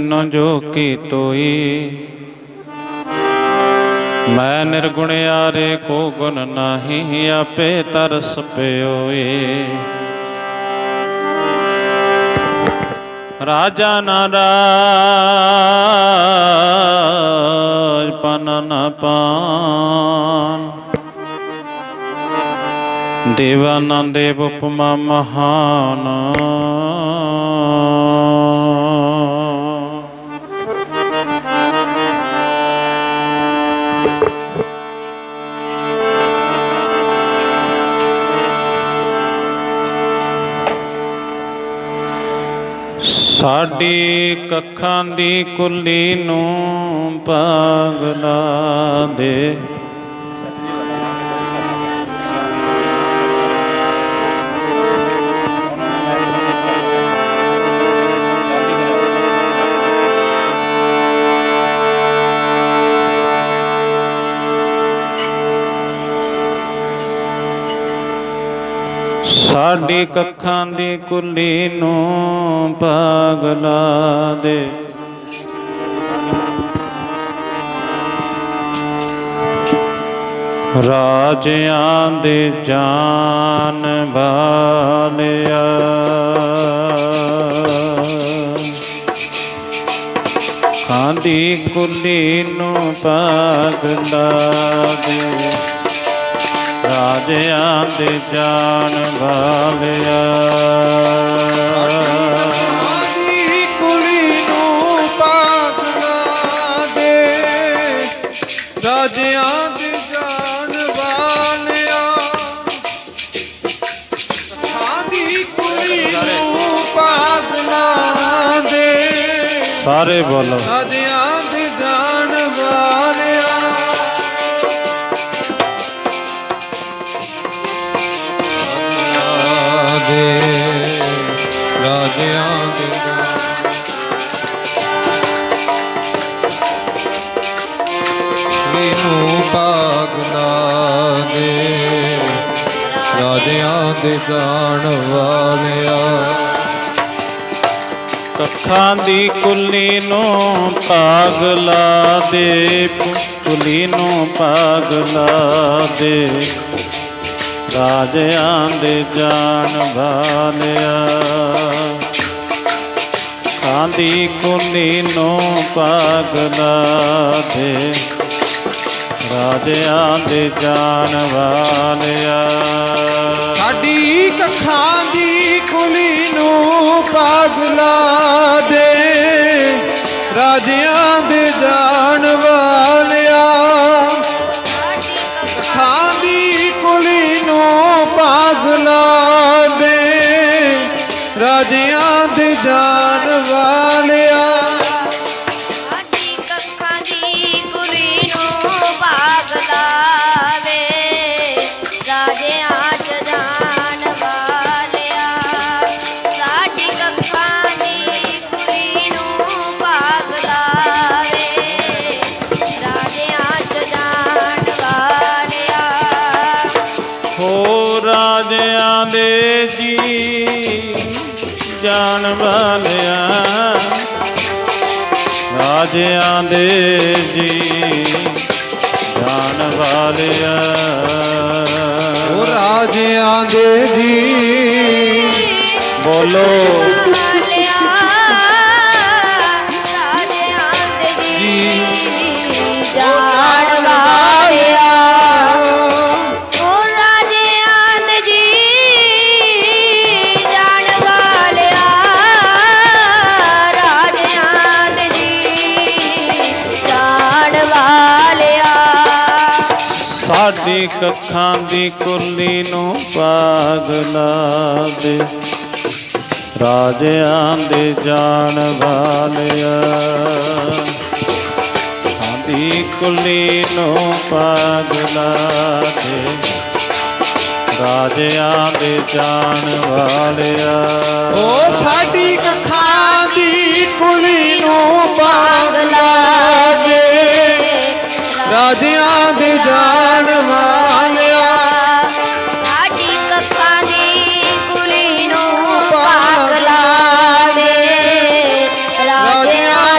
ਨ ਜੋ ਕੀ ਤੋਈ। ਮੈਂ ਨਿਰਗੁਣਿਆਰੇ ਕੋ ਗੁਣ ਨਾਹੀ, ਆਪੇ ਤਰਸ ਪਿਓਈ। ਰਾਜਾ ਨਾ ਰਾਜ ਪਨ ਨ ਪਾਨ, ਦੇਵਾ ਨਾ ਦੇਵ ਉਪਮਾ ਮਹਾਨ। ਸਾਡੀ ਕੱਖਾਂ ਦੀ ਕੁੱਲੀ ਨੂੰ ਪਾਗਲਾ ਦੇ, ਸਾਡੀ ਕੱਖਾਂ ਦੀ ਕੁੱਲੀ ਨੂੰ ਪਾਗਲਾ ਦੇ। ਰਾਜਿਆਂ ਦੇ ਜਾਨ ਵਾਲਿਆ, ਕੱਖਾਂ ਦੀ ਕੁੱਲੀ ਨੂੰ ਪਾਗਲਾ ਦੇ। ਰਾਜਿਆਂ ਦੇ ਜਾਨ ਵਾਲਿਆ, ਸਾਡੀ ਕੁੜੀ ਨੂੰ ਪਾਗਲਾ ਦੇ। ਰਾਜਿਆਂ ਦੇ ਜਾਨ ਵਾਲਿਆ, ਸਾਡੀ ਕੁੜੀ ਨੂੰ ਪਾਗਲਾ ਦੇ। ਸਾਰੇ ਬੋਲੋ। ਰਾਜਿਆਂ ਦੇ ਜਾਨ ਵਾਲਿਆ, ਰਾਜਿਆਂ ਦੇ ਮੈਨੂੰ ਪਾਗਲਾ ਦੇ। ਰਾਜਿਆਂ ਦੇ ਜਾਣ ਵਾਲਿਆ, ਕੱਖਾਂ ਦੀ ਕੁੱਲੀ ਨੂੰ ਪਾਗਲਾ ਦੇ। ਕੁੱਲੀ ਨੂੰ ਪਾਗਲਾ ਦੇ। ਰਾਜਿਆਂ ਦੇ ਜਾਨ ਵਾਲਿਆ, ਕੱਖਾਂ ਦੀ ਕੁੱਲੀ ਨੂੰ ਪਾਗਲਾ ਦੇ। ਰਾਜਿਆਂ ਦੇ ਜਾਨ ਵਾਲਿਆ, ਸਾਡੀ ਕੱਖਾਂ ਦੀ ਕੁਲੀ ਨੂੰ ਪਾਗਲਾ ਦੇ। ਰਾਜਿਆਂ ਦੇ ਜਾਣ ਵਾਲਿਆ, ਕੱਖਾਂ ਦੀ ਕੁਲੀ ਨੂੰ ਪਾਗਲਾ ਦੇ। ਰਾਜਿਆਂ ਦੇ ਜਾਣ ਵਾਲਿਆ, ਸਾਡੀ ਕੱਖਾਂ ਦੀ ਕੁਲੀ ਨੂੰ ਪਾਗਲਾ ਦੇ। ਰਾਜਿਆਂ ਚ ਜਾਣ ਵਾਲਿਆ, ਸਾਡੀ ਕੱਖਾਂ ਦੀ ਕੁਲੀ ਨੂੰ ਪਾਗਲਾ ਦੇ। ਰਾਜਿਆਂ ਚ ਜਾਣ ਵਾਲਿਆ, ਹੋ ਰਾਜਿਆਂ ਦੇ ਜੀ ਜਾਣ ਵਾਲਿਆ। ਰਾਜਿਆਂ ਦੇ ਜੀ ਜਾਣ ਵਾਲਿਆ, ਉਹ ਰਾਜਿਆਂ ਦੇ ਜੀ ਬੋਲੋ। ਵਾਲਿਆ, ਰਾਜਿਆਂ ਦੇ ਜੀ ਜਾਣ ਵਾਲਿਆ। ਉਹ ਰਾਜਿਆਂ ਦੇ ਜੀ ਜਾਣ ਵਾਲਿਆ, ਰਾਜਿਆਂ ਦੇ ਜੀ ਜਾਣ ਵਾਲਿਆ। ਸਾਡੀ ਕੱਖਾਂ ਦੀ ਕੁੱਲੀ ਨੂੰ ਪਾਗਲਾ ਦੇ। ਰਾਜਿਆਂ ਦੇ ਜਾਣ ਵਾਲਿਆ, ਸਾਡੀ ਕੁੱਲੀ ਨੂੰ ਪਾਗਲਾ ਦੇ। ਰਾਜਿਆਂ ਦੇ ਜਾਣ ਵਾਲਿਆ, ਉਹ ਸਾਡੀ ਕੱਖਾਂ ਦੀ ਕੁਲੀ ਨੂੰ ਪਾਗਲਾ ਦੇ। ਰਾਜਿਆਂ ਦੇ ਜਾਣ ਵਾਲਿਆ, ਸਾਡੀ ਕੱਖਾਂ ਦੀ ਕੁਲੀ ਨੂੰ ਪਾਗਲਾ ਦੇ। ਰਾਜਿਆਂ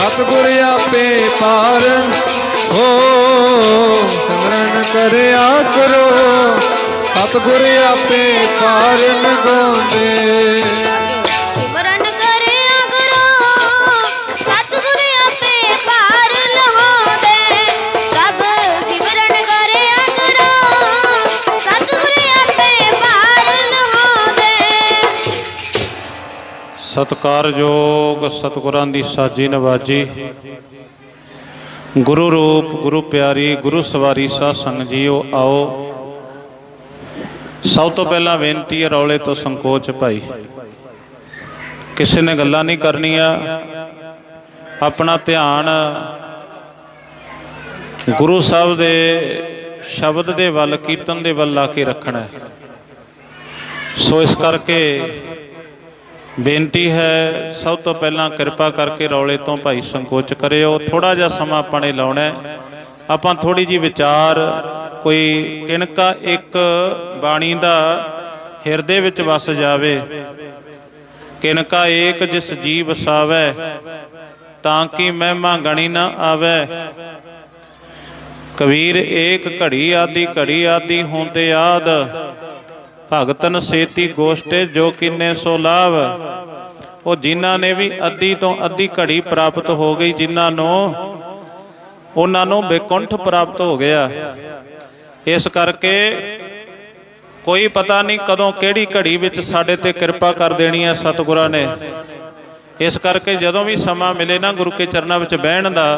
ਸਤਿਗੁਰ ਆਪੇ ਪਾਰਨ ਹੋ ਸਿਮਰਨ ਕਰਿਆ ਕਰੋ ਸਤਿਗੁਰ ਆਪੇ ਪਾਰਨ ਗਾਉਂਦੇ ਸਿਮਰਨ ਕਰਿਆ ਕਰੋ ਸਤਿਗੁਰ ਆਪੇ ਪਾਰ ਲਹਾਉਂਦੇ ਸਭ ਸਿਮਰਨ ਕਰਿਆ ਕਰੋ ਸਤਿਗੁਰ ਆਪੇ ਪਾਰ ਲਹਾਉਂਦੇ ਸਤਿਕਾਰਯੋਗ ਸਤਿਗੁਰਾਂ ਦੀ ਸਾਜੀ ਨਵਾਜੀ ਗੁਰੂ ਰੂਪ ਗੁਰੂ ਪਿਆਰੀ ਗੁਰੂ ਸਵਾਰੀ ਸਾਧ ਸੰਗਤ ਜੀਓ ਆਓ। ਸਭ ਤੋਂ ਪਹਿਲਾਂ ਬੇਨਤੀ ਹੈ ਰੌਲੇ ਤੋਂ ਸੰਕੋਚ ਭਾਈ, ਕਿਸੇ ਨੇ ਗੱਲਾਂ ਨਹੀਂ ਕਰਨੀਆਂ, ਆਪਣਾ ਧਿਆਨ ਗੁਰੂ ਸਾਹਿਬ ਦੇ ਸ਼ਬਦ ਦੇ ਵੱਲ ਕੀਰਤਨ ਦੇ ਵੱਲ ਲਾ ਕੇ ਰੱਖਣਾ। ਸੋ ਇਸ ਕਰਕੇ ਬੇਨਤੀ ਹੈ ਸਭ ਤੋਂ ਪਹਿਲਾਂ ਕਿਰਪਾ ਕਰਕੇ ਰੌਲੇ ਤੋਂ ਭਾਈ ਸੰਕੋਚ ਕਰਿਓ। ਥੋੜਾ ਜਿਹਾ ਸਮਾਂ ਆਪਾਂ ਨੇ ਲਾਉਣਾ, ਆਪਾਂ ਥੋੜੀ ਜੀ ਵਿਚਾਰ ਕੋਈ ਕਿਣਕਾ ਇੱਕ ਬਾਣੀ ਦਾ ਹਿਰਦੇ ਵਿੱਚ ਵਸ ਜਾਵੇ। ਕਿਣਕਾ ਏਕ ਜਿਸ ਜੀ ਵਸਾਵੈ ਤਾਂ ਕਿ ਮਹਿਮਾ ਗਣੀ ਨਾ ਆਵੈ। ਕਬੀਰ ਏਕ ਘੜੀ ਆਦੀ ਘੜੀ ਆਦੀ ਹੋਂਦੇ ਆਦ ਭਗਤਨ ਸੇਤੀ ਗੋਸ਼ਟੇ ਜੋ ਕਿੰਨੇ ਸੋ ਲਾਭ। ਉਹ ਜਿਨ੍ਹਾਂ ਨੇ ਵੀ ਅੱਧੀ ਤੋਂ ਅੱਧੀ ਘੜੀ ਪ੍ਰਾਪਤ ਹੋ ਗਈ, ਜਿਨ੍ਹਾਂ ਨੂੰ ਉਹਨਾਂ ਨੂੰ ਬੇਕੁੰਠ ਪ੍ਰਾਪਤ ਹੋ ਗਿਆ। ਇਸ ਕਰਕੇ ਕੋਈ ਪਤਾ ਨਹੀਂ ਕਦੋਂ ਕਿਹੜੀ ਘੜੀ ਵਿੱਚ ਸਾਡੇ ਤੇ ਕਿਰਪਾ ਕਰ ਦੇਣੀ ਹੈ ਸਤਿਗੁਰਾਂ ਨੇ। ਇਸ ਕਰਕੇ ਜਦੋਂ ਵੀ ਸਮਾਂ ਮਿਲੇ ਨਾ ਗੁਰੂ ਕੇ ਚਰਨਾਂ ਵਿੱਚ ਬਹਿਣ ਦਾ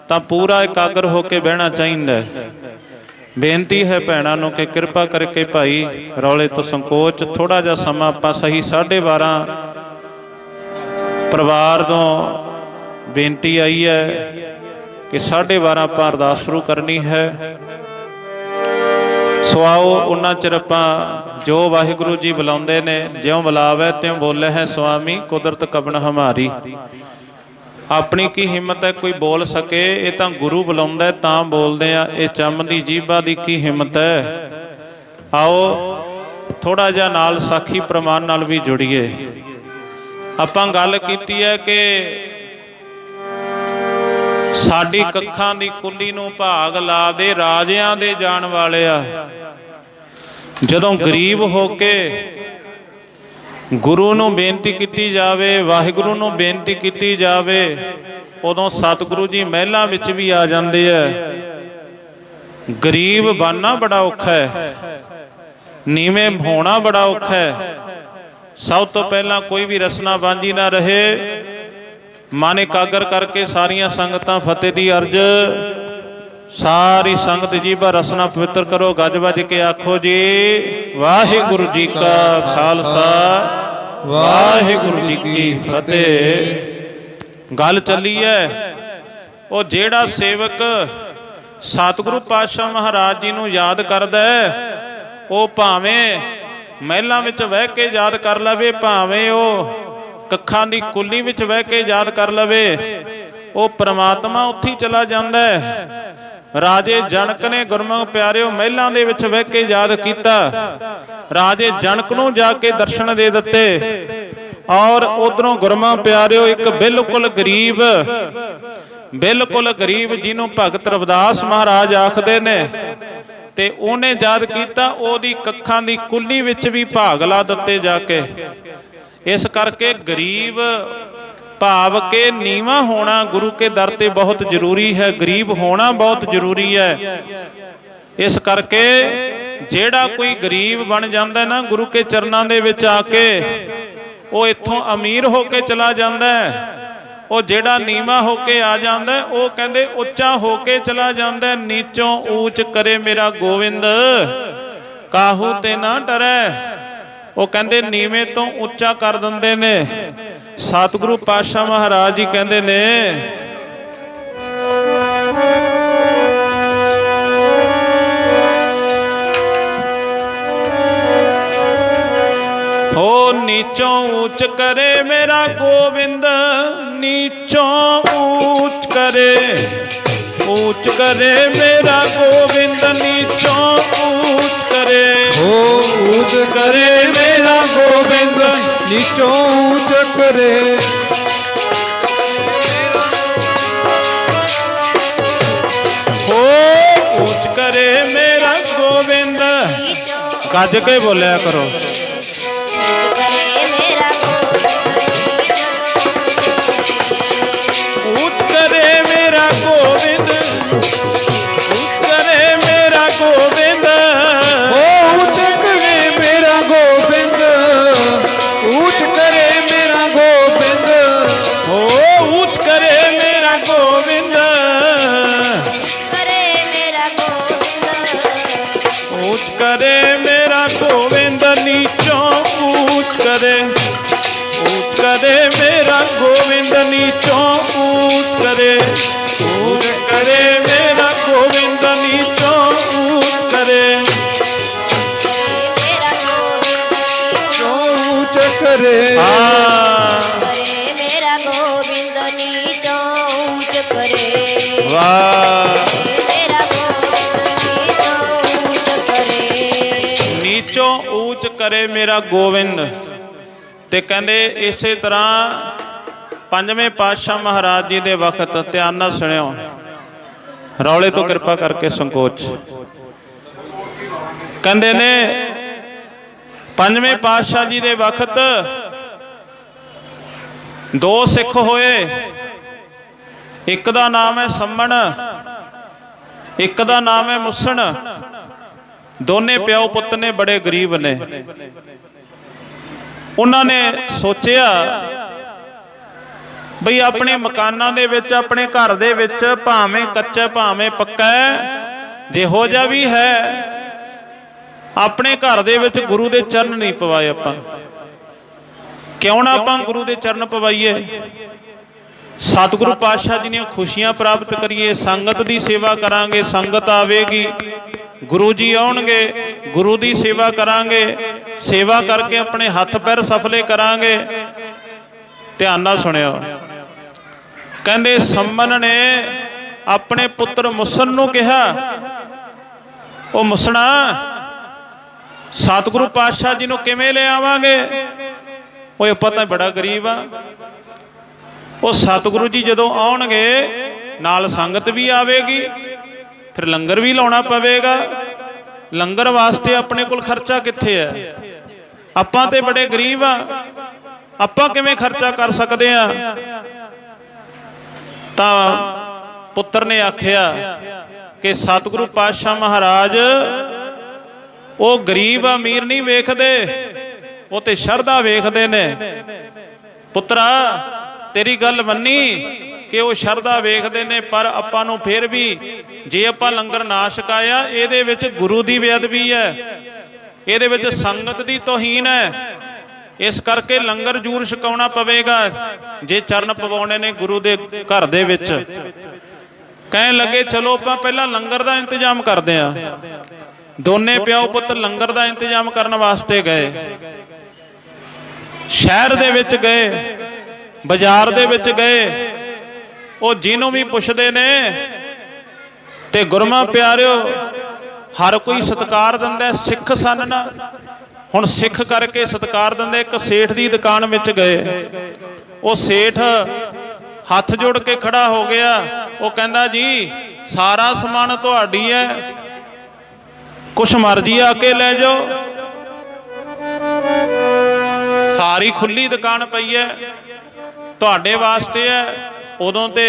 ਤਾਂ ਪੂਰਾ ਇਕਾਗਰ ਹੋ ਕੇ ਬਹਿਣਾ ਚਾਹੀਦਾ। ਬੇਨਤੀ ਹੈ ਭੈਣਾਂ ਨੂੰ ਕਿ ਕਿਰਪਾ ਕਰਕੇ ਭਾਈ ਰੌਲੇ ਤੋਂ ਸੰਕੋਚ, ਥੋੜਾ ਜਿਹਾ ਸਮਾਂ ਆਪਾਂ ਸਹੀ 12:30 ਪਰਿਵਾਰ ਤੋਂ ਬੇਨਤੀ ਆਈ ਹੈ ਕਿ 12:30 ਆਪਾਂ ਅਰਦਾਸ ਸ਼ੁਰੂ ਕਰਨੀ ਹੈ। ਸੋ ਆਓ ਉਹਨਾਂ ਚਿਰ ਆਪਾਂ ਜੋ ਵਾਹਿਗੁਰੂ ਜੀ ਬੁਲਾਉਂਦੇ ਨੇ, ਜਿਉਂ ਬੁਲਾਵੇ ਤਿਉਂ ਬੋਲੇ ਹੈ ਸੁਆਮੀ ਕੁਦਰਤ ਕਬਨ ਹਮਾਰੀ। ਆਪਣੀ ਕੀ ਹਿੰਮਤ ਹੈ ਕੋਈ ਬੋਲ ਸਕੇ, ਇਹ ਤਾਂ ਗੁਰੂ ਬੁਲਾਉਂਦਾ ਤਾਂ ਬੋਲਦੇ ਆ। ਇਹ ਚੰਮ ਦੀ ਜੀਭਾ ਦੀ ਕੀ ਹਿੰਮਤ ਹੈ। ਆਓ ਥੋੜਾ ਜਿਹਾ ਨਾਲ ਸਾਖੀ ਪ੍ਰਮਾਣ ਨਾਲ ਵੀ ਜੁੜੀਏ। ਆਪਾਂ ਗੱਲ ਕੀਤੀ ਹੈ ਕਿ ਸਾਡੀ ਕੱਖਾਂ ਦੀ ਕੁੱਲੀ ਨੂੰ ਭਾਗ ਲਾ ਦੇ ਰਾਜਿਆਂ ਦੇ ਜਾਣ ਵਾਲਿਆ। ਜਦੋਂ ਗਰੀਬ ਹੋ ਕੇ ਗੁਰੂ ਨੂੰ ਬੇਨਤੀ ਕੀਤੀ ਜਾਵੇ, ਵਾਹਿਗੁਰੂ ਨੂੰ ਬੇਨਤੀ ਕੀਤੀ ਜਾਵੇ, ਉਦੋਂ ਸਤਿਗੁਰੂ ਜੀ ਮਹਿਲਾਂ ਵਿੱਚ ਵੀ ਆ ਜਾਂਦੇ ਆ। ਗਰੀਬ ਬਣਨਾ ਬੜਾ ਔਖਾ ਹੈ, ਨੀਵੇਂ ਹੋਣਾ ਬੜਾ ਔਖਾ ਹੈ। ਸਭ ਤੋਂ ਪਹਿਲਾਂ ਕੋਈ ਵੀ ਰਸਨਾ ਬਾਂਝੀ ਨਾ ਰਹੇ। ਮਨ ਇਕਾਗਰ ਕਰਕੇ ਸਾਰੀਆਂ ਸੰਗਤਾਂ ਫਤਿਹ ਦੀ ਅਰਜ਼। ਸਾਰੀ ਸੰਗਤ ਜੀਭਾ ਰਸਨਾ ਪਵਿੱਤਰ ਕਰੋ, ਗੱਜ ਵੱਜ ਕੇ ਆਖੋ ਜੀ ਵਾਹਿਗੁਰੂ ਜੀ ਕਾ ਖਾਲਸਾ ਵਾਹਿਗੁਰੂ ਜੀ ਕੀ ਫਤਿਹ। ਗੱਲ ਚੱਲੀ ਹੈ ਉਹ ਜਿਹੜਾ ਸੇਵਕ ਸਤਿਗੁਰੂ ਪਾਤਸ਼ਾਹ ਮਹਾਰਾਜ ਜੀ ਨੂੰ ਯਾਦ ਕਰਦਾ ਹੈ, ਉਹ ਭਾਵੇਂ ਮਹਿਲਾਂ ਵਿੱਚ ਬਹਿ ਕੇ ਯਾਦ ਕਰ ਲਵੇ, ਭਾਵੇਂ ਉਹ ਕੱਖਾਂ ਦੀ ਕੁੱਲੀ ਵਿੱਚ ਬਹਿ ਕੇ ਯਾਦ ਕਰ ਲਵੇ, ਉਹ ਪ੍ਰਮਾਤਮਾ ਉੱਥੇ ਹੀ ਚਲਾ ਜਾਂਦਾ ਹੈ। ਰਾਜੇ ਜਨਕ ਨੇ ਗੁਰਮੁਖ ਪਿਆਰਿਓ ਮਹਿਲਾਂ ਦੇ ਵਿੱਚ ਬਹਿ ਕੇ ਯਾਦ ਕੀਤਾ। ਰਾਜੇ ਜਨਕ ਨੂੰ ਜਾ ਕੇ ਦਰਸ਼ਨ ਦੇ ਦਿੱਤੇ ਔਰ ਉਧਰੋਂ ਗੁਰਮੁਖ ਪਿਆਰਿਓ ਇੱਕ ਬਿਲਕੁਲ ਗਰੀਬ ਜਿਹਨੂੰ ਭਗਤ ਰਵਿਦਾਸ ਮਹਾਰਾਜ ਆਖਦੇ ਨੇ, ਤੇ ਉਹਨੇ ਯਾਦ ਕੀਤਾ, ਉਹਦੀ ਕੱਖਾਂ ਦੀ ਕੁੱਲੀ ਵਿੱਚ ਵੀ ਭਾਗ ਲਾ ਦਿੱਤੇ ਜਾ ਕੇ। ਇਸ ਕਰਕੇ ਗਰੀਬ ਭਾਵ ਕੇ ਨੀਵਾਂ ਹੋਣਾ ਗੁਰੂ ਕੇ ਦਰ ਤੇ ਬਹੁਤ ਜ਼ਰੂਰੀ ਹੈ, ਗਰੀਬ ਹੋਣਾ ਬਹੁਤ ਜ਼ਰੂਰੀ ਹੈ। ਇਸ ਕਰਕੇ ਜਿਹੜਾ ਕੋਈ ਗਰੀਬ ਬਣ ਜਾਂਦਾ ਨਾ ਗੁਰੂ ਕੇ ਚਰਨਾਂ ਦੇ ਵਿੱਚ ਆ ਕੇ, ਉਹ ਇੱਥੋਂ ਅਮੀਰ ਹੋ ਕੇ ਚਲਾ ਜਾਂਦਾ ਹੈ। ਉਹ ਜਿਹੜਾ ਨੀਵਾਂ ਹੋ ਕੇ ਆ ਜਾਂਦਾ ਉਹ ਕਹਿੰਦੇ ਉੱਚਾ ਹੋ ਕੇ ਚਲਾ ਜਾਂਦਾ। ਨੀਚੋਂ ਊਚ ਕਰੇ ਮੇਰਾ ਗੋਬਿੰਦ ਕਾਹੂ ਤੇ ਨਾ ਡਰੈ। ਉਹ ਕਹਿੰਦੇ ਨੀਵੇਂ ਤੋਂ ਉੱਚਾ ਕਰ ਦਿੰਦੇ ਨੇ। ਸਤਿਗੁਰੂ ਪਾਤਸ਼ਾਹ ਮਹਾਰਾਜ ਜੀ ਕਹਿੰਦੇ ਨੇ ਹੋ ਨੀਚੋਂ ਊਚ ਕਰੇ ਮੇਰਾ ਗੋਬਿੰਦ, ਨੀਚੋਂ ਊਚ ਕਰੇ ਮੇਰਾ ਗੋਬਿੰਦ, ਨੀਚੋਂ ਊਚ ਕਰੇ ਹੋ ਊਚ ਕਰੇ ਮੇਰਾ ਗੋਬਿੰਦ ਨੀਚੋਂ ਊਚ ਕਰੇ ਮੇਰਾ ਗੱਜ ਕੇ ਬੋਲਿਆ ਕਰੋ। ऊंच करे मेरा गोविंद ऊंच करे मेरा गोविंद, ऊंच करे मेरा गोविंद, ऊंच करे मेरा गोविंद, ओ ऊंच करे मेरा गोविंद, करे मेरा गोविंद ऊंच करे मेरा गोविंद, नीचों ऊंच करे मेरा गोविंद, नीचों ऊंच करे मेरा गोविंद, नीचों ऊंच करे। मेरा गोविंद ऊंच करे हाँ करे मेरा गोविंद नीचों ऊंच करे वाह, मेरा गोविंद नीचों ऊंच करे ਨੀਚੋਂ ਊਚ ਕਰੇ ਮੇਰਾ ਗੋਵਿੰਦ। ਤੇ ਕਹਿੰਦੇ ਇਸੇ ਤਰ੍ਹਾਂ ਪੰਜਵੇਂ ਪਾਤਸ਼ਾਹ ਮਹਾਰਾਜ ਜੀ ਦੇ ਵਕਤ, ਧਿਆਨ ਨਾਲ ਸੁਣਿਓ, ਰੌਲੇ ਤੋਂ ਕਿਰਪਾ ਕਰਕੇ ਸੰਕੋਚ। ਕਹਿੰਦੇ ਨੇ ਪੰਜਵੇਂ ਪਾਤਸ਼ਾਹ ਜੀ ਦੇ ਵਕਤ ਦੋ ਸਿੱਖ ਹੋਏ, ਇੱਕ ਦਾ ਨਾਮ ਹੈ ਸੰਮਣ, ਇੱਕ ਦਾ ਨਾਮ ਹੈ ਮੁਸਣ। ਦੋਨੇ ਪਿਓ ਪੁੱਤ ਨੇ, ਬੜੇ ਗਰੀਬ ਨੇ। ਉਹਨਾਂ ਨੇ ਸੋਚਿਆ ਬਈ ਆਪਣੇ ਮਕਾਨਾਂ ਦੇ ਵਿੱਚ, ਆਪਣੇ ਘਰ ਦੇ ਵਿੱਚ, ਭਾਵੇਂ ਕੱਚਾ ਭਾਵੇਂ ਪੱਕਾ, ਜਿਹੋ ਜਿਹਾ ਵੀ ਹੈ, ਆਪਣੇ ਘਰ ਦੇ ਵਿੱਚ ਗੁਰੂ ਦੇ ਚਰਨ ਨਹੀਂ ਪਵਾਏ ਆਪਾਂ। ਕਿਉਂ ਨਾ ਆਪਾਂ ਗੁਰੂ ਦੇ ਚਰਨ ਪਵਾਈਏ, ਸਤਿਗੁਰੂ ਪਾਤਸ਼ਾਹ ਜੀ ਦੀਆਂ ਖੁਸ਼ੀਆਂ ਪ੍ਰਾਪਤ ਕਰੀਏ, ਸੰਗਤ ਦੀ ਸੇਵਾ ਕਰਾਂਗੇ, ਸੰਗਤ ਆਵੇਗੀ, ਗੁਰੂ ਜੀ ਆਉਣਗੇ, ਗੁਰੂ ਦੀ ਸੇਵਾ ਕਰਾਂਗੇ, ਸੇਵਾ ਕਰਕੇ ਆਪਣੇ ਹੱਥ ਪੈਰ ਸਫਲੇ ਕਰਾਂਗੇ। ਧਿਆਨ ਨਾਲ ਸੁਣਿਓ। ਕਹਿੰਦੇ ਸੰਮਨ ਨੇ ਆਪਣੇ ਪੁੱਤਰ ਮੁਸਨ ਨੂੰ ਕਿਹਾ, ਉਹ ਮੁਸਣਾ, ਸਤਿਗੁਰੂ ਪਾਤਸ਼ਾਹ ਜੀ ਨੂੰ ਕਿਵੇਂ ਲੈ ਆਵਾਂਗੇ? ਉਹ ਪਤਾ ਬੜਾ ਗਰੀਬ ਆ। ਉਹ ਸਤਿਗੁਰੂ ਜੀ ਜਦੋਂ ਆਉਣਗੇ ਨਾਲ ਸੰਗਤ ਵੀ ਆਵੇਗੀ, ਫਿਰ ਲੰਗਰ ਵੀ ਲਾਉਣਾ ਪਵੇਗਾ। ਲੰਗਰ ਵਾਸਤੇ ਆਪਣੇ ਕੋਲ ਖਰਚਾ ਕਿੱਥੇ ਹੈ? ਆਪਾਂ ਤੇ ਬੜੇ ਗਰੀਬ ਆ, ਆਪਾਂ ਕਿਵੇਂ ਖਰਚਾ ਕਰ ਸਕਦੇ ਆ? ਤਾਂ ਪੁੱਤਰ ਨੇ ਆਖਿਆ ਕਿ ਸਤਿਗੁਰੂ ਪਾਤਸ਼ਾਹ ਮਹਾਰਾਜ ਉਹ ਗਰੀਬ ਅਮੀਰ ਨਹੀਂ ਵੇਖਦੇ, ਉਹ ਤੇ ਸ਼ਰਧਾ ਵੇਖਦੇ ਨੇ। ਪੁੱਤਰਾ, ਤੇਰੀ ਗੱਲ ਮੰਨੀ ਕਿ ਉਹ ਸ਼ਰਧਾ ਵੇਖਦੇ ਨੇ, ਪਰ ਆਪਾਂ ਨੂੰ ਫਿਰ ਵੀ ਜੇ ਆਪਾਂ ਲੰਗਰ ਨਾ ਛਕਾਇਆ, ਇਹਦੇ ਵਿੱਚ ਗੁਰੂ ਦੀ ਬੇਅਦਬੀ ਹੈ, ਇਹਦੇ ਵਿੱਚ ਸੰਗਤ ਦੀ ਤੋਹੀਨ ਹੈ। ਇਸ ਕਰਕੇ ਲੰਗਰ ਜ਼ਰੂਰ ਛਕਾਉਣਾ ਪਵੇਗਾ ਜੇ ਚਰਨ ਪਵਾਉਣੇ ਨੇ ਗੁਰੂ ਦੇ ਘਰ ਦੇ ਵਿੱਚ। ਕਹਿਣ ਲੱਗੇ ਚਲੋ ਆਪਾਂ ਪਹਿਲਾਂ ਲੰਗਰ ਦਾ ਇੰਤਜ਼ਾਮ ਕਰਦੇ ਆਂ। ਦੋਨੇ ਪਿਓ ਪੁੱਤ ਲੰਗਰ ਦਾ ਇੰਤਜ਼ਾਮ ਕਰਨ ਵਾਸਤੇ ਗਏ। ਸ਼ਹਿਰ ਦੇ ਵਿੱਚ ਗਏ, ਬਾਜ਼ਾਰ ਦੇ ਵਿੱਚ ਗਏ। ਉਹ ਜਿਹਨੂੰ ਵੀ ਪੁੱਛਦੇ ਨੇ ਤੇ ਗੁਰਮਾ ਪਿਆਰਿਓ ਹਰ ਕੋਈ ਸਤਿਕਾਰ ਦਿੰਦਾ। ਸਿੱਖ ਸਨ ਨਾ, ਹੁਣ ਸਿੱਖ ਕਰਕੇ ਸਤਿਕਾਰ ਦਿੰਦੇ। ਇੱਕ ਸੇਠ ਦੀ ਦੁਕਾਨ ਵਿੱਚ ਗਏ। ਉਹ ਸੇਠ ਹੱਥ ਜੋੜ ਕੇ ਖੜਾ ਹੋ ਗਿਆ। ਉਹ ਕਹਿੰਦਾ ਜੀ ਸਾਰਾ ਸਮਾਨ ਤੁਹਾਡੀ ਹੈ, ਕੁਛ ਮਰਜ਼ੀ ਆ ਕੇ ਲੈ ਜਾਓ। ਸਾਰੀ ਖੁੱਲੀ ਦੁਕਾਨ ਪਈ ਹੈ, ਤੁਹਾਡੇ ਵਾਸਤੇ ਹੈ। ਉਦੋਂ ਤੇ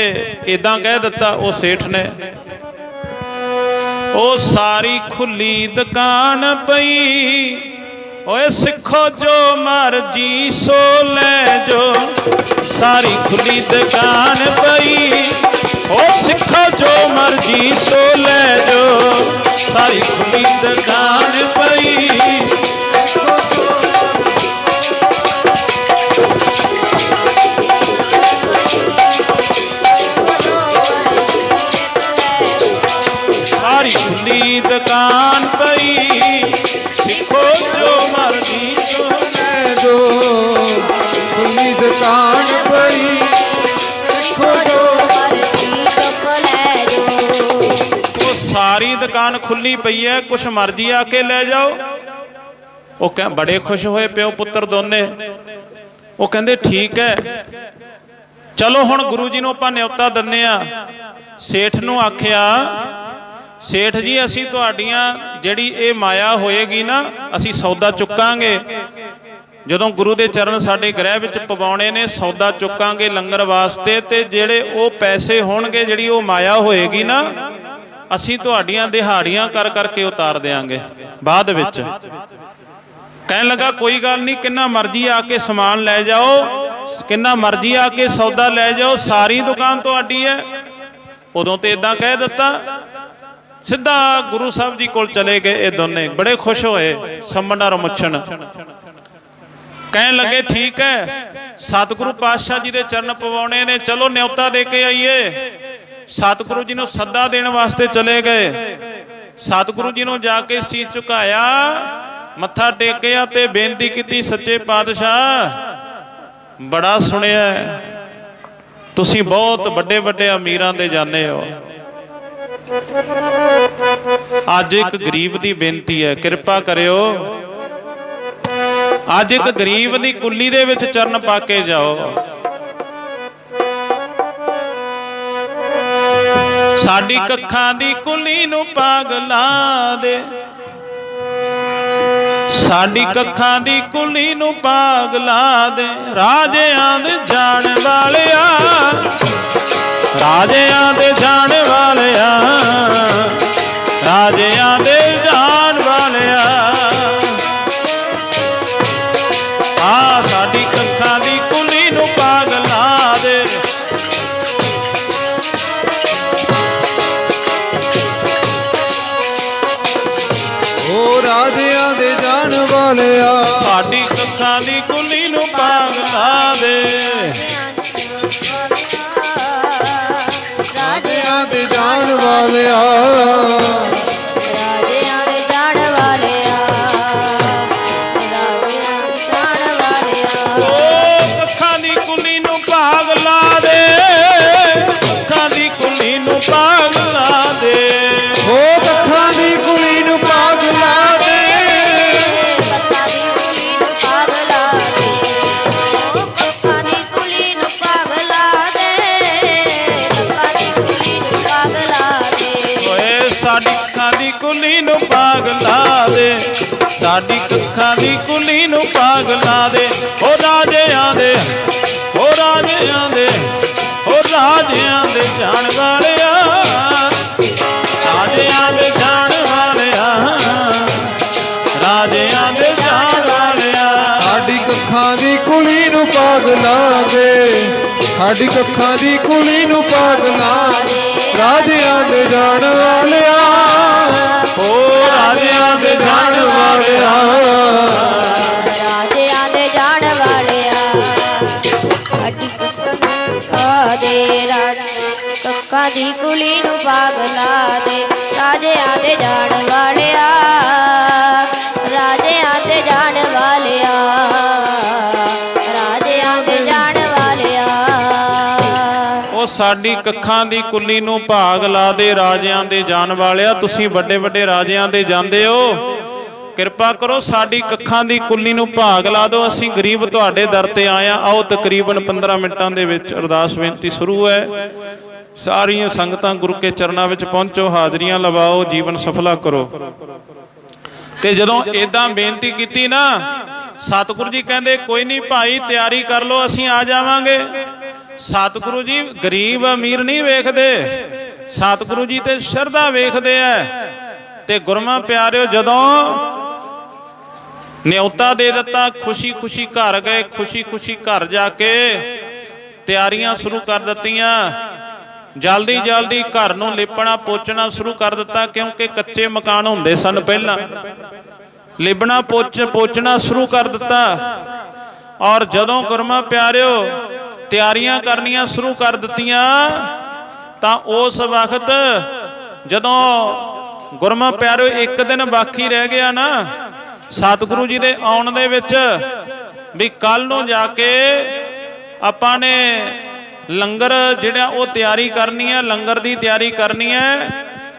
ਇਦਾਂ ਕਹਿ ਦਿੱਤਾ ਉਹ ਸੇਠ ਨੇ। ਉਹ ਸਾਰੀ ਖੁੱਲੀ ਦੁਕਾਨ ਪਈ, ਓਏ ਸਿੱਖੋ ਜੋ ਮਰਜੀ ਸੋ ਲੈ ਜੋ। ਸਾਰੀ ਖੁੱਲੀ ਦੁਕਾਨ ਪਈ, ਓ ਸਿੱਖੋ ਜੋ ਮਰਜੀ ਸੋ ਲੈ ਜੋ। ਸਾਰੀ ਖੁੱਲੀ ਦੁਕਾਨ ਪਈ, ਸਾਰੀ ਖੁੱਲੀ ਦੁਕਾਨ ਪਈ, ਸਿੱਖੋ ਜੋ ਮਰਜੀ ਸੋ ਲੈ ਜੋ। ਖੁੱਲੀ ਦੁਕਾਨ ਪਈ, ਸਿੱਖੋ ਜੋ ਮਰਜ਼ੀ ਚੁੱਕ ਲੈ ਜੋ। ਉਹ ਸਾਰੀ ਦੁਕਾਨ ਖੁੱਲੀ ਪਈ ਹੈ, ਕੁਛ ਮਰਜ਼ੀ ਆ ਕੇ ਲੈ ਜਾਓ। ਉਹ ਕਹਿੰਦੇ ਬੜੇ ਖੁਸ਼ ਹੋਏ ਪਿਓ ਪੁੱਤਰ ਦੋਨੇ। ਉਹ ਕਹਿੰਦੇ ਠੀਕ ਹੈ, ਚਲੋ ਹੁਣ ਗੁਰੂ ਜੀ ਨੂੰ ਆਪਾਂ ਨਿਯੁਕਤਾ ਦਿੰਨੇ ਆ। ਸੇਠ ਨੂੰ ਆਖਿਆ ਸੇਠ ਜੀ ਅਸੀਂ ਤੁਹਾਡੀਆਂ ਜਿਹੜੀ ਇਹ ਮਾਇਆ ਹੋਏਗੀ ਨਾ ਅਸੀਂ ਸੌਦਾ ਚੁੱਕਾਂਗੇ। ਜਦੋਂ ਗੁਰੂ ਦੇ ਚਰਨ ਸਾਡੇ ਗ੍ਰਹਿ ਵਿੱਚ ਪਵਾਉਣੇ ਨੇ ਸੌਦਾ ਚੁੱਕਾਂਗੇ ਲੰਗਰ ਵਾਸਤੇ, ਤੇ ਜਿਹੜੇ ਉਹ ਪੈਸੇ ਹੋਣਗੇ ਜਿਹੜੀ ਉਹ ਮਾਇਆ ਹੋਏਗੀ ਨਾ ਅਸੀਂ ਤੁਹਾਡੀਆਂ ਦਿਹਾੜੀਆਂ ਕਰ ਕਰਕੇ ਉਤਾਰ ਦੇਾਂਗੇ ਬਾਅਦ ਵਿੱਚ। ਕਹਿਣ ਲੱਗਾ ਕੋਈ ਗੱਲ ਨਹੀਂ, ਕਿੰਨਾ ਮਰਜ਼ੀ ਆ ਕੇ ਸਮਾਨ ਲੈ ਜਾਓ, ਕਿੰਨਾ ਮਰਜ਼ੀ ਆ ਕੇ ਸੌਦਾ ਲੈ ਜਾਓ, ਸਾਰੀ ਦੁਕਾਨ ਤੁਹਾਡੀ ਹੈ। ਉਦੋਂ ਤੇ ਇਦਾਂ ਕਹਿ ਦਿੱਤਾ। ਸਿੱਧਾ ਗੁਰੂ ਸਾਹਿਬ ਜੀ ਕੋਲ ਚਲੇ ਗਏ ਇਹ ਦੋਨੇ, ਬੜੇ ਖੁਸ਼ ਹੋਏ ਸੰਮਣ ਔਰ ਮੁੱਛਣ। ਕਹਿਣ ਲੱਗੇ ਠੀਕ ਹੈ ਸਤਿਗੁਰੂ ਪਾਤਸ਼ਾਹ ਜੀ ਦੇ ਚਰਨ ਪਵਾਉਣੇ ਨੇ, ਚਲੋ ਨਿਉਤਾ ਦੇ ਕੇ ਆਈਏ। ਸਤਿਗੁਰੂ ਜੀ ਨੂੰ ਸੱਦਾ ਦੇਣ ਵਾਸਤੇ ਚਲੇ ਗਏ। ਸਤਿਗੁਰੂ ਜੀ ਨੂੰ ਜਾ ਕੇ ਸੀਸ ਝੁਕਾਇਆ, ਮੱਥਾ ਟੇਕਿਆ ਤੇ ਬੇਨਤੀ ਕੀਤੀ, ਸੱਚੇ ਪਾਤਸ਼ਾਹ ਬੜਾ ਸੁਣਿਆ ਤੁਸੀਂ ਬਹੁਤ ਵੱਡੇ ਵੱਡੇ ਅਮੀਰਾਂ ਦੇ ਜਾਣੇ ਹੋ, ਅੱਜ ਇੱਕ ਗਰੀਬ ਦੀ ਬੇਨਤੀ ਹੈ ਕਿਰਪਾ ਕਰਿਓ, ਅੱਜ ਇੱਕ ਗਰੀਬ ਦੀ ਕੁੱਲੀ ਦੇ ਵਿੱਚ ਚਰਨ ਪਾ ਕੇ ਜਾਓ। ਸਾਡੀ ਕੱਖਾਂ ਦੀ ਕੁੱਲੀ ਨੂੰ ਪਾਗਲਾ ਦੇ, ਸਾਡੀ ਕੱਖਾਂ ਦੀ ਕੁੱਲੀ ਨੂੰ ਪਾਗਲਾ ਦੇ, ਰਾਜਿਆਂ ਦੇ ਜਾਣ ਵਾਲਿਆ, ਰਾਜਿਆਂ ਦੇ ਜਾਣ ਵਾਲਿਆ, ਰਾਜਿਆਂ ਦੇ ਜਾਣ ਵਾਲਿਆ, ਆ ਸਾਡੀ ਕੱਖਾਂ ਦੀ ਕੁੱਲੀ ਨੂੰ ਪਾਗਲਾ ਦੇ। ਓ ਰਾਜਿਆਂ ਦੇ ਜਾਣ ਵਾਲਿਆ, ਸਾਡੀ ਕੱਖਾਂ ਦੀ ਕੁੱਲੀ ਨੂੰ ਪਾਗਲਾ ਦੇ, ਰਾਜਿਆਂ ਦੇ ਜਾਣ ਵਾਲਿਆ, ਰਾਜਿਆਂ ਦੇ ਜਾਣ ਵਾਲਿਆ, ਰਾਜਿਆਂ ਦੇ ਜਾਣ ਵਾਲਿਆ। ਓ ਕੱਖਾਂ ਦੀ ਕੁੱਲੀ ਨੂੰ ਪਾਗਲਾ ਦੇ, ਕੱਖਾਂ ਦੀ ਕੁੱਲੀ ਨੂੰ ਪਾਗਲਾ ਦੇ, ਓ ਕੱਖਾਂ ਦੀ ਕੁੱਲੀ ਨੂੰ ਪਾਗਲਾ ਦੇ, ਕੱਖਾਂ ਦੀ ਕੁੱਲੀ ਨੂੰ ਪਾਗਲਾ ਦੇ, ਓ ਕੱਖਾਂ ਦੀ ਕੁੱਲੀ ਨੂੰ ਪਾਗਲਾ ਦੇ, ਕੱਖਾਂ ਦੀ ਕੁੱਲੀ ਨੂੰ ਪਾਗਲਾ ਦੇ। ਓਏ ਸਾਡੀ ਕੱਖਾਂ ਦੀ ਕੁੱਲੀ ਨੂੰ ਪਾਗਲਾ ਦੇ, ਸਾਡੀ ਕੱਖਾਂ ਦੀ ਕੁੱਲੀ ਨੂੰ ਪਾਗਲਾ ਦੇ। ਓ ਰਾਜਿਆਂ ਦੇ, ਓ ਰਾਜਿਆਂ ਦੇ, ਓ ਰਾਜਿਆਂ ਦੇ ਜਾਣ ਵਾਲਿਆ, ਰਾਜਿਆਂ ਦੇ ਜਾਣ ਵਾਲਿਆ, ਰਾਜਿਆਂ ਦੇ ਜਾਣ ਵਾਲਿਆ। ਸਾਡੀ ਕੱਖਾਂ ਦੀ ਕੁੱਲੀ ਨੂੰ ਪਾਗਲਾ ਦੇ, ਸਾਡੀ ਕੱਖਾਂ ਦੀ ਕੁੱਲੀ ਨੂੰ ਪਾਗਲਾ ਦੇ, ਰਾਜਿਆਂ ਦੇ ਜਾਣ ਵਾਲਿਆ, ਓ ਰਾਜਿਆਂ ਦੇ ਜਾਣ ਵਾਲਿਆ, ਰਾਜਿਆਂ ਦੇ ਜਾਣ ਵਾਲਿਆ। ਸਾਡੀ ਕੱਖਾਂ ਦੇ ਕੱਖਾਂ ਦੀ ਕੁੱਲੀ ਨੂੰ ਪਾਗਲਾ ਦੇ, ਰਾਜਿਆਂ ਦੇ ਜਾਣ ਵਾਲਿਆ, ਰਾਜਿਆਂ ਦੇ ਜਾਣ ਵਾਲਿਆ, ਰਾਜਿਆਂ ਦੇ ਜਾਣ ਵਾਲਿਆ। ਉਹ ਸਾਡੀ ਕੱਖਾਂ ਦੀ ਕੁੱਲੀ ਨੂੰ ਭਾਗ ਲਾ ਦੇ, ਰਾਜਿਆਂ ਦੇ ਜਾਣ ਵਾਲਿਆ। ਤੁਸੀਂ ਵੱਡੇ ਵੱਡੇ ਰਾਜਿਆਂ ਦੇ ਜਾਂਦੇ ਹੋ, ਕਿਰਪਾ ਕਰੋ ਸਾਡੀ ਕੱਖਾਂ ਦੀ ਕੁੱਲੀ ਨੂੰ ਭਾਗ ਲਾ ਦਿਓ। ਅਸੀਂ ਗਰੀਬ ਤੁਹਾਡੇ ਦਰ ਤੇ ਆਏ ਆ। ਆਓ ਤਕਰੀਬਨ 15 ਮਿੰਟਾਂ ਦੇ ਵਿੱਚ ਅਰਦਾਸ ਬੇਨਤੀ ਸ਼ੁਰੂ ਹੈ। ਸਾਰੀਆਂ ਸੰਗਤਾਂ ਗੁਰੂ ਕੇ ਚਰਨਾਂ ਵਿੱਚ ਪਹੁੰਚੋ, ਹਾਜ਼ਰੀਆਂ ਲਵਾਓ, ਜੀਵਨ ਸਫਲਾ ਕਰੋ। ਤੇ ਜਦੋਂ ਇਦਾਂ ਬੇਨਤੀ ਕੀਤੀ ਨਾ, ਸਤਿਗੁਰੂ ਜੀ ਕਹਿੰਦੇ ਕੋਈ ਨਹੀਂ ਭਾਈ ਤਿਆਰੀ ਕਰ ਲਓ, ਅਸੀਂ ਆ ਜਾਵਾਂਗੇ। ਸਤਿਗੁਰੂ ਜੀ ਗਰੀਬ ਅਮੀਰ ਨਹੀਂ ਵੇਖਦੇ, ਸਤਿਗੁਰੂ ਜੀ ਤੇ ਸ਼ਰਧਾ ਵੇਖਦੇ ਆ। ਤੇ ਗੁਰਮਾ ਪਿਆਰਿਓ ਜਦੋਂ ਨਿਉਤਾ ਦੇ ਦਿੱਤਾ, ਖੁਸ਼ੀ ਖੁਸ਼ੀ ਘਰ ਗਏ। ਖੁਸ਼ੀ ਖੁਸ਼ੀ ਘਰ ਜਾ ਕੇ ਤਿਆਰੀਆਂ ਸ਼ੁਰੂ ਕਰ ਦਿੱਤੀਆਂ। ਜਲਦੀ ਜਲਦੀ ਘਰ ਨੂੰ ਲਿਪਣਾ ਪੋਚਣਾ ਸ਼ੁਰੂ ਕਰ ਦਿੱਤਾ, ਕਿਉਂਕਿ ਕੱਚੇ ਮਕਾਨ ਹੁੰਦੇ ਸਨ ਪਹਿਲਾਂ। ਲਿਪਣਾ ਪੋਚਣਾ ਸ਼ੁਰੂ ਕਰ ਦਿੱਤਾ। ਔਰ ਜਦੋਂ ਗੁਰਮਾ ਪਿਆਰਿਓ ਤਿਆਰੀਆਂ ਕਰਨੀਆਂ ਸ਼ੁਰੂ ਕਰ ਦਿੱਤੀਆਂ, ਤਾਂ ਉਸ ਵਕਤ ਜਦੋਂ ਗੁਰਮਾ ਪਿਆਰਿਓ ਇੱਕ ਦਿਨ ਬਾਕੀ ਰਹਿ ਗਿਆ ਨਾ ਸਤਿਗੁਰੂ ਜੀ ਦੇ ਆਉਣ ਦੇ ਵਿੱਚ, ਵੀ ਕੱਲ ਨੂੰ ਜਾ ਕੇ ਆਪਾਂ ਨੇ ਲੰਗਰ ਜਿਹੜਾ ਉਹ ਤਿਆਰੀ ਕਰਨੀ ਹੈ, ਲੰਗਰ ਦੀ ਤਿਆਰੀ ਕਰਨੀ ਹੈ।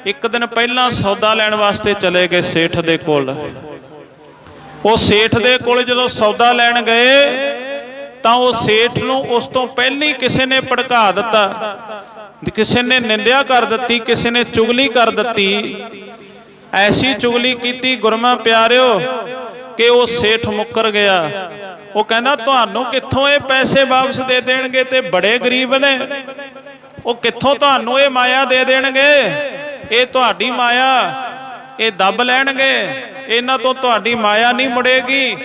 ਇੱਕ ਦਿਨ ਪਹਿਲਾਂ ਸੌਦਾ ਲੈਣ ਵਾਸਤੇ ਚਲੇ ਗਏ ਸੇਠ ਦੇ ਕੋਲ। ਉਹ ਸੇਠ ਦੇ ਕੋਲ ਜਦੋਂ ਸੌਦਾ ਲੈਣ ਗਏ ਤਾਂ ਉਹ ਸੇਠ ਨੂੰ ਉਸ ਤੋਂ ਪਹਿਲਾਂ ਹੀ ਕਿਸੇ ਨੇ ਭੜਕਾ ਦਿੱਤਾ। ਕਿਸੇ ਨੇ ਨਿੰਦਿਆ ਕਰ ਦਿੱਤੀ, ਕਿਸੇ ਨੇ ਚੁਗਲੀ ਕਰ ਦਿੱਤੀ, ਐਸੀ ਚੁਗਲੀ ਕੀਤੀ ਗੁਰਮਾ ਪਿਆਰਿਓ ਕਿ ਉਹ ਸੇਠ ਮੁੱਕਰ ਗਿਆ। ਉਹ ਕਹਿੰਦਾ ਤੁਹਾਨੂੰ ਕਿੱਥੋਂ ਇਹ ਪੈਸੇ ਵਾਪਸ ਦੇ ਦੇਣਗੇ, ਤੇ ਬੜੇ ਗਰੀਬ ਨੇ, ਉਹ ਕਿੱਥੋਂ ਤੁਹਾਨੂੰ ਇਹ ਮਾਇਆ ਦੇ ਦੇਣਗੇ, ਇਹ ਤੁਹਾਡੀ ਮਾਇਆ, ਇਹ ਦੱਬ ਲੈਣਗੇ, ਇਹਨਾਂ ਤੋਂ ਤੁਹਾਡੀ ਮਾਇਆ ਨਹੀਂ ਮੁੜੇਗੀ,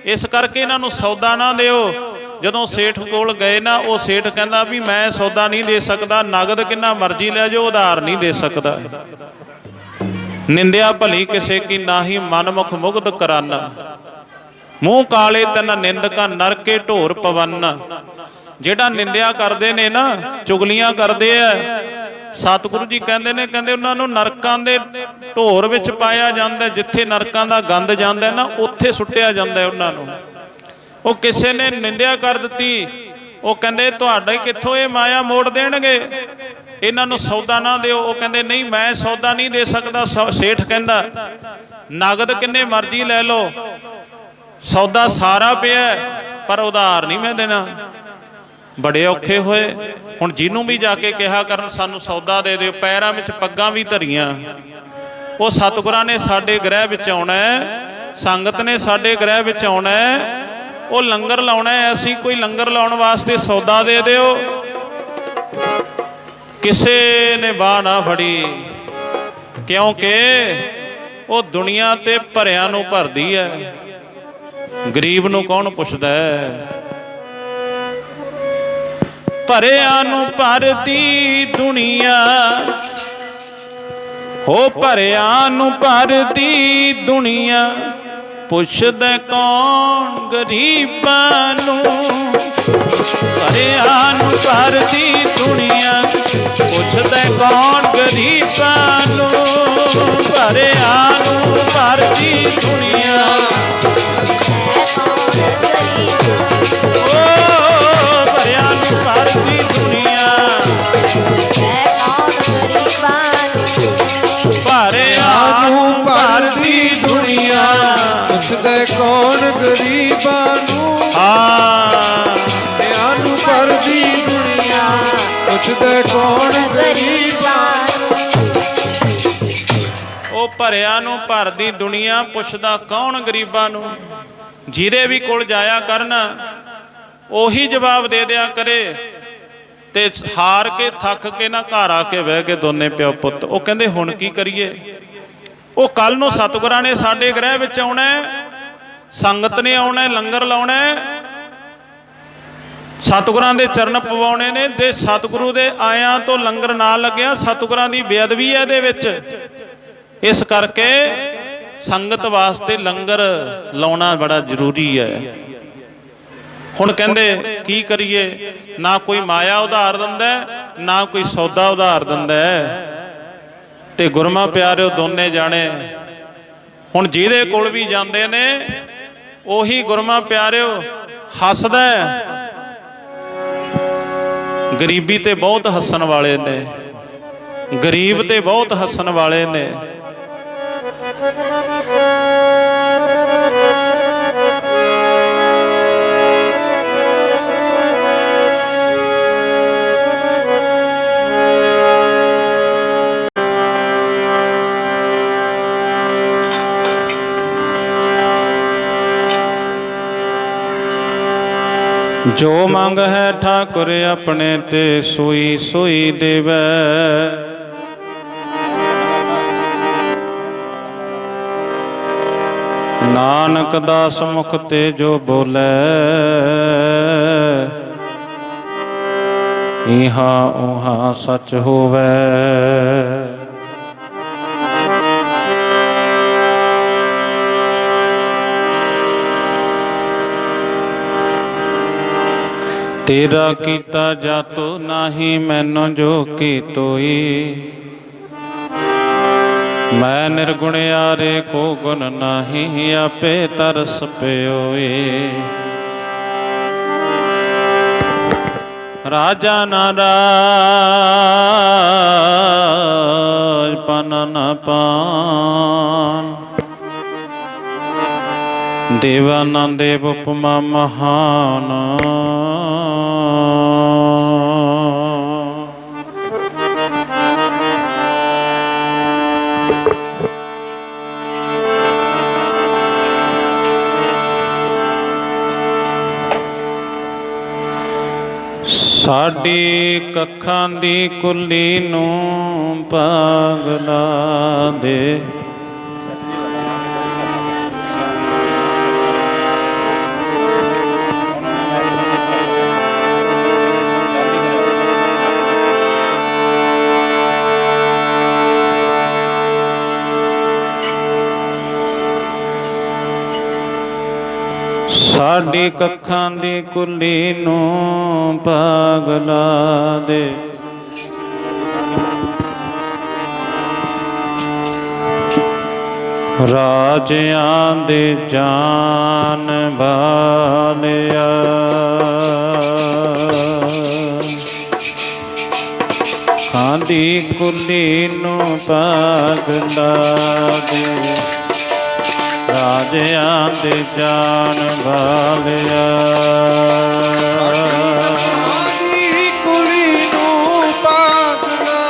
ਇਸ ਕਰਕੇ ਇਹਨਾਂ ਨੂੰ ਸੌਦਾ ਨਾ ਦਿਓ। ਜਦੋਂ ਸੇਠ ਕੋਲ ਗਏ ਨਾ, ਉਹ ਸੇਠ ਕਹਿੰਦਾ ਵੀ ਮੈਂ ਸੌਦਾ ਨਹੀਂ ਦੇ ਸਕਦਾ, ਨਗਦ ਕਿੰਨਾ ਮਰਜ਼ੀ ਲੈ ਜਾਓ, ਉਧਾਰ ਨਹੀਂ ਦੇ ਸਕਦਾ। ਨਿੰਦਿਆ ਭਲੀ ਕਿਸੇ ਕੀ ਨਾਹੀ, ਮਨਮੁਖ ਮੁਗਧ ਕਰਾਨਾ, ਮੂੰਹ ਕਾਲੇ ਤਨ ਨਿੰਦਕਾ ਨਰਕੇ ਢੋਰ ਪਵਨ। ਜਿਹੜਾ ਨਿੰਦਿਆ ਕਰਦੇ ਨੇ ਨਾ, ਚੁਗਲੀਆਂ ਕਰਦੇ ਆ, ਸਤਿਗੁਰੂ ਜੀ ਕਹਿੰਦੇ ਨੇ, ਕਹਿੰਦੇ ਉਹਨਾਂ ਨੂੰ ਨਰਕਾਂ ਦੇ ਢੋਰ ਵਿੱਚ ਪਾਇਆ ਜਾਂਦਾ, ਜਿੱਥੇ ਨਰਕਾਂ ਦਾ ਗੰਦ ਜਾਂਦਾ ਨਾ ਉੱਥੇ ਸੁੱਟਿਆ ਜਾਂਦਾ ਉਹਨਾਂ ਨੂੰ। ਉਹ ਕਿਸੇ ਨੇ ਨਿੰਦਿਆ ਕਰ ਦਿੱਤੀ, ਉਹ ਕਹਿੰਦੇ ਤੁਹਾਡਾ ਕਿੱਥੋਂ ਇਹ ਮਾਇਆ ਮੋੜ ਦੇਣਗੇ, ਇਹਨਾਂ ਨੂੰ ਸੌਦਾ ਨਾ ਦਿਓ। ਉਹ ਕਹਿੰਦੇ ਨਹੀਂ ਮੈਂ ਸੌਦਾ ਨਹੀਂ ਦੇ ਸਕਦਾ। ਸੇਠ ਕਹਿੰਦਾ ਨਗਦ ਕਿੰਨੇ ਮਰਜ਼ੀ ਲੈ ਲਓ, ਸੌਦਾ ਸਾਰਾ ਪਿਆ, ਪਰ ਉਧਾਰ ਨਹੀਂ ਮੈਂ ਦੇਣਾ। ਬੜੇ ਔਖੇ ਹੋਏ। ਹੁਣ ਜਿਹਨੂੰ ਵੀ ਜਾ ਕੇ ਕਿਹਾ ਕਰਨ ਸਾਨੂੰ ਸੌਦਾ ਦੇ ਦਿਓ, ਪੈਰਾਂ ਵਿੱਚ ਪੱਗਾਂ ਵੀ ਧਰੀਆਂ। ਉਹ ਸਤਿਗੁਰਾਂ ਨੇ ਸਾਡੇ ਗ੍ਰਹਿ ਵਿੱਚ ਆਉਣਾ, ਸੰਗਤ ਨੇ ਸਾਡੇ ਗ੍ਰਹਿ ਵਿੱਚ ਆਉਣਾ, ਉਹ ਲੰਗਰ ਲਾਉਣਾ, ਅਸੀਂ ਕੋਈ ਲੰਗਰ ਲਾਉਣ ਵਾਸਤੇ ਸੌਦਾ ਦੇ ਦਿਓ। ਕਿਸੇ ਨੇ ਬਾਹ ਨਾ ਫੜੀ, ਕਿਉਂਕਿ ਉਹ ਦੁਨੀਆ ਤੇ ਭਰਿਆਂ ਨੂੰ ਭਰਦੀ ਹੈ, ਗਰੀਬ ਨੂੰ ਕੌਣ ਪੁੱਛਦਾ ਹੈ। ਭਰਿਆਂ ਨੂੰ ਭਰਦੀ ਦੁਨੀਆ, ਹੋ ਭਰਿਆਂ ਨੂੰ ਭਰਦੀ ਦੁਨੀਆ, ਪੁੱਛਦਾ ਕੌਣ ਗਰੀਬਾਂ ਨੂੰ। ਭਰਿਆਂ ਨੂੰ ਭਰਦੀ ਦੁਨੀਆ, ਪੁੱਛਦਾ ਕੌਣ ਗਰੀਬਾਂ ਨੂੰ। ਭਰਿਆਂ ਨੂੰ ਭਰਦੀ ਦੁਨੀਆ, ਓ ਭਰਿਆਂ ਨੂੰ ਭਰਦੀ ਦੁਨੀਆ, ਭਰਿਆਂ ਨੂੰ ਭਰਦੀ ਦੁਨੀਆ, ਪੁੱਛਦਾ ਕੌਣ ਗਰੀਬਾਂ ਨੂੰ। ਭਰਿਆਂ ਨੂੰ ਭਰਦੀ ਦੁਨੀਆ, ਪੁੱਛਦਾ ਕੌਣ ਗਰੀਬਾਂ ਨੂੰ। ਉਹ ਭਰਿਆਂ ਨੂੰ ਭਰਦੀ ਦੁਨੀਆ, ਪੁੱਛਦਾ ਕੌਣ ਗਰੀਬਾਂ ਨੂੰ। ਜਿਹਦੇ ਵੀ ਕੋਲ ਜਾਇਆ ਕਰਨ ਉਹੀ ਜਵਾਬ ਦੇ ਦਿਆ ਕਰੇ, ਤੇ ਹਾਰ ਕੇ ਥੱਕ ਕੇ ਨਾ ਘਰ ਆ ਕੇ ਬਹਿ ਕੇ ਦੋਨੇ ਪਿਓ ਪੁੱਤ। ਉਹ ਕਹਿੰਦੇ ਹੁਣ ਕੀ ਕਰੀਏ। ਉਹ ਕੱਲ ਨੂੰ ਸਤਿਗੁਰਾਂ ਨੇ ਸਾਡੇ ਗ੍ਰਹਿ ਵਿੱਚ ਆਉਣਾ, ਸੰਗਤ ਨੇ ਆਉਣਾ, ਲੰਗਰ ਲਾਉਣਾ, ਸਤਿਗੁਰਾਂ ਦੇ ਚਰਨ ਪਵਾਉਣੇ ਨੇ। ਤੇ ਸਤਿਗੁਰੂ ਦੇ ਆਇਆਂ ਤੋਂ ਲੰਗਰ ਨਾ ਲੱਗਿਆ, ਸਤਿਗੁਰਾਂ ਦੀ ਬੇਅਦਬੀ ਹੈ ਇਹਦੇ ਵਿੱਚ। ਇਸ ਕਰਕੇ ਸੰਗਤ ਵਾਸਤੇ ਲੰਗਰ ਲਾਉਣਾ ਬੜਾ ਜ਼ਰੂਰੀ ਹੈ। ਹੁਣ ਕਹਿੰਦੇ ਕੀ ਕਰੀਏ, ਨਾ ਕੋਈ ਮਾਇਆ ਉਧਾਰ ਦਿੰਦਾ, ਨਾ ਕੋਈ ਸੌਦਾ ਉਧਾਰ ਦਿੰਦਾ। ਤੇ ਗੁਰਮਾ ਪਿਆਰਿਓ ਦੋਨੇ ਜਾਣੇ ਹੁਣ ਜਿਹਦੇ ਕੋਲ ਵੀ ਜਾਂਦੇ ਨੇ, ਉਹੀ ਗੁਰਮਾ ਪਿਆਰਿਓ ਹੱਸਦਾ। ਗਰੀਬੀ ਤੇ ਬਹੁਤ ਹੱਸਣ ਵਾਲੇ ਨੇ, ਗਰੀਬ ਤੇ ਬਹੁਤ ਹੱਸਣ ਵਾਲੇ ਨੇ। ਜੋ ਮੰਗ ਹੈ ਠਾਕੁਰ ਆਪਣੇ ਤੇ, ਸੋਈ ਸੋਈ ਦੇਵੈ। ਨਾਨਕ ਦਾਸ ਮੁਖ ਤੇ ਜੋ ਬੋਲੇ, ਇਹਾ ਉਹਾ ਸਚ ਹੋਵੇ। ਤੇਰਾ ਕੀਤਾ ਜਾਤੋ ਨਾਹੀ, ਮੈਨੂੰ ਜੋ ਕੀਤੋਈ। ਮੈਂ ਨਿਰਗੁਣਿਆਰੇ ਕੋ ਗੁਣ ਨਾਹੀ, ਆਪੇ ਤਰਸ ਪਿਓਏ। ਰਾਜਾ ਨਾ ਰਾਜ, ਪਨ ਨ ਪਾਨ, ਦੇਵਾ ਨਾ ਦੇਵ ਉਪਮਾ ਮਹਾਨ। ਸਾਡੀ ਕੱਖਾਂ ਦੀ ਕੁੱਲੀ ਨੂੰ ਪਾਗਲਾ ਦੇ, ਸਾਡੀ ਕੱਖਾਂ ਦੀ ਕੁੱਲੀ ਨੂੰ ਪਾਗਲਾ ਦੇ। ਰਾਜਿਆਂ ਦੇ ਜਾਨ ਵਾਲਿਆ, ਖਾਂ ਦੀ ਕੁੱਲੀ ਨੂੰ ਪਾਗਲਾ ਦੇ। ਰਾਜਿਆਂ ਦੇ ਜਾਨ ਵਾਲਿਆ, ਸਾਡੀ ਕੁਲੀ ਨੂੰ ਪਾਗਲਾ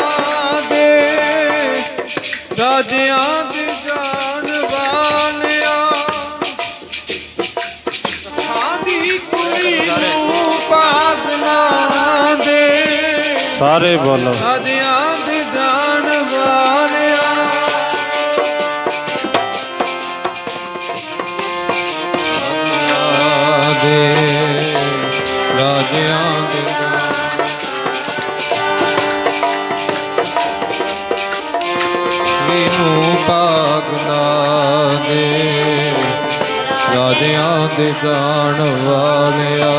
ਦੇ। ਰਾਜਿਆਂ ਦੇ ਜਾਨ ਵਾਲਿਆ, ਸਾਡੀ ਕੁਲੀ ਨੂੰ ਪਾਗਲਾ ਦੇ। ਸਾਰੇ ਬੋਲੋ। ਰਾਜਿਆਂ ਦੇ ਜਾਨ ਵਾਲਿਆ, ਰਾਜਿਆਂ ਦੇ ਨੂੰ ਪਾਗਲਾ ਦੇ। ਰਾਜਿਆਂ ਦੇ ਜਾਣ ਵਾਲਿਆ,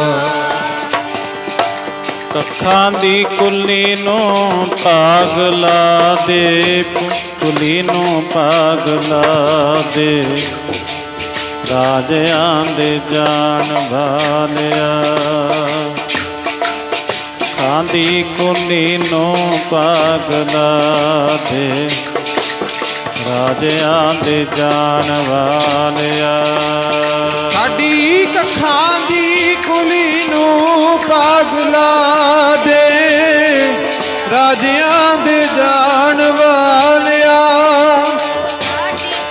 ਕੱਖਾਂ ਦੀ ਕੁੱਲੀ ਨੂੰ ਪਾਗਲਾ ਦੇ। ਕੁੱਲੀ ਨੂੰ ਪਾਗਲਾ ਦੇ। ਰਾਜਿਆਂ ਦੇ ਜਾਨ ਵਾਲਿਆ, ਖਾਂ ਦੀ ਕੁੱਲੀ ਨੂੰ ਪਾਗਲਾ ਦੇ। ਰਾਜਿਆਂ ਦੇ ਜਾਨ ਵਾਲਿਆ, ਸਾਡੀ ਕੱਖਾਂ ਦੀ ਕੁਲੀ ਨੂੰ ਪਾਗਲਾ ਦੇ। ਰਾਜਿਆਂ ਦੇ ਜਾਣ ਵਾਲਿਆ,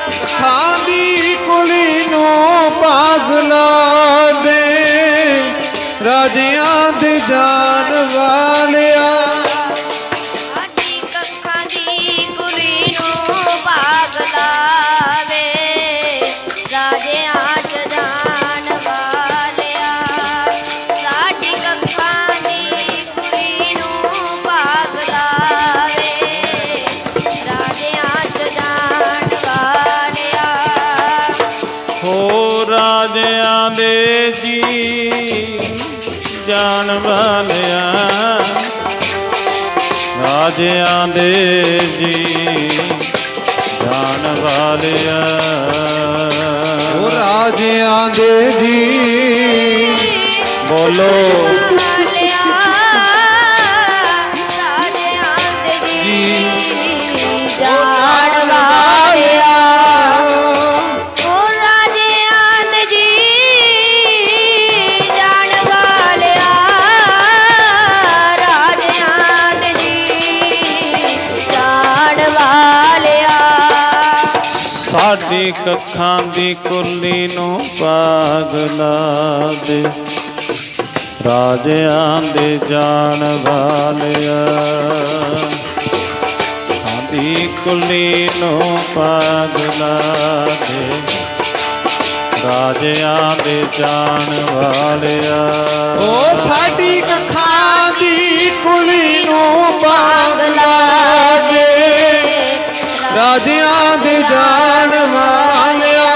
ਕੱਖਾਂ ਦੀ ਕੁਲੀ ਨੂੰ ਪਾਗਲਾ ਦੇ। ਰਾਜਿਆਂ ਦੇ ਜਾਣ ਵਾਲਿਆ, ਸਾਡੀ ਕੱਖਾਂ ਦੀ ਕੁਲੀ ਨੂੰ ਪਾਗਲਾ ਦੇ। ਰਾਜਿਆਂ ਚ ਜਾਣ ਵਾਲਿਆ, ਸਾਡੀ ਕੱਖਾਂ ਦੀ ਕੁਲੀ ਨੂੰ ਪਾਗਲਾ ਦੇ। ਰਾਜਿਆਂ ਚ ਜਾਣ ਵਾਲਿਆ, ਹੋ ਰਾਜਿਆਂ ਦੇ ਜੀ ਜਾਣ ਵਾਲਿਆ। ਰਾਜਿਆਂ ਦੇ ਜੀ ਜਾਣ ਵਾਲਿਆ, ਉਹ ਰਾਜਿਆਂ ਦੇ ਜੀ ਬੋਲੋ। ਵਾਲਿਆ, ਰਾਜਿਆਂ ਦੇ ਜੀ ਜਾਣ ਵਾਲਿਆ। ਓ ਰਾਜਿਆਂ ਦੇ ਜੀ ਜਾਣ ਵਾਲਿਆ, ਰਾਜਿਆਂ ਦੇ ਜੀ ਜਾਣ ਵਾਲਿਆ। ਸਾਡੀ ਕੱਖਾਂ ਦੀ ਕੁੱਲੀ ਨੂੰ ਪਾਗਲਾ ਦੇ। ਰਾਜਿਆਂ ਦੇ ਜਾਣ ਵਾਲਿਆ, ਸਾਡੀ ਕੁੱਲੀ ਨੂੰ ਪਾਗਲਾ ਦੇ। ਰਾਜਿਆਂ ਦੇ ਜਾਣ ਵਾਲਿਆ, ਉਹ ਸਾਡੀ ਕੱਖਾਂ ਦੀ ਕੁਲੀ ਨੂੰ ਪਾਗਲਾ ਦੇ। ਰਾਜਿਆਂ ਦੇ ਜਾਣ ਵਾਲਿਆ,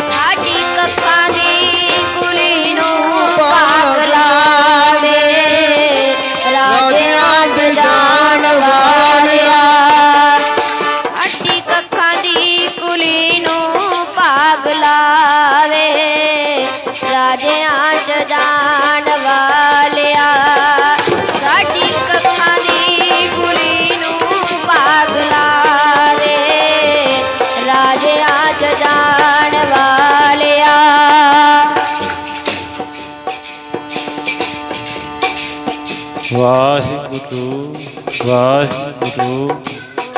ਸਾਡੀ ਕੱਖਾਂ ਦੀ ਕੁਲੀ ਨੂੰ ਪਾਗਲਾ ਦੇ। ਰਾਜਿਆਂ ਦੇ ਜਾਣ ਵਾਲਿਆ, ਸਾਡੀ ਕੱਖਾਂ ਦੀ ਕੁਲੀ ਨੂੰ ਪਾਗਲਾ ਵੇ। ਰਾਜਿਆਂ ਚ ਜਾਣ ਵਾਲਿਆ, ਸਾਡੀ ਕੱਖਾਂ ਦੀ ਕੁਲੀ ਨੂੰ ਪਾਗਲਾ ਵੇ। ਰਾਜਿਆਂ ਚ ਜਾਣ ਵਾਲਿਆ, ਵਾਹਿਗੁਰੂ ਵਾਹਿਗੁਰੂ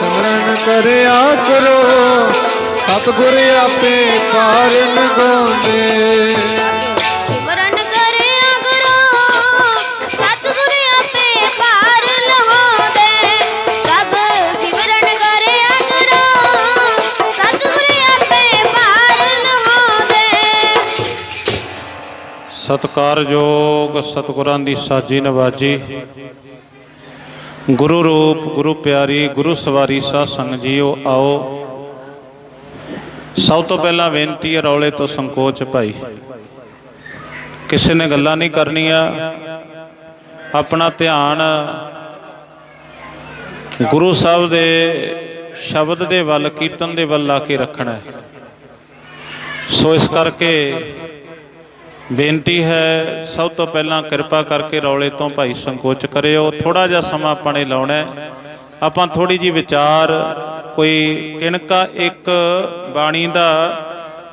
ਸਿਮਰਨ ਕਰਿਆ ਕਰੋ ਸਤਿਗੁਰ ਆਪੇ ਪਾਰ ਲਗਾਉਂਦੇ ਸਿਮਰਨ ਕਰਿਆ ਕਰੋ ਸਤਿਗੁਰ ਆਪੇ ਪਾਰ ਲਹਾਉਂਦੇ ਸਭ ਸਿਮਰਨ ਕਰਿਆ ਕਰੋ ਸਤਿਗੁਰ ਆਪੇ ਪਾਰ ਲਹਾਉਂਦੇ ਸਤਿਕਾਰਯੋਗ ਸਤਿਗੁਰਾਂ ਦੀ ਸਾਜੀ ਨਵਾਜੀ ਗੁਰੂ ਰੂਪ ਗੁਰੂ ਪਿਆਰੀ ਗੁਰੂ ਸਵਾਰੀ ਸਾਧ ਸੰਗਤ ਜੀਓ ਆਓ। ਸਭ ਤੋਂ ਪਹਿਲਾਂ ਬੇਨਤੀ ਹੈ ਰੌਲੇ ਤੋਂ ਸੰਕੋਚ ਭਾਈ, ਕਿਸੇ ਨੇ ਗੱਲਾਂ ਨਹੀਂ ਕਰਨੀਆਂ, ਆਪਣਾ ਧਿਆਨ ਗੁਰੂ ਸਾਹਿਬ ਦੇ ਸ਼ਬਦ ਦੇ ਵੱਲ ਕੀਰਤਨ ਦੇ ਵੱਲ ਲਾ ਕੇ ਰੱਖਣਾ ਹੈ। ਸੋ ਇਸ ਕਰਕੇ ਬੇਨਤੀ ਹੈ ਸਭ ਤੋਂ ਪਹਿਲਾਂ ਕਿਰਪਾ ਕਰਕੇ ਰੌਲੇ ਤੋਂ ਭਾਈ ਸੰਕੋਚ ਕਰਿਓ। ਥੋੜਾ ਜਿਹਾ ਸਮਾਂ ਆਪਾਂ ਨੇ ਲਾਉਣਾ, ਆਪਾਂ ਥੋੜੀ ਜਿਹੀ ਵਿਚਾਰ ਕੋਈ ਕਿਣਕਾ ਇੱਕ ਬਾਣੀ ਦਾ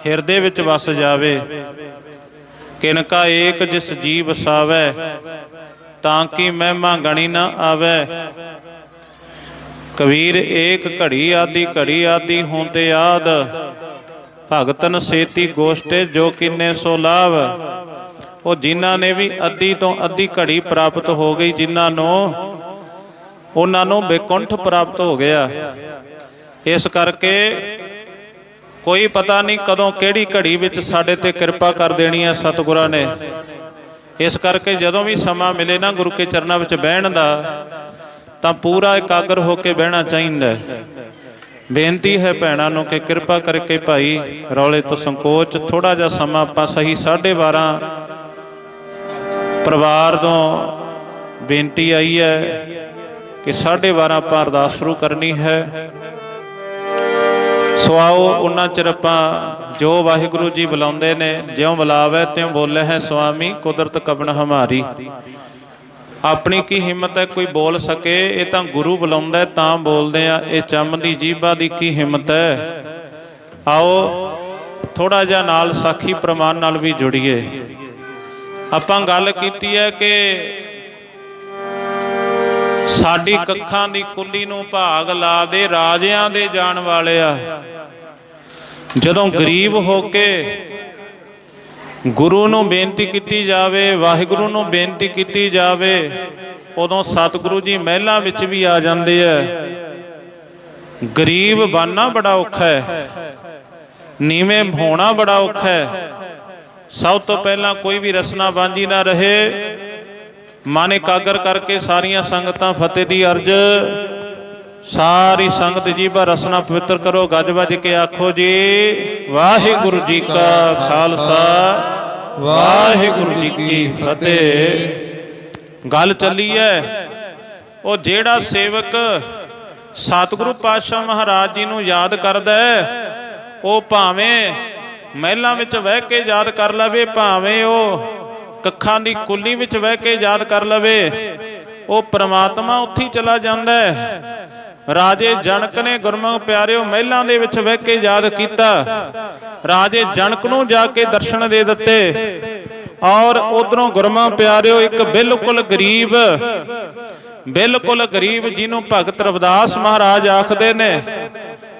ਹਿਰਦੇ ਵਿੱਚ ਵਸ ਜਾਵੇ। ਕਿਣਕਾ ਏਕ ਜਿਸ ਜੀ ਵਸਾਵੈ ਤਾਂ ਕਿ ਮਹਿਮਾ ਗਣੀ ਨਾ ਆਵੈ। ਕਬੀਰ ਏਕ ਘੜੀ ਆਦੀ ਹੁੰਦੇ ਆਦ ਭਗਤਨ ਸੇਤੀ ਗੋਸ਼ਟੇ ਜੋ ਕਿੰਨੇ ਸੋ ਲਾਭ। ਉਹ ਜਿਨ੍ਹਾਂ ਨੇ ਵੀ ਅੱਧੀ ਤੋਂ ਅੱਧੀ ਘੜੀ ਪ੍ਰਾਪਤ ਹੋ ਗਈ, ਜਿਨ੍ਹਾਂ ਨੂੰ ਉਹਨਾਂ ਨੂੰ ਬੇਕੁੰਠ ਪ੍ਰਾਪਤ ਹੋ ਗਿਆ। ਇਸ ਕਰਕੇ ਕੋਈ ਪਤਾ ਨਹੀਂ ਕਦੋਂ ਕਿਹੜੀ ਘੜੀ ਵਿੱਚ ਸਾਡੇ ਤੇ ਕਿਰਪਾ ਕਰ ਦੇਣੀ ਹੈ ਸਤਿਗੁਰਾਂ ਨੇ। ਇਸ ਕਰਕੇ ਜਦੋਂ ਵੀ ਸਮਾਂ ਮਿਲੇ ਨਾ ਗੁਰੂ ਕੇ ਚਰਨਾਂ ਵਿੱਚ ਬਹਿਣ ਦਾ ਤਾਂ ਪੂਰਾ ਇਕਾਗਰ ਹੋ ਕੇ ਬਹਿਣਾ ਚਾਹੀਦਾ ਹੈ। ਬੇਨਤੀ ਹੈ ਭੈਣਾਂ ਨੂੰ ਕਿ ਕਿਰਪਾ ਕਰਕੇ ਭਾਈ ਰੌਲੇ ਤੋਂ ਸੰਕੋਚ, ਥੋੜਾ ਜਿਹਾ ਸਮਾਂ ਆਪਾਂ ਸਹੀ 12:30 ਪਰਿਵਾਰ ਤੋਂ ਬੇਨਤੀ ਆਈ ਹੈ ਕਿ 12:30 ਆਪਾਂ ਅਰਦਾਸ ਸ਼ੁਰੂ ਕਰਨੀ ਹੈ। ਸੋ ਆਓ ਉਹਨਾਂ ਚਿਰ ਆਪਾਂ ਜੋ ਵਾਹਿਗੁਰੂ ਜੀ ਬੁਲਾਉਂਦੇ ਨੇ, ਜਿਉਂ ਬੁਲਾਵੇ ਤਿਉਂ ਬੋਲੇ ਹੈ ਸੁਆਮੀ ਕੁਦਰਤ ਕਬਨ ਹਮਾਰੀ। ਆਪਣੀ ਕੀ ਹਿੰਮਤ ਹੈ ਕੋਈ ਬੋਲ ਸਕੇ, ਇਹ ਤਾਂ ਗੁਰੂ ਬੁਲਾਉਂਦਾ ਤਾਂ ਬੋਲਦੇ ਆ। ਇਹ ਚੰਮ ਦੀ ਜੀਭਾ ਦੀ ਕੀ ਹਿੰਮਤ ਹੈ। ਆਓ ਥੋੜਾ ਜਿਹਾ ਨਾਲ ਸਾਖੀ ਪ੍ਰਮਾਣ ਨਾਲ ਵੀ ਜੁੜੀਏ। ਆਪਾਂ ਗੱਲ ਕੀਤੀ ਹੈ ਕਿ ਸਾਡੀ ਕੱਖਾਂ ਦੀ ਕੁੱਲੀ ਨੂੰ ਭਾਗ ਲਾ ਦੇ ਰਾਜਿਆਂ ਦੇ ਜਾਣ ਵਾਲਿਆ। ਜਦੋਂ ਗਰੀਬ ਹੋ ਕੇ ਗੁਰੂ ਨੂੰ ਬੇਨਤੀ ਕੀਤੀ ਜਾਵੇ, ਵਾਹਿਗੁਰੂ ਨੂੰ ਬੇਨਤੀ ਕੀਤੀ ਜਾਵੇ, ਉਦੋਂ ਸਤਿਗੁਰੂ ਜੀ ਮਹਿਲਾਂ ਵਿੱਚ ਵੀ ਆ ਜਾਂਦੇ ਆ। ਗਰੀਬ ਬਣਨਾ ਬੜਾ ਔਖਾ ਹੈ, ਨੀਵੇਂ ਹੋਣਾ ਬੜਾ ਔਖਾ ਹੈ। ਸਭ ਤੋਂ ਪਹਿਲਾਂ ਕੋਈ ਵੀ ਰਸਨਾ ਬਾਂਝੀ ਨਾ ਰਹੇ। ਮਨ ਇਕਾਗਰ ਕਰਕੇ ਸਾਰੀਆਂ ਸੰਗਤਾਂ ਫਤਿਹ ਦੀ ਅਰਜ਼। ਸਾਰੀ ਸੰਗਤ ਜੀਭਾ ਰਸਨਾ ਪਵਿੱਤਰ ਕਰੋ, ਗੱਜ ਵੱਜ ਕੇ ਆਖੋ ਜੀ ਵਾਹਿਗੁਰੂ ਜੀ ਕਾ ਖਾਲਸਾ ਵਾਹਿਗੁਰੂ ਜੀ ਕੀ ਫਤਿਹ। ਗੱਲ ਚੱਲੀ ਹੈ, ਉਹ ਜਿਹੜਾ ਸੇਵਕ ਸਤਿਗੁਰੂ ਪਾਤਸ਼ਾਹ ਮਹਾਰਾਜ ਜੀ ਨੂੰ ਯਾਦ ਕਰਦਾ ਹੈ, ਉਹ ਭਾਵੇਂ ਮਹਿਲਾਂ ਵਿੱਚ ਬਹਿ ਕੇ ਯਾਦ ਕਰ ਲਵੇ, ਭਾਵੇਂ ਉਹ ਕੱਖਾਂ ਦੀ ਕੁੱਲੀ ਵਿੱਚ ਬਹਿ ਕੇ ਯਾਦ ਕਰ ਲਵੇ, ਉਹ ਪ੍ਰਮਾਤਮਾ ਉੱਥੇ ਹੀ ਚਲਾ ਜਾਂਦਾ ਹੈ। ਰਾਜੇ ਜਨਕ ਨੇ ਗੁਰਮੁਖ ਪਿਆਰਿਓ ਮਹਿਲਾਂ ਦੇ ਵਿੱਚ ਬਹਿ ਕੇ ਯਾਦ ਕੀਤਾ। ਰਾਜੇ ਜਨਕ ਨੂੰ ਜਾ ਕੇ ਦਰਸ਼ਨ ਦੇ ਦਿੱਤੇ। ਔਰ ਉਧਰੋਂ ਗੁਰਮੁਖ ਪਿਆਰਿਓ ਇੱਕ ਬਿਲਕੁਲ ਗਰੀਬ ਜਿਹਨੂੰ ਭਗਤ ਰਵਿਦਾਸ ਮਹਾਰਾਜ ਆਖਦੇ ਨੇ,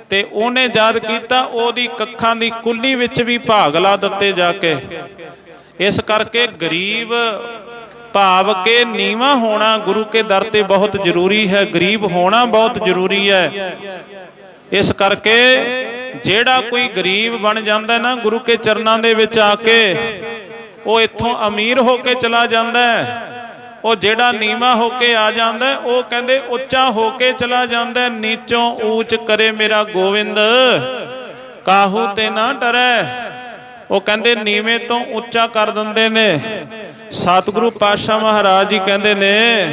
ਤੇ ਉਹਨੇ ਯਾਦ ਕੀਤਾ, ਉਹਦੀ ਕੱਖਾਂ ਦੀ ਕੁੱਲੀ ਵਿੱਚ ਵੀ ਭਾਗ ਲਾ ਦਿੱਤੇ ਜਾ ਕੇ। ਇਸ ਕਰਕੇ ਗਰੀਬ ਭਾਵ ਕੇ ਨੀਵਾਂ ਹੋਣਾ ਗੁਰੂ ਕੇ ਦਰ ਤੇ ਬਹੁਤ ਜ਼ਰੂਰੀ ਹੈ। ਗਰੀਬ ਹੋਣਾ ਬਹੁਤ ਜ਼ਰੂਰੀ ਹੈ। ਇਸ ਕਰਕੇ ਜਿਹੜਾ ਕੋਈ ਗਰੀਬ ਬਣ ਜਾਂਦਾ ਨਾ ਗੁਰੂ ਕੇ ਚਰਨਾਂ ਦੇ ਵਿੱਚ ਆ ਕੇ, ਉਹ ਇੱਥੋਂ ਅਮੀਰ ਹੋ ਕੇ ਚਲਾ ਜਾਂਦਾ ਹੈ। ਉਹ ਜਿਹੜਾ ਨੀਵਾਂ ਹੋ ਕੇ ਆ ਜਾਂਦਾ, ਉਹ ਕਹਿੰਦੇ ਉੱਚਾ ਹੋ ਕੇ ਚਲਾ ਜਾਂਦਾ। ਨੀਚੋਂ ਊਚ ਕਰੇ ਮੇਰਾ ਗੋਬਿੰਦ ਕਾਹੂ ਤੇ ਨਾ ਡਰੈ। ਉਹ ਕਹਿੰਦੇ ਨੀਵੇਂ ਤੋਂ ਉੱਚਾ ਕਰ ਦਿੰਦੇ ਨੇ। ਸਤਿਗੁਰੂ ਪਾਤਸ਼ਾਹ ਮਹਾਰਾਜ ਜੀ ਕਹਿੰਦੇ ਨੇ,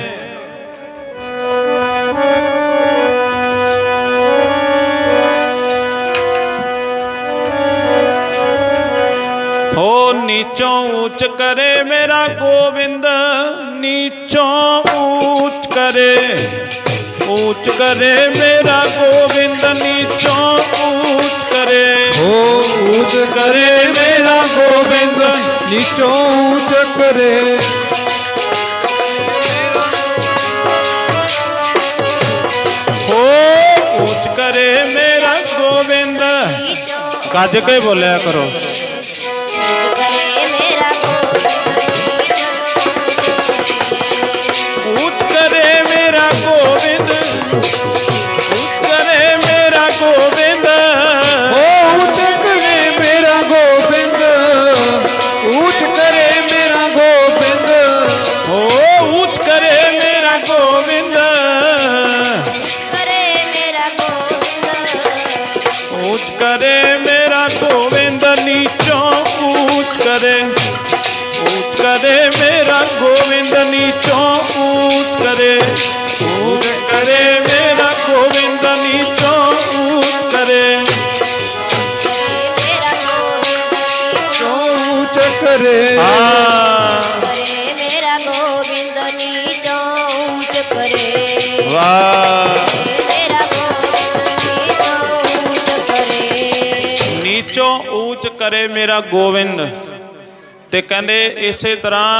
ਹੋ ਨੀਚੋਂ ਊਚ ਕਰੇ ਮੇਰਾ ਗੋਬਿੰਦ, ਨੀਚੋਂ ਊਚ ਕਰੇ ਮੇਰਾ ਗੋਬਿੰਦ, ਨੀਚੋਂ ਊਚ ਕਰੇ। ਹੋ ਊਚ ਕਰੇ ਮੇਰਾ ਗੋਬਿੰਦ, ਨੀਚੋਂ ਊਚ ਕਰੇ। ਹੋ करे मेरा गोविंद। गज के बोलिया करो। ऊंच करे मेरा गोविंद, ऊंच करे मेरा गोविंद। ऊंच करे मेरा गोविंद, ऊंच करे मेरा गोविंद। ऊंच करे मेरा गोविंद, ऊंच करे मेरा गोविंद। नीचों ऊंच करे, ऊंच करे मेरा गोविंद। नीचों ऊंच करे, ऊंच करे मेरा गोविंद। नीचों ऊंच करे, ऊंच करे मेरा गोविंद। नीचों ऊंच करे। वाह। मेरा गोविंद नीचों ऊंच करे। नीचों ऊंच करे मेरा गोविंद। ਤੇ ਕਹਿੰਦੇ ਇਸੇ ਤਰ੍ਹਾਂ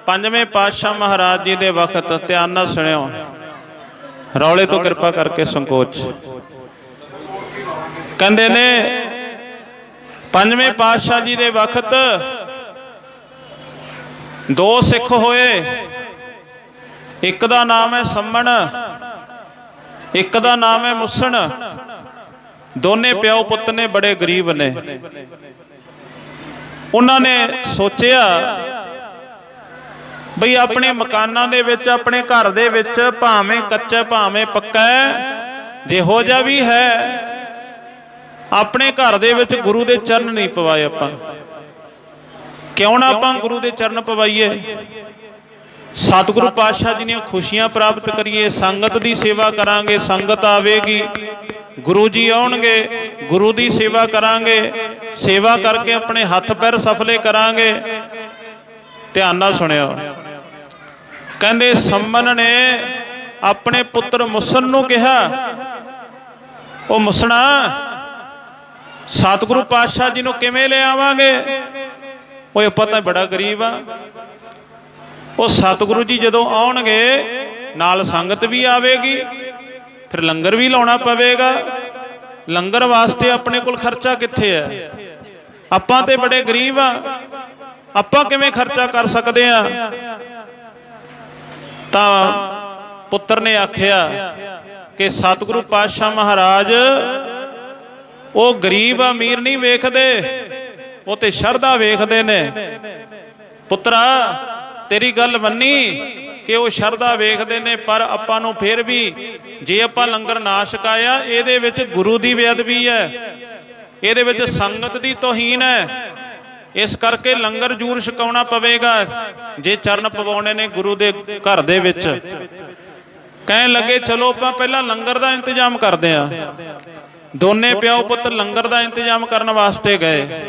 ਪੰਜਵੇਂ ਪਾਤਸ਼ਾਹ ਮਹਾਰਾਜ ਜੀ ਦੇ ਵਕਤ, ਧਿਆਨ ਨਾਲ ਸੁਣਿਓ, ਰੌਲੇ ਤੋਂ ਕਿਰਪਾ ਕਰਕੇ ਸੰਕੋਚ। ਕਹਿੰਦੇ ਨੇ ਪੰਜਵੇਂ ਪਾਤਸ਼ਾਹ ਜੀ ਦੇ ਵਕਤ ਦੋ ਸਿੱਖ ਹੋਏ। ਇੱਕ ਦਾ ਨਾਮ ਹੈ ਸੰਮਣ, ਇੱਕ ਦਾ ਨਾਮ ਹੈ ਮੁਸਣ। ਦੋਨੇ ਪਿਓ ਪੁੱਤ ਨੇ, ਬੜੇ ਗਰੀਬ ਨੇ। ਉਹਨਾਂ ਨੇ ਸੋਚਿਆ ਬਈ ਆਪਣੇ ਮਕਾਨਾਂ ਦੇ ਵਿੱਚ, ਆਪਣੇ ਘਰ ਦੇ ਵਿੱਚ, ਭਾਵੇਂ ਕੱਚਾ ਭਾਵੇਂ ਪੱਕਾ, ਜਿਹੋ ਜਿਹਾ ਵੀ ਹੈ, ਆਪਣੇ ਘਰ ਦੇ ਵਿੱਚ ਗੁਰੂ ਦੇ ਚਰਨ ਨਹੀਂ ਪਵਾਏ ਆਪਾਂ। ਕਿਉਂ ਨਾ ਆਪਾਂ ਗੁਰੂ ਦੇ ਚਰਨ ਪਵਾਈਏ, ਸਤਿਗੁਰੂ ਪਾਤਸ਼ਾਹ ਜੀ ਦੀਆਂ ਖੁਸ਼ੀਆਂ ਪ੍ਰਾਪਤ ਕਰੀਏ, ਸੰਗਤ ਦੀ ਸੇਵਾ ਕਰਾਂਗੇ, ਸੰਗਤ ਆਵੇਗੀ, ਗੁਰੂ ਜੀ ਆਉਣਗੇ, ਗੁਰੂ ਦੀ ਸੇਵਾ ਕਰਾਂਗੇ, ਸੇਵਾ ਕਰਕੇ ਆਪਣੇ ਹੱਥ ਪੈਰ ਸਫਲੇ ਕਰਾਂਗੇ। ਧਿਆਨ ਨਾਲ ਸੁਣਿਓ। ਕਹਿੰਦੇ ਸੰਮਨ ਨੇ ਆਪਣੇ ਪੁੱਤਰ ਮੁਸਨ ਨੂੰ ਕਿਹਾ, ਉਹ ਮੁਸਣਾ, ਸਤਿਗੁਰੂ ਪਾਤਸ਼ਾਹ ਜੀ ਨੂੰ ਕਿਵੇਂ ਲੈ ਆਵਾਂਗੇ? ਉਹ ਪਤਾ ਬੜਾ ਗਰੀਬ ਆ। ਉਹ ਸਤਿਗੁਰੂ ਜੀ ਜਦੋਂ ਆਉਣਗੇ ਨਾਲ ਸੰਗਤ ਵੀ ਆਵੇਗੀ, ਫਿਰ ਲੰਗਰ ਵੀ ਲਾਉਣਾ ਪਵੇਗਾ। ਲੰਗਰ ਵਾਸਤੇ ਆਪਣੇ ਕੋਲ ਖਰਚਾ ਕਿੱਥੇ ਹੈ? ਆਪਾਂ ਤੇ ਬੜੇ ਗਰੀਬ ਆ, ਆਪਾਂ ਕਿਵੇਂ ਖਰਚਾ ਕਰ ਸਕਦੇ ਆ? ਤਾਂ ਪੁੱਤਰ ਨੇ ਆਖਿਆ ਕਿ ਸਤਿਗੁਰੂ ਪਾਤਸ਼ਾਹ ਮਹਾਰਾਜ ਉਹ ਗਰੀਬ ਅਮੀਰ ਨਹੀਂ ਵੇਖਦੇ, ਉਹ ਤੇ ਸ਼ਰਧਾ ਵੇਖਦੇ ਨੇ। ਪੁੱਤਰਾ, ਤੇਰੀ ਗੱਲ ਮੰਨੀ ਕਿ ਉਹ ਸ਼ਰਧਾ ਵੇਖਦੇ ਨੇ, ਪਰ ਆਪਾਂ ਨੂੰ ਫਿਰ ਵੀ ਜੇ ਆਪਾਂ ਲੰਗਰ ਨਾ ਛਕਾਇਆ, ਇਹਦੇ ਵਿੱਚ ਗੁਰੂ ਦੀ ਬੇਅਦਬੀ ਹੈ, ਇਹਦੇ ਵਿੱਚ ਸੰਗਤ ਦੀ ਤੋਹੀਨ ਹੈ। ਇਸ ਕਰਕੇ ਲੰਗਰ ਜ਼ਰੂਰ ਛਕਾਉਣਾ ਪਵੇਗਾ ਜੇ ਚਰਨ ਪਵਾਉਣੇ ਨੇ ਗੁਰੂ ਦੇ ਘਰ ਦੇ ਵਿੱਚ। ਕਹਿਣ ਲੱਗੇ ਚਲੋ ਆਪਾਂ ਪਹਿਲਾਂ ਲੰਗਰ ਦਾ ਇੰਤਜ਼ਾਮ ਕਰਦੇ ਹਾਂ। ਦੋਨੇ ਪਿਓ ਪੁੱਤ ਲੰਗਰ ਦਾ ਇੰਤਜ਼ਾਮ ਕਰਨ ਵਾਸਤੇ ਗਏ।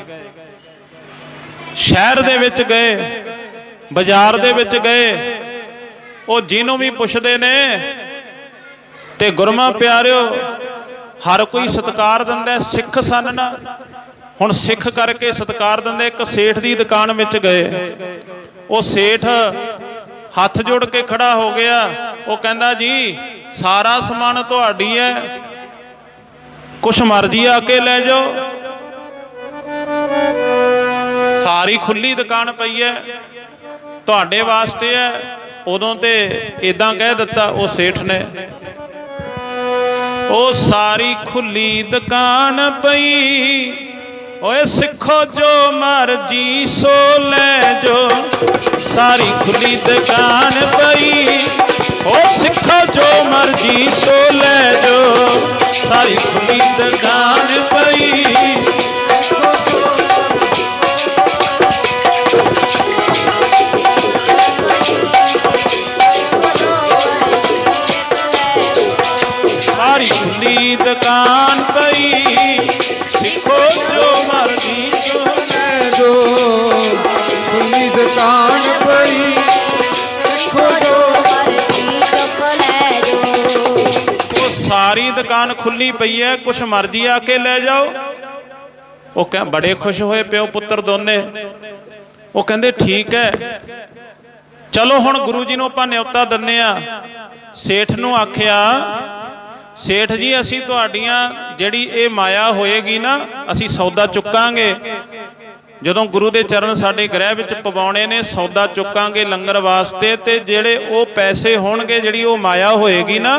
ਸ਼ਹਿਰ ਦੇ ਵਿੱਚ ਗਏ, ਬਾਜ਼ਾਰ ਦੇ ਵਿੱਚ ਗਏ। ਉਹ ਜਿਹਨੂੰ ਵੀ ਪੁੱਛਦੇ ਨੇ ਤੇ ਗੁਰਮਾ ਪਿਆਰਿਓ, ਹਰ ਕੋਈ ਸਤਿਕਾਰ ਦਿੰਦਾ। ਸਿੱਖ ਸਨ ਨਾ, ਹੁਣ ਸਿੱਖ ਕਰਕੇ ਸਤਿਕਾਰ ਦਿੰਦੇ। ਇੱਕ ਸੇਠ ਦੀ ਦੁਕਾਨ ਵਿੱਚ ਗਏ। ਉਹ ਸੇਠ ਹੱਥ ਜੋੜ ਕੇ ਖੜਾ ਹੋ ਗਿਆ। ਉਹ ਕਹਿੰਦਾ ਜੀ ਸਾਰਾ ਸਮਾਨ ਤੁਹਾਡੀ ਹੈ, ਕੁਛ ਮਰਜ਼ੀ ਆ ਕੇ ਲੈ ਜਾਓ। ਸਾਰੀ ਖੁੱਲੀ ਦੁਕਾਨ ਪਈ ਹੈ, ਤੁਹਾਡੇ ਵਾਸਤੇ ਹੈ। ਉਦੋਂ ਤੇ ਇਦਾਂ ਕਹਿ ਦਿੱਤਾ ਉਹ ਸੇਠ ਨੇ। ਉਹ ਸਾਰੀ ਖੁੱਲੀ ਦੁਕਾਨ ਪਈ, ਓਏ ਸਿੱਖੋ ਜੋ ਮਰਜੀ ਸੋ ਲੈ ਜੋ। ਸਾਰੀ ਖੁੱਲੀ ਦੁਕਾਨ ਪਈ, ਓ ਸਿੱਖੋ ਜੋ ਮਰਜੀ ਸੋ ਲੈ ਜੋ। ਸਾਰੀ ਖੁੱਲੀ ਦੁਕਾਨ ਪਈ, ਸਾਰੀ ਖੁੱਲੀ ਦੁਕਾਨ ਪਈ, ਸਿੱਖੋ ਜੋ ਮਰਜੀ ਸੋ ਲੈ ਜੋ। ਖੁੱਲੀ ਦੁਕਾਨ ਪਈ, ਸਿੱਖੋ ਜੋ ਮਰਜ਼ੀ ਚੁੱਕ ਲੈ ਜੋ। ਉਹ ਸਾਰੀ ਦੁਕਾਨ ਖੁੱਲੀ ਪਈ ਹੈ, ਕੁਛ ਮਰਜ਼ੀ ਆ ਕੇ ਲੈ ਜਾਓ। ਉਹ ਕਹਿੰਦੇ ਬੜੇ ਖੁਸ਼ ਹੋਏ ਪਿਓ ਪੁੱਤਰ ਦੋਨੇ। ਉਹ ਕਹਿੰਦੇ ਠੀਕ ਹੈ, ਚਲੋ ਹੁਣ ਗੁਰੂ ਜੀ ਨੂੰ ਆਪਾਂ ਨਿਉਤਾ ਦਿੰਨੇ ਆ। ਸੇਠ ਨੂੰ ਆਖਿਆ ਸੇਠ ਜੀ ਅਸੀਂ ਤੁਹਾਡੀਆਂ ਜਿਹੜੀ ਇਹ ਮਾਇਆ ਹੋਏਗੀ ਨਾ, ਅਸੀਂ ਸੌਦਾ ਚੁੱਕਾਂਗੇ। ਜਦੋਂ ਗੁਰੂ ਦੇ ਚਰਨ ਸਾਡੇ ਗ੍ਰਹਿ ਵਿੱਚ ਪਵਾਉਣੇ ਨੇ, ਸੌਦਾ ਚੁੱਕਾਂਗੇ ਲੰਗਰ ਵਾਸਤੇ, ਤੇ ਜਿਹੜੇ ਉਹ ਪੈਸੇ ਹੋਣਗੇ, ਜਿਹੜੀ ਉਹ ਮਾਇਆ ਹੋਏਗੀ ਨਾ,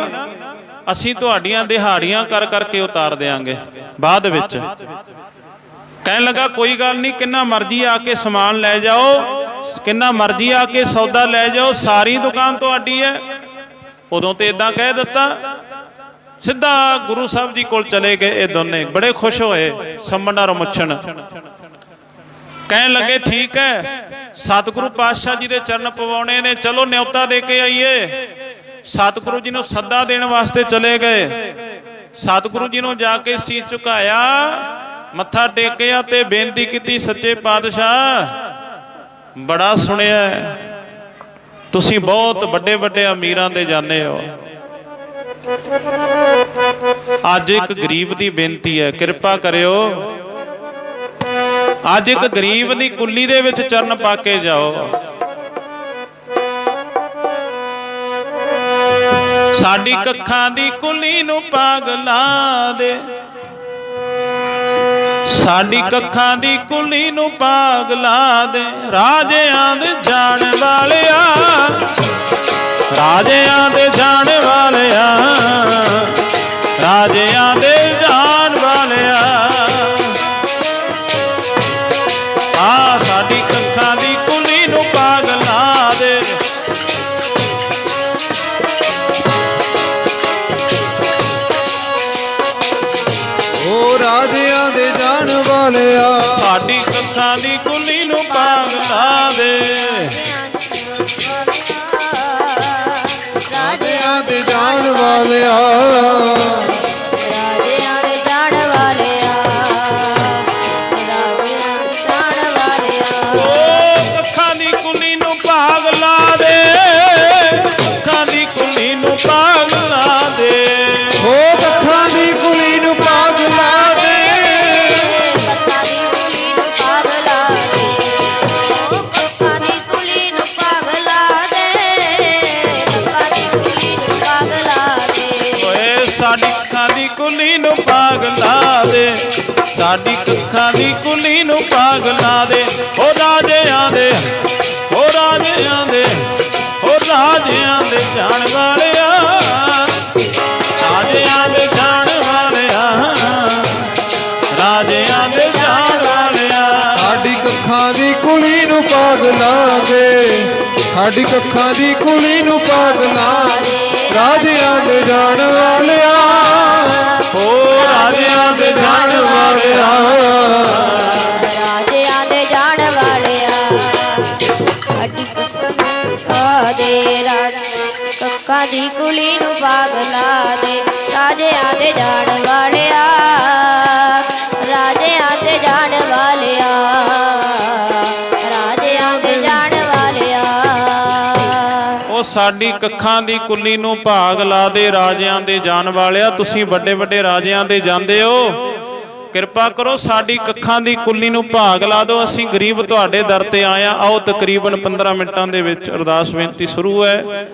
ਅਸੀਂ ਤੁਹਾਡੀਆਂ ਦਿਹਾੜੀਆਂ ਕਰ ਕਰਕੇ ਉਤਾਰ ਦੇਾਂਗੇ ਬਾਅਦ ਵਿੱਚ। ਕਹਿਣ ਲੱਗਾ ਕੋਈ ਗੱਲ ਨਹੀਂ, ਕਿੰਨਾ ਮਰਜ਼ੀ ਆ ਕੇ ਸਮਾਨ ਲੈ ਜਾਓ, ਕਿੰਨਾ ਮਰਜ਼ੀ ਆ ਕੇ ਸੌਦਾ ਲੈ ਜਾਓ, ਸਾਰੀ ਦੁਕਾਨ ਤੁਹਾਡੀ ਹੈ। ਉਦੋਂ ਤੇ ਇਦਾਂ ਕਹਿ ਦਿੱਤਾ। ਸਿੱਧਾ ਗੁਰੂ ਸਾਹਿਬ ਜੀ ਕੋਲ ਚਲੇ ਗਏ ਇਹ ਦੋਨੇ, ਬੜੇ ਖੁਸ਼ ਹੋਏ ਸੰਮਣ ਔਰ ਮੁੱਛਣ। ਕਹਿਣ ਲੱਗੇ ਠੀਕ ਹੈ, ਸਤਿਗੁਰੂ ਪਾਤਸ਼ਾਹ ਜੀ ਦੇ ਚਰਨ ਪਵਾਉਣੇ ਨੇ, ਚਲੋ ਨਿਉਤਾ ਦੇ ਕੇ ਆਈਏ। ਸਤਿਗੁਰੂ ਜੀ ਨੂੰ ਸੱਦਾ ਦੇਣ ਵਾਸਤੇ ਚਲੇ ਗਏ। ਸਤਿਗੁਰੂ ਜੀ ਨੂੰ ਜਾ ਕੇ ਸੀਸ ਝੁਕਾਇਆ, ਮੱਥਾ ਟੇਕਿਆ ਤੇ ਬੇਨਤੀ ਕੀਤੀ, ਸੱਚੇ ਪਾਤਸ਼ਾਹ ਬੜਾ ਸੁਣਿਆ ਤੁਸੀਂ ਬਹੁਤ ਵੱਡੇ ਵੱਡੇ ਅਮੀਰਾਂ ਦੇ ਜਾਣੇ ਹੋ, ਅੱਜ ਇੱਕ ਗਰੀਬ ਦੀ ਬੇਨਤੀ ਹੈ, ਕਿਰਪਾ ਕਰਿਓ, ਅੱਜ ਇੱਕ ਗਰੀਬ ਦੀ ਕੁੱਲੀ ਦੇ ਵਿੱਚ ਚਰਨ ਪਾ ਕੇ ਜਾਓ। ਸਾਡੀ ਕੱਖਾਂ ਦੀ ਕੁੱਲੀ ਨੂੰ ਪਾਗਲਾ ਦੇ, ਸਾਡੀ ਕੱਖਾਂ ਦੀ ਕੁੱਲੀ ਨੂੰ ਪਾਗਲਾ ਦੇ, ਰਾਜਿਆਂ ਦੇ ਜਾਣ ਵਾਲਿਆ, ਰਾਜਿਆਂ ਦੇ ਜਾਣ ਵਾਲਿਆ, ਰਾਜਿਆਂ ਦੇ ਜਾਣ ਵਾਲਿਆ, ਆ ਸਾਡੀ ਕੱਖਾਂ ਦੀ ਕੁੱਲੀ ਨੂੰ ਪਾਗਲਾ ਦੇ। ਓ ਰਾਜਿਆਂ ਦੇ ਜਾਣ ਵਾਲਿਆ, ਸਾਡੀ ਕੱਖਾਂ ਦੀ ਕੁੱਲੀ ਨੂੰ ਪਾਗਲਾ ਦੇ, ਰਾਜਿਆਂ ਦੇ ਜਾਣ ਵਾਲਿਆ, ਰਾਜਿਆਂ ਦੇ ਜਾਣ ਵਾਲਿਆ, ਰਾਜਿਆਂ ਦੇ ਜਾਣ ਵਾਲਿਆ। ਓ ਕੱਖਾਂ ਦੀ ਕੁੱਲੀ ਨੂੰ ਪਾਗਲਾ ਦੇ, ਕੱਖਾਂ ਦੀ ਕੁੱਲੀ ਨੂੰ ਪਾਗਲਾ ਦੇ, ਓ ਕੱਖਾਂ ਦੀ ਕੁੱਲੀ ਨੂੰ ਪਾਗਲਾ ਦੇ, ਕੱਖਾਂ ਦੀ ਕੁੱਲੀ ਨੂੰ ਪਾਗਲਾ ਦੇ, ਕੱਖਾਂ ਦੀ ਕੁੱਲੀ ਨੂੰ ਪਾਗਲਾ ਦੇ, ਕੱਖਾਂ ਦੀ ਕੁੱਲੀ ਨੂੰ ਪਾਗਲਾ ਦੇ। ਓਏ ਸਾਡੀ ਕੱਖਾਂ ਦੀ ਕੁੱਲੀ ਨੂੰ ਪਾਗਲਾ ਦੇ, ਸਾਡੀ ਕੱਖਾਂ ਦੀ ਕੁੱਲੀ ਨੂੰ ਪਾਗਲਾ ਦੇ। ਓ ਰਾਜਿਆਂ ਦੇ, ਓ ਰਾਜਿਆਂ ਦੇ, ਓ ਰਾਜਿਆਂ ਦੇ ਜਾਣ ਵਾਲਿਆ, ਰਾਜਿਆਂ ਦੇ ਜਾਣ ਵਾਲਿਆ, ਰਾਜਿਆਂ ਦੇ ਜਾਣ ਵਾਲਿਆ। ਸਾਡੀ ਕੱਖਾਂ ਦੀ ਕੁੱਲੀ ਨੂੰ ਪਾਗਲਾ ਦੇ, ਸਾਡੀ ਕੱਖਾਂ ਦੀ ਕੁੱਲੀ ਨੂੰ ਪਾਗਲਾ ਦੇ, ਰਾਜਿਆਂ ਦੇ ਜਾਣ ਵਾਲਿਆ, ਓ ਰਾਜਿਆਂ ਦੇ ਜਾਣ ਵਾਲਿਆ, ਰਾਜਿਆਂ ਦੇ ਜਾਣ ਵਾਲਿਆ। ਸਾਡੀ ਕੱਖਾਂ ਦੇ ਕੱਖਾਂ ਦੀ ਕੁੱਲੀ ਨੂੰ ਪਾਗਲਾ ਦੇ, ਰਾਜਿਆਂ ਦੇ ਜਾਣ ਵਾਲਿਆ, ਰਾਜਿਆਂ ਦੇ ਜਾਣ ਵਾਲਿਆ, ਰਾਜਿਆਂ ਦੇ ਜਾਣ ਵਾਲਿਆ। ਉਹ ਸਾਡੀ ਕੱਖਾਂ ਦੀ ਕੁੱਲੀ ਨੂੰ ਭਾਗ ਲਾ ਦੇ, ਰਾਜਿਆਂ ਦੇ ਜਾਣ ਵਾਲਿਆ। ਤੁਸੀਂ ਵੱਡੇ ਵੱਡੇ ਰਾਜਿਆਂ ਦੇ ਜਾਂਦੇ ਹੋ, ਕਿਰਪਾ ਕਰੋ ਸਾਡੀ ਕੱਖਾਂ ਦੀ ਕੁੱਲੀ ਨੂੰ ਭਾਗ ਲਾ ਦਿਓ, ਅਸੀਂ ਗਰੀਬ ਤੁਹਾਡੇ ਦਰ ਤੇ ਆਏ ਆ। ਆਓ ਤਕਰੀਬਨ 15 ਮਿੰਟਾਂ ਦੇ ਵਿੱਚ ਅਰਦਾਸ ਬੇਨਤੀ ਸ਼ੁਰੂ ਹੈ।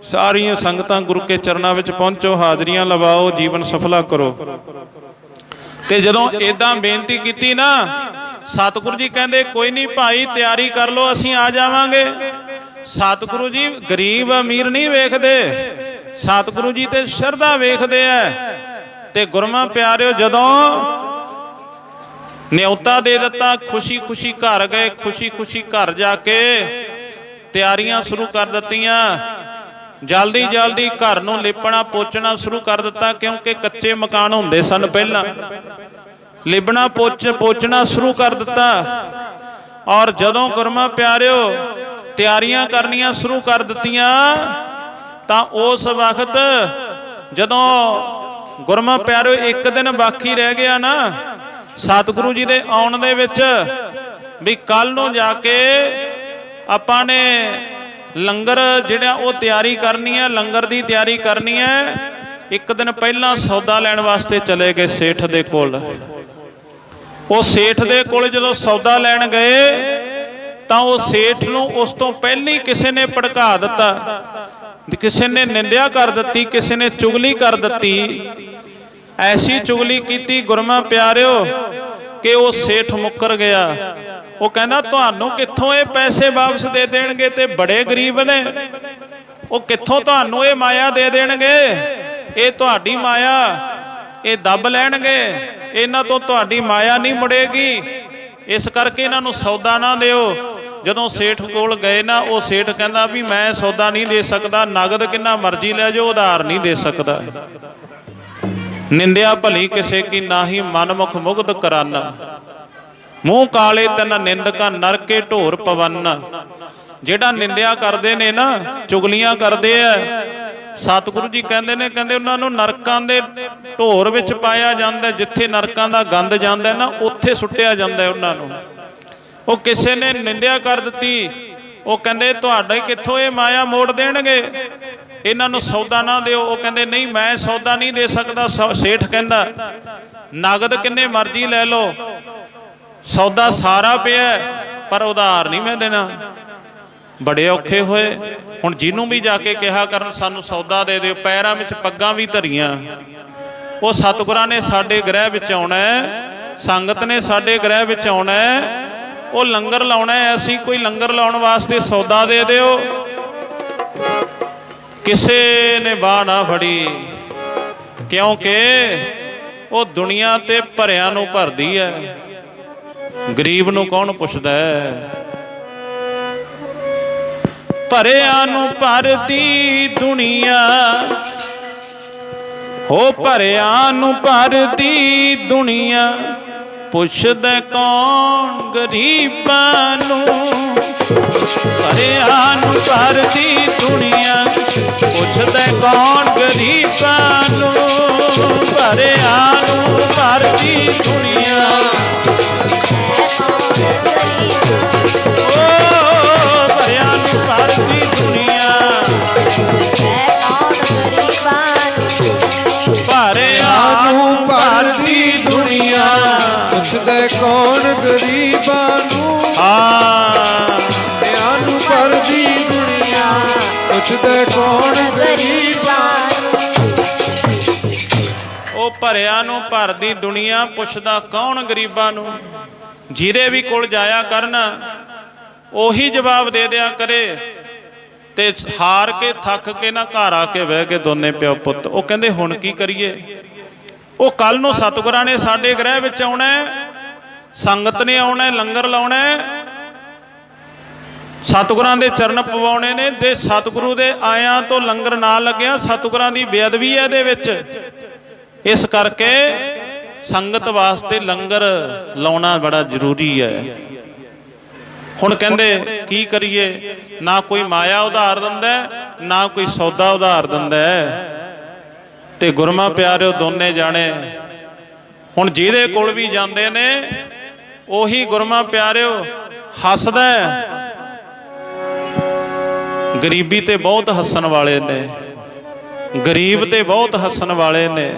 ਸਾਰੀਆਂ ਸੰਗਤਾਂ ਗੁਰੂ ਕੇ ਚਰਨਾਂ ਵਿੱਚ ਪਹੁੰਚੋ, ਹਾਜ਼ਰੀਆਂ ਲਵਾਓ, ਜੀਵਨ ਸਫਲਾ ਕਰੋ। ਤੇ ਜਦੋਂ ਇਦਾਂ ਬੇਨਤੀ ਕੀਤੀ ਨਾ, ਸਤਿਗੁਰੂ ਜੀ ਕਹਿੰਦੇ ਕੋਈ ਨਹੀਂ ਭਾਈ, ਤਿਆਰੀ ਕਰ ਲਓ, ਅਸੀਂ ਆ ਜਾਵਾਂਗੇ। ਸਤਿਗੁਰੂ ਜੀ ਗਰੀਬ ਅਮੀਰ ਨਹੀਂ ਵੇਖਦੇ, ਸਤਿਗੁਰੂ ਜੀ ਤੇ ਸ਼ਰਧਾ ਵੇਖਦੇ ਆ। ਤੇ ਗੁਰਮਾ ਪਿਆਰਿਓ, ਜਦੋਂ ਨਿਉਤਾ ਦੇ ਦਿੱਤਾ, ਖੁਸ਼ੀ ਖੁਸ਼ੀ ਘਰ ਗਏ, ਖੁਸ਼ੀ ਖੁਸ਼ੀ ਘਰ ਜਾ ਕੇ ਤਿਆਰੀਆਂ ਸ਼ੁਰੂ ਕਰ ਦਿੱਤੀਆਂ। ਜਲਦੀ ਜਲਦੀ ਘਰ ਨੂੰ ਲਿਪਣਾ ਪੋਚਣਾ ਸ਼ੁਰੂ ਕਰ ਦਿੱਤਾ, ਕਿਉਂਕਿ ਕੱਚੇ ਮਕਾਨ ਹੁੰਦੇ ਸਨ ਪਹਿਲਾਂ। ਲਿਪਣਾ ਪੋਚਣਾ ਸ਼ੁਰੂ ਕਰ ਦਿੱਤਾ। ਔਰ ਜਦੋਂ ਗੁਰਮਾ ਪਿਆਰਿਓ ਤਿਆਰੀਆਂ ਕਰਨੀਆਂ ਸ਼ੁਰੂ ਕਰ ਦਿੱਤੀਆਂ, ਤਾਂ ਉਸ ਵਕਤ ਜਦੋਂ ਗੁਰਮਾ ਪਿਆਰਿਓ ਇੱਕ ਦਿਨ ਬਾਕੀ ਰਹਿ ਗਿਆ ਨਾ ਸਤਿਗੁਰੂ ਜੀ ਦੇ ਆਉਣ ਦੇ ਵਿੱਚ, ਵੀ ਕੱਲ ਨੂੰ ਜਾ ਕੇ ਆਪਾਂ ਨੇ ਲੰਗਰ ਜਿਹੜਾ ਉਹ ਤਿਆਰੀ ਕਰਨੀ ਹੈ, ਲੰਗਰ ਦੀ ਤਿਆਰੀ ਕਰਨੀ ਹੈ। ਇੱਕ ਦਿਨ ਪਹਿਲਾਂ ਸੌਦਾ ਲੈਣ ਵਾਸਤੇ ਚਲੇ ਗਏ ਸੇਠ ਦੇ ਕੋਲ। ਉਹ ਸੇਠ ਦੇ ਕੋਲ ਜਦੋਂ ਸੌਦਾ ਲੈਣ ਗਏ, ਤਾਂ ਉਹ ਸੇਠ ਨੂੰ ਉਸ ਤੋਂ ਪਹਿਲਾਂ ਕਿਸੇ ਨੇ ਭੜਕਾ ਦਿੱਤਾ ਕਿਸੇ ਨੇ ਨਿੰਦਿਆ ਕਰ ਦਿੱਤੀ, ਕਿਸੇ ਨੇ ਚੁਗਲੀ ਕਰ ਦਿੱਤੀ, ਐਸੀ ਚੁਗਲੀ ਕੀਤੀ ਗੁਰਮਾ ਪਿਆਰਿਓ ਕਿ ਉਹ ਸੇਠ ਮੁੱਕਰ ਗਿਆ। ਉਹ ਕਹਿੰਦਾ ਤੁਹਾਨੂੰ ਕਿੱਥੋਂ ਇਹ ਪੈਸੇ ਵਾਪਸ ਦੇ ਦੇਣਗੇ, ਤੇ ਬੜੇ ਗਰੀਬ ਨੇ, ਉਹ ਕਿੱਥੋਂ ਤੁਹਾਨੂੰ ਇਹ ਮਾਇਆ ਦੇ ਦੇਣਗੇ, ਇਹ ਤੁਹਾਡੀ ਮਾਇਆ, ਇਹ ਦੱਬ ਲੈਣਗੇ, ਇਹਨਾਂ ਤੋਂ ਤੁਹਾਡੀ ਮਾਇਆ ਨਹੀਂ ਮੁੜੇਗੀ, ਇਸ ਕਰਕੇ ਇਹਨਾਂ ਨੂੰ ਸੌਦਾ ਨਾ ਦਿਓ। ਜਦੋਂ ਸੇਠ ਕੋਲ ਗਏ ਨਾ, ਉਹ ਸੇਠ ਕਹਿੰਦਾ ਵੀ ਮੈਂ ਸੌਦਾ ਨਹੀਂ ਦੇ ਸਕਦਾ, ਨਗਦ ਕਿੰਨਾ ਮਰਜ਼ੀ ਲੈ ਜਾਓ, ਉਧਾਰ ਨਹੀਂ ਦੇ ਸਕਦਾ। ਨਿੰਦਿਆ ਭਲੀ ਕਿਸੇ ਕੀ ਨਾਹੀ, ਮਨਮੁਖ ਮੁਗਧ ਕਰਾਨਾ, ਮੂੰਹ ਕਾਲੇ ਤਨ ਨਿੰਦਕਾ ਨਰਕੇ ਢੋਰ ਪਵਨ। ਜਿਹੜਾ ਨਿੰਦਿਆ ਕਰਦੇ ਨੇ ਨਾ, ਚੁਗਲੀਆਂ ਕਰਦੇ ਆ, ਸਤਿਗੁਰੂ ਜੀ ਕਹਿੰਦੇ ਨੇ, ਕਹਿੰਦੇ ਉਹਨਾਂ ਨੂੰ ਨਰਕਾਂ ਦੇ ਢੋਰ ਵਿੱਚ ਪਾਇਆ ਜਾਂਦਾ, ਜਿੱਥੇ ਨਰਕਾਂ ਦਾ ਗੰਦ ਜਾਂਦਾ ਨਾ, ਉੱਥੇ ਸੁੱਟਿਆ ਜਾਂਦਾ ਉਹਨਾਂ ਨੂੰ। ਉਹ ਕਿਸੇ ਨੇ ਨਿੰਦਿਆ ਕਰ ਦਿੱਤੀ, ਉਹ ਕਹਿੰਦੇ ਤੁਹਾਡੇ ਕਿੱਥੋਂ ਇਹ ਮਾਇਆ ਮੋੜ ਦੇਣਗੇ, ਇਹਨਾਂ ਨੂੰ ਸੌਦਾ ਨਾ ਦਿਓ। ਉਹ ਕਹਿੰਦੇ ਨਹੀਂ ਮੈਂ ਸੌਦਾ ਨਹੀਂ ਦੇ ਸਕਦਾ। ਸੇਠ ਕਹਿੰਦਾ ਨਗਦ ਕਿੰਨੇ ਮਰਜ਼ੀ ਲੈ ਲਓ, ਸੌਦਾ ਸਾਰਾ ਪਿਆ, ਪਰ ਉਧਾਰ ਨਹੀਂ ਮੈਂ ਦੇਣਾ। ਬੜੇ ਔਖੇ ਹੋਏ। ਹੁਣ ਜਿਹਨੂੰ ਵੀ ਜਾ ਕੇ ਕਿਹਾ ਕਰਨ ਸਾਨੂੰ ਸੌਦਾ ਦੇ ਦਿਓ, ਪੈਰਾਂ ਵਿੱਚ ਪੱਗਾਂ ਵੀ ਧਰੀਆਂ। ਉਹ ਸਤਿਗੁਰਾਂ ਨੇ ਸਾਡੇ ਗ੍ਰਹਿ ਵਿੱਚ ਆਉਣਾ, ਸੰਗਤ ਨੇ ਸਾਡੇ ਗ੍ਰਹਿ ਵਿੱਚ ਆਉਣਾ, ਉਹ ਲੰਗਰ ਲਾਉਣਾ, ਅਸੀਂ ਕੋਈ ਲੰਗਰ ਲਾਉਣ ਵਾਸਤੇ ਸੌਦਾ ਦੇ ਦਿਓ। ਕਿਸੇ ਨੇ ਬਾਹ ਨਾ ਫੜੀ, ਕਿਉਂਕਿ ਉਹ ਦੁਨੀਆ ਤੇ ਭਰਿਆਂ ਨੂੰ ਭਰਦੀ ਹੈ, ਗਰੀਬ ਨੂੰ ਕੌਣ ਪੁੱਛਦਾ ਹੈ। ਭਰਿਆਂ ਨੂੰ ਭਰਦੀ ਦੁਨੀਆ, ਹੋ ਭਰਿਆਂ ਨੂੰ ਭਰਦੀ ਦੁਨੀਆ, ਪੁੱਛਦਾ ਕੌਣ ਗਰੀਬਾਂ ਨੂੰ। ਭਰਿਆਂ ਨੂੰ ਭਰਦੀ ਦੁਨੀਆ, ਪੁੱਛਦਾ ਕੌਣ ਗਰੀਬਾਂ ਨੂੰ। ਭਰਿਆਂ ਨੂੰ ਭਰਦੀ ਦੁਨੀਆ, ਓ ਭਰਿਆਂ ਨੂੰ ਭਰਦੀ ਦੁਨੀਆ, ਭਰਿਆਂ ਨੂੰ ਭਰਦੀ ਦੁਨੀਆ, ਪੁੱਛਦਾ ਕੌਣ ਗਰੀਬਾਂ ਨੂੰ। ਭਰਿਆਂ ਨੂੰ ਭਰਦੀ ਦੁਨੀਆ, ਪੁੱਛਦਾ ਕੌਣ ਗਰੀਬਾਂ ਨੂੰ। ਉਹ ਭਰਿਆਂ ਨੂੰ ਭਰਦੀ ਦੁਨੀਆ, ਪੁੱਛਦਾ ਕੌਣ ਗਰੀਬਾਂ ਨੂੰ। ਜਿਹਦੇ ਵੀ ਕੋਲ ਜਾਇਆ ਕਰਨ ਉਹੀ ਜਵਾਬ ਦੇ ਦਿਆ ਕਰੇ, ਤੇ ਹਾਰ ਕੇ ਥੱਕ ਕੇ ਨਾ ਘਰ ਆ ਕੇ ਬਹਿ ਕੇ ਦੋਨੇ ਪਿਓ ਪੁੱਤ। ਉਹ ਕਹਿੰਦੇ ਹੁਣ ਕੀ ਕਰੀਏ। ਉਹ ਕੱਲ ਨੂੰ ਸਤਿਗੁਰਾਂ ਨੇ ਸਾਡੇ ਗ੍ਰਹਿ ਵਿੱਚ ਆਉਣਾ, ਸੰਗਤ ਨੇ ਆਉਣਾ, ਲੰਗਰ ਲਾਉਣਾ, ਸਤਿਗੁਰਾਂ ਦੇ ਚਰਨ ਪਵਾਉਣੇ ਨੇ। ਤੇ ਸਤਿਗੁਰੂ ਦੇ ਆਇਆਂ ਤੋਂ ਲੰਗਰ ਨਾ ਲੱਗਿਆ, ਸਤਿਗੁਰਾਂ ਦੀ ਬੇਅਦਬੀ ਹੈ ਇਹਦੇ ਵਿੱਚ। ਇਸ ਕਰਕੇ ਸੰਗਤ ਵਾਸਤੇ ਲੰਗਰ ਲਾਉਣਾ ਬੜਾ ਜ਼ਰੂਰੀ ਹੈ। ਹੁਣ ਕਹਿੰਦੇ ਕੀ ਕਰੀਏ, ਨਾ ਕੋਈ ਮਾਇਆ ਉਧਾਰ ਦਿੰਦਾ, ਨਾ ਕੋਈ ਸੌਦਾ ਉਧਾਰ ਦਿੰਦਾ। ਤੇ ਗੁਰਮਾ ਪਿਆਰਿਓ ਦੋਨੇ ਜਾਣੇ ਹੁਣ ਜਿਹਦੇ ਕੋਲ ਵੀ ਜਾਂਦੇ ਨੇ, ਉਹੀ ਗੁਰਮਾ ਪਿਆਰਿਓ ਹੱਸਦਾ। ਗਰੀਬੀ ਤੇ ਬਹੁਤ ਹੱਸਣ ਵਾਲੇ ਨੇ, ਗਰੀਬ ਤੇ ਬਹੁਤ ਹੱਸਣ ਵਾਲੇ ਨੇ।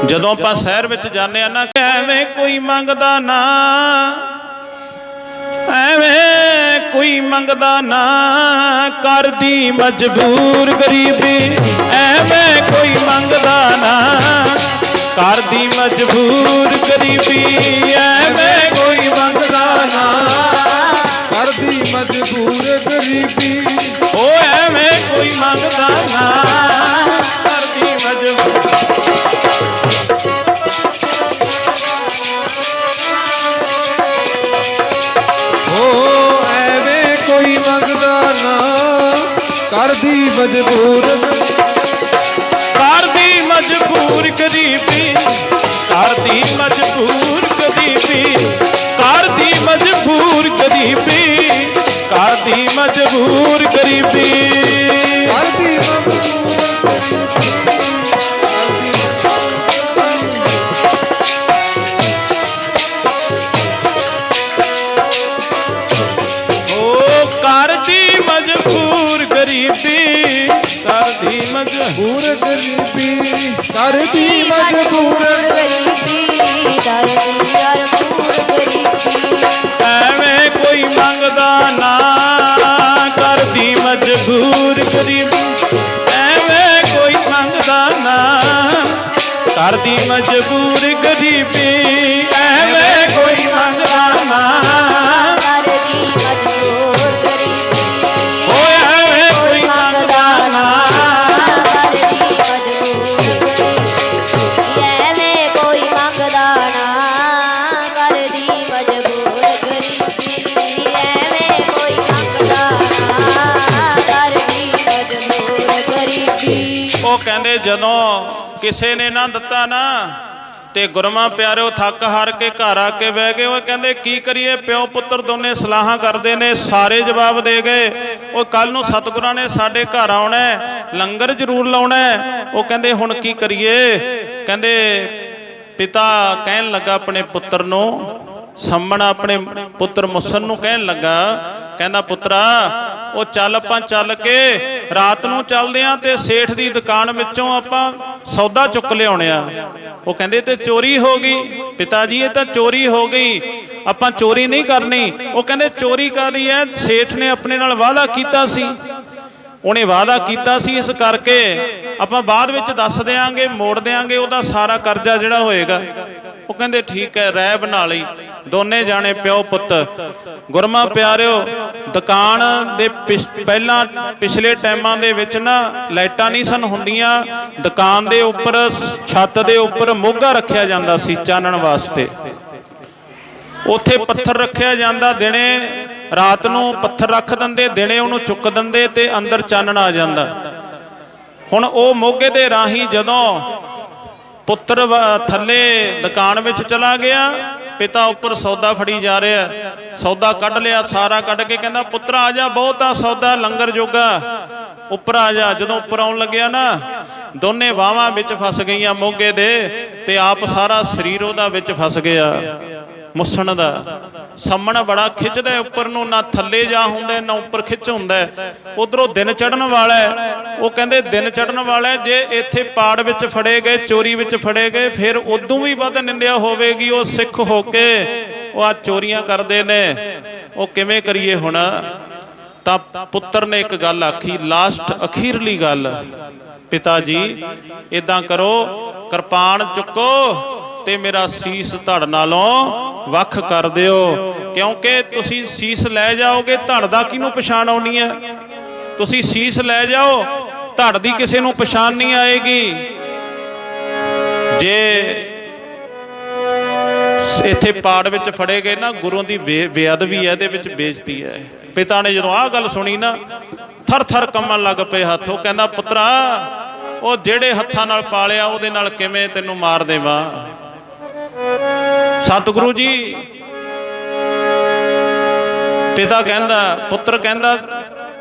ਜਦੋਂ ਆਪਾਂ ਸ਼ਹਿਰ ਵਿੱਚ ਜਾਂਦੇ ਆ ਨਾ, ਐਵੇਂ ਕੋਈ ਮੰਗਦਾ ਨਾ, ਐਵੇਂ ਕੋਈ ਮੰਗਦਾ ਨਾ, ਕਰਦੀ ਮਜਬੂਰ ਗਰੀਬੀ। ਐਵੇਂ ਕੋਈ ਮੰਗਦਾ ਨਾ, ਕਰਦੀ ਮਜਬੂਰ ਗਰੀਬੀ। ਐਵੇਂ ਕੋਈ ਮੰਗਦਾ ਨਾ, ਕਰਦੀ ਮਜਬੂਰ ਗਰੀਬੀ। ਓ ਐਵੇਂ ਕੋਈ ਮੰਗਦਾ ਨਾ, ਕਰਦੀ ਮਜਬੂਰ। ਕਰਦੀ ਮਜਬੂਰ, ਕਰਦੀ ਮਜਬੂਰ ਗਰੀਬੀ, ਕਰਦੀ ਮਜਬੂਰ ਗਰੀਬੀ, ਕਰਦੀ ਮਜਬੂਰ ਗਰੀਬੀ, ਕਰਦੀ ਮਜਬੂਰ ਗਰੀਬੀ, ਕਰਦੀ ਮਜਬੂਰ। ਕਰਦੀ ਮਜਬੂਰ ਗਰੀਬੀ, ਕਰਦੀ ਮਜਬੂਰ ਗਰੀਬੀ। ਕਰਦੀ ਮਜਬੂਰ ਗਰੀਬੀ ਦਰਦੀ ਭਰਪੂਰ ਗਰੀਬੀ ਐਵੇਂ ਕੋਈ ਮੰਗਦਾ ਨਾ ਕਰਦੀ ਮਜਬੂਰ ਗਰੀਬੀ ਐਵੇਂ ਕੋਈ ਮੰਗਦਾ ਨਾ ਕਰਦੀ ਮਜਬੂਰ ਗਰੀਬੀ ਐਵੇਂ ਕੋਈ ਮੰਗਦਾ ਨਾ ਕਰਦੀ ਮਜਬੂਰ ਗਰੀਬੀ ਓਏ ਐਵੇਂ ਕੋਈ ਮੰਗਦਾ ਨਾ ਕਰਦੀ ਮਜਬੂਰ ਗਰੀਬੀ ਐਵੇਂ ਕੋਈ ਮੰਗਦਾ ਨਾ ਕਰਦੀ ਮਜਬੂਰ ਗਰੀਬੀ ਐਵੇਂ ਕੋਈ ਮੰਗਦਾ ਨਾ ਕਰਦੀ ਮਜਬੂਰ ਗਰੀਬੀ। ਉਹ ਕਹਿੰਦੇ ਜਦੋਂ ਕਿਸੇ ਨੇ ਨਾ ਦਿੱਤਾ ਨਾ ਤੇ ਗੁਰਮਾ ਪਿਆਰਿਓ ਥੱਕ ਹਾਰ ਕੇ ਘਰ ਆ ਕੇ ਬਹਿ ਗਏ। ਉਹ ਕਹਿੰਦੇ ਕੀ ਕਰੀਏ, ਪਿਓ ਪੁੱਤਰ ਦੋਨੇ ਸਲਾਹਾਂ ਕਰਦੇ ਨੇ, ਸਾਰੇ ਜਵਾਬ ਦੇ ਗਏ। ਉਹ ਕੱਲ ਨੂੰ ਸਤਿਗੁਰਾਂ ਨੇ ਸਾਡੇ ਘਰ ਆਉਣਾ, ਲੰਗਰ ਜ਼ਰੂਰ ਲਾਉਣਾ। ਉਹ ਕਹਿੰਦੇ ਹੁਣ ਕੀ ਕਰੀਏ। ਕਹਿੰਦੇ ਪਿਤਾ ਕਹਿਣ ਲੱਗਾ ਆਪਣੇ ਪੁੱਤਰ ਨੂੰ, ਸੰਮਣ ਆਪਣੇ ਪੁੱਤਰ ਮੁਸਨ ਨੂੰ ਕਹਿਣ ਲੱਗਾ, ਕਹਿੰਦਾ ਪੁੱਤਰਾ ਉਹ ਚੱਲ ਆਪਾਂ ਚੱਲ ਕੇ ਰਾਤ ਨੂੰ ਚੱਲਦੇ ਆਂ ਤੇ ਸੇਠ ਦੀ ਦੁਕਾਨ ਵਿੱਚੋਂ ਆਪਾਂ ਸੌਦਾ ਚੁੱਕ ਲਿਆਉਣੇ ਆ। ਉਹ ਕਹਿੰਦੇ ਤੇ ਚੋਰੀ ਹੋ ਗਈ। ਪਿਤਾ ਜੀ ਇਹ ਤਾਂ ਚੋਰੀ ਹੋ ਗਈ, ਆਪਾਂ ਚੋਰੀ ਨਹੀਂ ਕਰਨੀ। ਉਹ ਕਹਿੰਦੇ ਚੋਰੀ ਕਾਹਦੀ ਹੈ, ਸੇਠ ਨੇ ਆਪਣੇ ਨਾਲ ਵਾਅਦਾ ਕੀਤਾ ਸੀ, ਉਹਨੇ ਵਾਅਦਾ ਕੀਤਾ ਸੀ, ਇਸ ਕਰਕੇ ਆਪਾਂ ਬਾਅਦ ਵਿੱਚ ਦੱਸ ਦਿਆਂਗੇ, ਮੋੜ ਦਿਆਂਗੇ ਉਹਦਾ ਸਾਰਾ ਕਰਜ਼ਾ ਜਿਹੜਾ ਹੋਏਗਾ। ਉਹ ਕਹਿੰਦੇ ਠੀਕ ਹੈ, ਰਾਏ ਬਣਾ ਲਈ ਦੋਨੇ ਜਾਣੇ ਪਿਓ ਪੁੱਤ। ਗੁਰਮਾ ਪਿਆਰਿਓ ਦੁਕਾਨ ਦੇ ਪਹਿਲਾਂ ਪਿਛਲੇ ਟਾਈਮਾਂ ਦੇ ਵਿੱਚ ਨਾ ਲਾਈਟਾਂ ਨਹੀਂ ਸਨ ਹੁੰਦੀਆਂ, ਦੁਕਾਨ ਦੇ ਉੱਪਰ ਛੱਤ ਦੇ ਉੱਪਰ ਮੋਗਾ ਰੱਖਿਆ ਜਾਂਦਾ ਸੀ ਚਾਨਣ ਵਾਸਤੇ। ਉੱਥੇ ਪੱਥਰ ਰੱਖਿਆ ਜਾਂਦਾ, ਦਿਨੇ ਰਾਤ ਨੂੰ ਪੱਥਰ ਰੱਖ ਦਿੰਦੇ, ਦਿਨੇ ਉਹਨੂੰ ਚੁੱਕ ਦਿੰਦੇ ਤੇ ਅੰਦਰ ਚਾਨਣ ਆ ਜਾਂਦਾ। ਹੁਣ ਉਹ ਮੋਗੇ ਦੇ ਰਾਹੀਂ ਜਦੋਂ ਪੁੱਤਰ ਥੱਲੇ ਦੁਕਾਨ ਵਿੱਚ ਚਲਾ ਗਿਆ, ਪਿਤਾ ਉੱਪਰ ਸੌਦਾ ਫੜੀ ਜਾ ਰਿਹਾ, ਸੌਦਾ ਕੱਢ ਲਿਆ ਸਾਰਾ ਕੱਢ ਕੇ ਕਹਿੰਦਾ ਪੁੱਤਰਾ ਆ ਜਾ, ਬਹੁਤਾ ਸੌਦਾ ਲੰਗਰ ਜੋਗਾ, ਉੱਪਰ ਆ ਜਾ। ਜਦੋਂ ਉੱਪਰ ਆਉਣ ਲੱਗਿਆ ਨਾ ਦੋਨੇ ਬਾਹਾਂ ਵਿੱਚ ਫਸ ਗਈਆਂ ਮੋਗੇ ਦੇ, ਤੇ ਆਪ ਸਾਰਾ ਸਰੀਰ ਉਹਦਾ ਵਿੱਚ ਫਸ ਗਿਆ ਮੁੱਸਣ ਦਾ। ਸੰਮਣ ਬੜਾ ਖਿੱਚਦਾ ਉੱਪਰ ਨੂੰ, ਨਾ ਥੱਲੇ ਜਾ ਹੁੰਦਾ ਨਾ ਉੱਪਰ ਖਿੱਚ ਹੁੰਦਾ। ਉਧਰੋਂ ਦਿਨ ਚੜਨ ਵਾਲਾ। ਉਹ ਕਹਿੰਦੇ ਦਿਨ ਚੜਨ ਵਾਲਾ, ਜੇ ਇੱਥੇ ਪਾੜ ਵਿੱਚ ਫੜੇ ਗਏ, ਚੋਰੀ ਵਿੱਚ ਫੜੇ ਗਏ, ਫਿਰ ਉਦੋਂ ਵੀ ਵੱਧ ਨਿੰਦਿਆ ਹੋਵੇਗੀ। ਉਹ ਸਿੱਖ ਹੋ ਕੇ ਉਹ ਆ ਚੋਰੀਆਂ ਕਰਦੇ ਨੇ, ਉਹ ਕਿਵੇਂ ਕਰੀਏ ਹੁਣ। ਤਾਂ ਪੁੱਤਰ ਨੇ ਇੱਕ ਗੱਲ ਆਖੀ, ਲਾਸਟ ਅਖੀਰਲੀ ਗੱਲ, ਪਿਤਾ ਜੀ ਇਦਾਂ ਕਰੋ, ਕਿਰਪਾਨ ਚੁੱਕੋ ਤੇ ਮੇਰਾ ਸੀਸ ਧੜ ਨਾਲੋਂ ਵੱਖ ਕਰ ਦਿਓ, ਕਿਉਂਕਿ ਤੁਸੀਂ ਸੀਸ ਲੈ ਜਾਓਗੇ, ਧੜ ਦਾ ਕਿਹਨੂੰ ਪਛਾਣ ਆਉਣੀ ਹੈ। ਤੁਸੀਂ ਸੀਸ ਲੈ ਜਾਓ, ਧੜ ਦੀ ਕਿਸੇ ਨੂੰ ਪਛਾਣ ਨਹੀਂ ਆਏਗੀ। ਜੇ ਇੱਥੇ ਪਾੜ ਵਿੱਚ ਫੜੇ ਗਏ ਨਾ, ਗੁਰੂ ਦੀ ਬੇਅਦਬੀ ਹੈ, ਇਹਦੇ ਵਿੱਚ ਬੇਇੱਜ਼ਤੀ ਹੈ। ਪਿਤਾ ਨੇ ਜਦੋਂ ਆਹ ਗੱਲ ਸੁਣੀ ਨਾ, ਥਰ ਥਰ ਕੰਬਣ ਲੱਗ ਪਏ ਹੱਥ। ਉਹ ਕਹਿੰਦਾ ਪੁੱਤਰਾ ਉਹ ਜਿਹੜੇ ਹੱਥਾਂ ਨਾਲ ਪਾਲਿਆ ਉਹਦੇ ਨਾਲ ਕਿਵੇਂ ਤੈਨੂੰ ਮਾਰ ਦੇਵਾਂ। ਸਤਿਗੁਰੂ ਜੀ, ਪਿਤਾ ਕਹਿੰਦਾ, ਪੁੱਤਰ ਕਹਿੰਦਾ